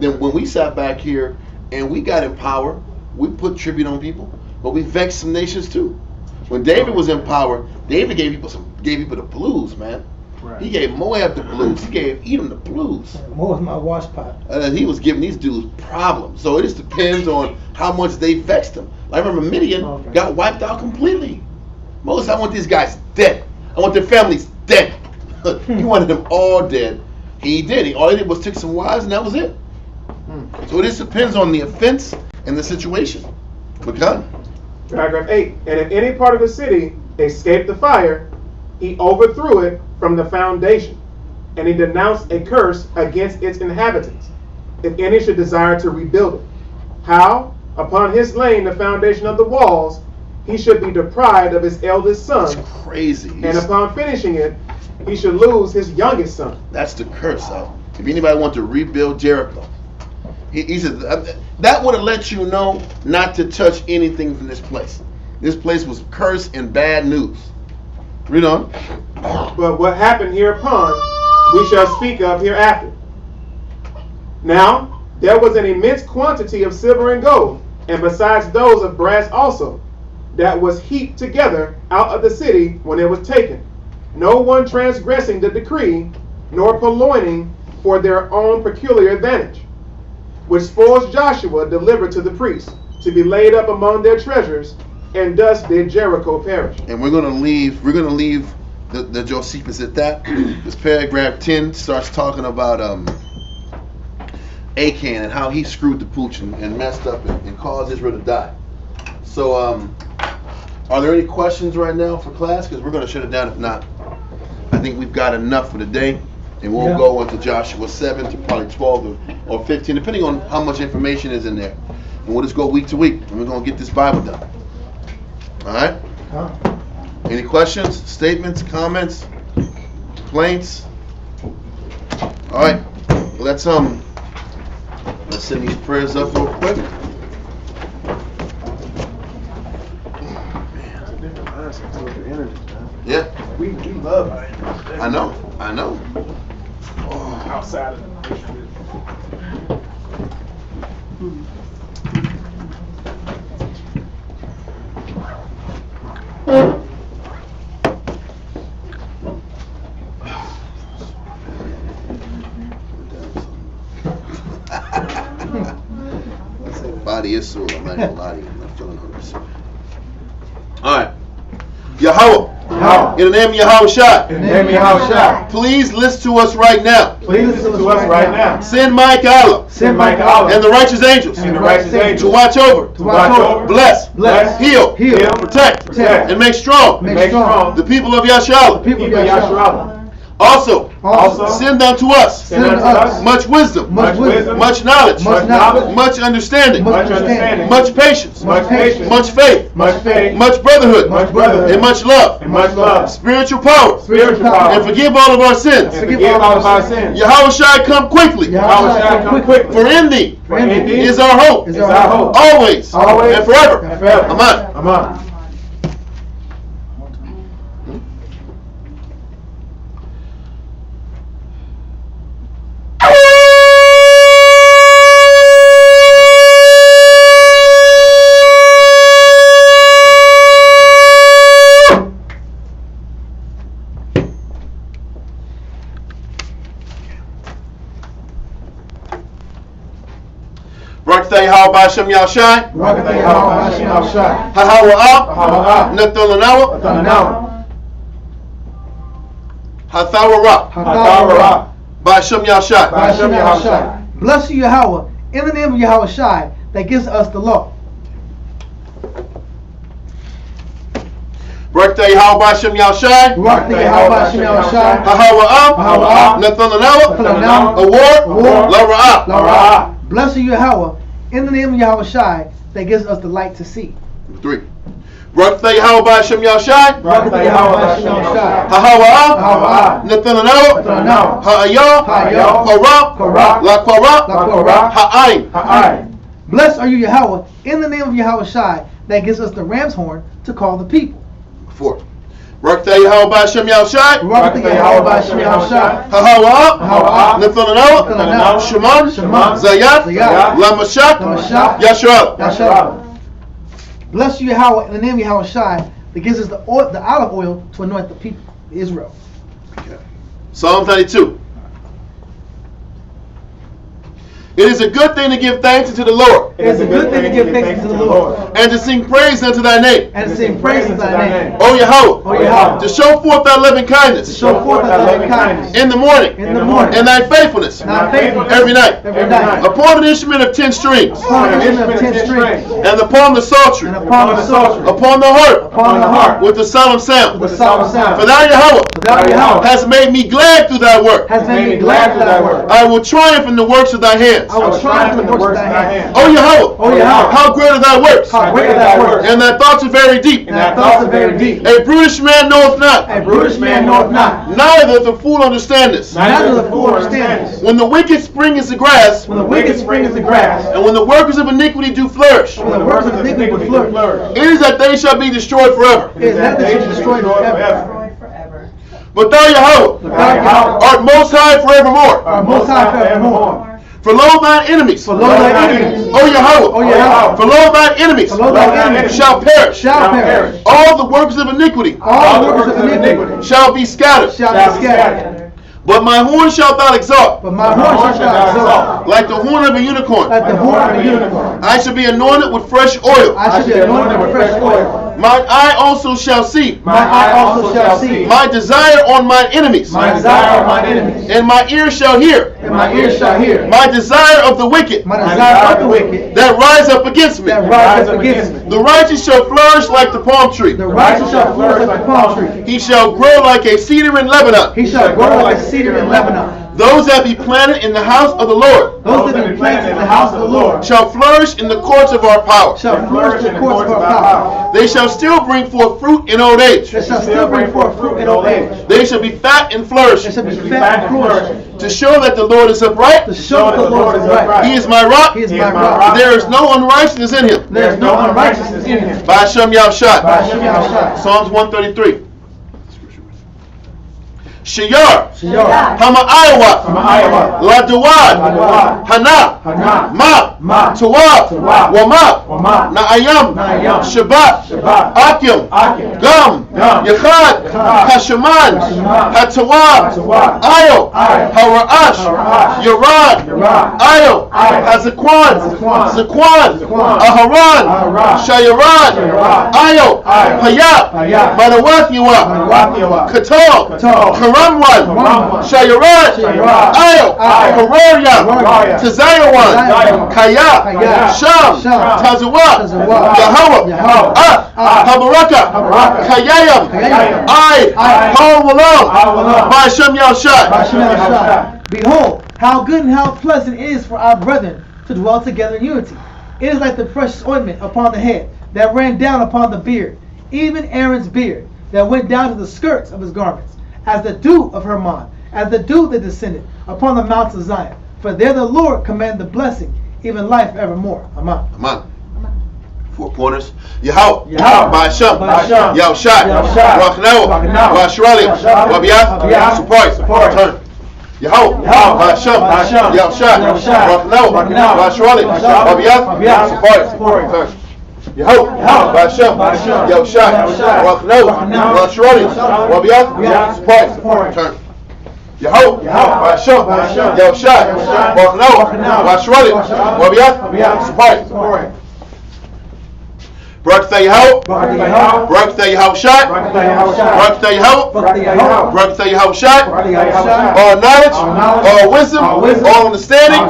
Then when we sat back here and we got in power, we put tribute on people, but we vexed some nations too. When David was in power, David gave people the blues, man. Right. He gave Moab the blues. He gave Edom the blues. More my wash pot. And he was giving these dudes problems. So it just depends on how much they vexed him. I remember Midian got wiped out completely. Moses, I want these guys dead. I want their families dead. He wanted them all dead. He did. All he did was took some wives and that was it. So it just depends on the offense and the situation. But God. Paragraph 8. And if any part of the city escaped the fire, he overthrew it from the foundation, and he denounced a curse against its inhabitants, if any should desire to rebuild it. How? Upon his laying the foundation of the walls, he should be deprived of his eldest son. That's crazy. And upon finishing it, he should lose his youngest son. That's the curse out. If anybody wants to rebuild Jericho, he said that would have let you know not to touch anything from this place. This place was cursed and bad news. Read on. But what happened hereupon, we shall speak of hereafter. Now, there was an immense quantity of silver and gold, and besides those of brass also, that was heaped together out of the city when it was taken. No one transgressing the decree, nor purloining for their own peculiar advantage, which spoils Joshua delivered to the priests, to be laid up among their treasures, and thus did Jericho perish. And we're gonna leave the Josephus at that. This paragraph 10 starts talking about Achan and how he screwed the pooch and messed up and caused Israel to die. So are there any questions right now for class? Because we're gonna shut it down. If not, I think we've got enough for today. And we'll go into Joshua 7 to probably 12 or 15, depending on how much information is in there. And we'll just go week to week, and we're going to get this Bible done. All right? Any questions, statements, comments, complaints? All right. Let's send these prayers up real quick. Yeah. We love it. I know. Outside of the Body is sore. I'm not gonna lie to you. I'm not feeling hungry. All right. Yahweh. In the name of Yahweh Shai. In the name of Yahweh Shai. Please listen to us right now. Please listen to us right now. Send Micah Allah. Send Micah Allah. And the righteous angels. And the righteous angels. To watch over. To watch over. Bless. Bless. Heal. Heal. Protect. Protect. And make strong. Make strong. The people of Yashala. The people of Yashala. Also, send unto us, much wisdom, much knowledge, much understanding, much patience, much faith, much brotherhood, and much love, spiritual power, and forgive all of our sins. Yahweh Shai, come quickly. For in thee is our hope, always and forever. Amen. How by Shem Yashai? Hahawa Nathalanawa Hathawara by Shem Yashai. Bless you, Yahweh, in the name of Yahweh Shai, that gives us the law. How by Shem Yashai? Hahawa Nathalanawa Award La. Bless you, Yahweh, in the name of Yahweh Shai, that gives us the light to see. 3. How by Shem Yashai? Hahawa Nathalanawa Ha'ayah La Ha'ain. Blessed are you, Yahweh, in the name of Yahweh Shai, that gives us the ram's horn to call the people. 4. How by Shem Yashai? Hahawa Nathalanawa Shaman Zayat Lamashak Yashua. Bless you, Yahweh, in the name of Yahweh Shai, that gives us the olive oil to anoint the people, Israel. Okay. Psalm 92. It is a good thing to give thanks unto the Lord. It is a good thing to give thanks unto the Lord. And to sing praise unto thy name. And to sing praise unto thy name. O Yahweh. O Yahweh. To show forth thy loving kindness. To show forth thy loving kindness. In the morning. In the morning. And thy faithfulness. And thy faithfulness. Every night. Every night. Upon an instrument of 10 strings. Upon an instrument of 10 strings. And upon the psaltery. And upon the psaltery. Upon the harp. Upon the harp. With the solemn sound. With the solemn sound. For thou, Yahweh, Yahweh, hast made me glad through thy work. Has made me glad through thy work. I will triumph in the works of thy hands. hands. I will triumph in the works of thy hands. O Yahweh, O Yahweh, how great are thy works, how great are thy works, and thy thoughts are very deep. and thy thoughts are very deep. A brutish man knoweth not, A brutish man knoweth not, neither the fool understandeth. neither the fool understandeth. When the wicked spring as the grass, When the wicked spring is the grass, and when the workers of iniquity do flourish, when the works of iniquity do flourish, it is that they shall be destroyed forever. it is that they should destroy forever. Destroyed forever. But thou, Yahweh, But thou, Yahweh, art most high forevermore. art most high forevermore. For lo, thine enemies, For lo, thy enemies, O Yahweh, O Yahweh, for lo, thine enemies for lo, thy enemies shall perish. shall perish. All the workers of iniquity All the workers of iniquity shall be scattered. shall be scattered. But my horn shalt thou exalt, But my horn shall thou exalt, like the horn of a unicorn. like the horn of a unicorn. I shall be anointed with fresh oil. I shall be anointed with fresh oil. Mine eye also shall see. My eye also shall see. My desire on mine enemies. My desire of my enemies. And my ear shall hear. And my ears shall hear. My desire of the wicked My desire of the wicked that rise up against me. that rise up against me. The righteous shall flourish like the palm tree. The righteous shall flourish like the palm tree. He shall grow like a cedar in Lebanon. He shall grow like a cedar in Lebanon. Those that be planted in the house of the Lord Those that be planted in the house of the Lord shall flourish in the courts of our power. shall flourish in the courts of our power. They shall still bring forth fruit in old age. They shall still bring forth fruit in old age. They shall be fat and They flourishing, shall be fat and flourishing, to show that the Lord is upright. to show that the Lord is upright. He is my rock. He is my rock. There is no unrighteousness in him. There is no unrighteousness in him. By Hashem Yahushua. By Hashem Yahushua. Psalms 133. Shayar, Shayar, Hama Iowa, Iowa, La Duad, Duad, Hana, Hana, Ma, Tuwab, Tuwab, Wama, Wama, Na'ayam, Na'ayam, Shabbat, Shabbat, Akim, Akim, Gam, Gam, Yechad, Yechad, Hashaman, Hashaman, Hatawab, Hatawab, Ayo, Ayo, Hara'ash, Hara'ash, Yarad, Yarad, Ayo, Ayo, Hazakwan, Hazakwan, Zakwan, Zakwan, Aharan, Aharan, Shayarad, Shayarad, Ayo, Ayo, Hayab, Hayab, Manawathiwa, Manawathiwa, Katal, Katal, Karamwan, Karamwan, Shayarad, Shayarad, Ayo, Ayo, Hararyam, Hararyam, Tazayawan, Tazayawan, Kaya, Kaya, Sham, Sham, Tazawah, Tazawah, Yahweh, Yahweh, Habaraka, Habaraka, Kayayam, Kayayam, Ai, Hawalam, Hawalam, by Hashem Yahushua. By Hashem Yahushua. Behold, how good and how pleasant it is for our brethren to dwell together in unity. It is like the precious ointment upon the head that ran down upon the beard, even Aaron's beard that went down to the skirts of his garments, as the dew of Hermon, as the dew that descended upon the mountains of Zion. For there the Lord commanded the blessing, even life evermore. Amen. Amen. 4 pointers. Yahweh, Yahweh, by Hashem, by Hashem, Yahushua, Yahushua, Rachnawa, Rachnawa, Washralia, Washralia, Wabiyath, Wabiyath, Support, Support. Turn. Yahweh, Yahweh, by Hashem, by Hashem, Yahushua, Yahushua, Rachnawa, Rachnawa, Washralia, Washralia, Wabiyath, Wabiyath, Support, Support. Turn. Yahweh, by Hashem, Yahushua, Rachnawa, Washralia, Wabiyath, Support, Turn. Yahweh, by Hashem, Yahushua, Rachnawa, Washralia, Wabiyath, Support. Barak Tha Yahweh, Barak Tha Yahushua, Barak Tha Yahweh, Barak Tha Yahushua. All knowledge, all wisdom, all understanding,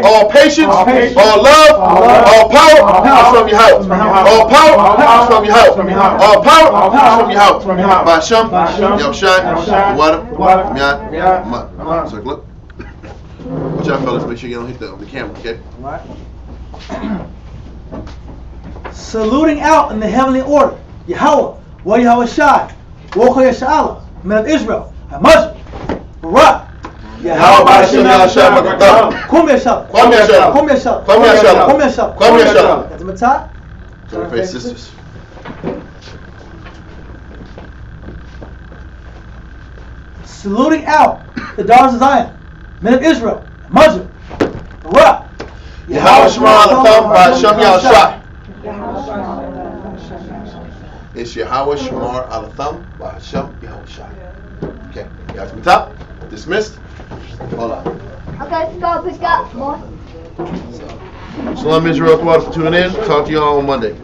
all patience, all love, all power is from Yahweh. All power is from Yahweh. All power is from Yahweh. By Hashem, Yahushua, Wada, Miyad, Mat. Circle up. Watch out, fellas. Make sure you don't hit the camera, okay? Saluting out in the heavenly order, Yahweh, Wa Yahweh Shai, Wocha Yasha'ala, men of Israel, Hamaj, Barak, Yahweh by Hashem Yahushua, Kum Yasha'ala, Kum Yasha'ala, Kum Yasha'ala, Kum Yasha'ala, Kum Yasha'ala, Kum Yasha'ala. That's my top. Turn face sisters. Saluting out the daughters of Zion, men of Israel, Hamaj, Barak, Yahweh Shema Alatham by Hashem Yahushua. It's Yahweh Shemar Alatham by Hashem Yahushua. Okay, you guys from the top. Dismissed. Hold on. Okay, go pick up more. Shalom Israel, for tuning in. Talk to you all on Monday.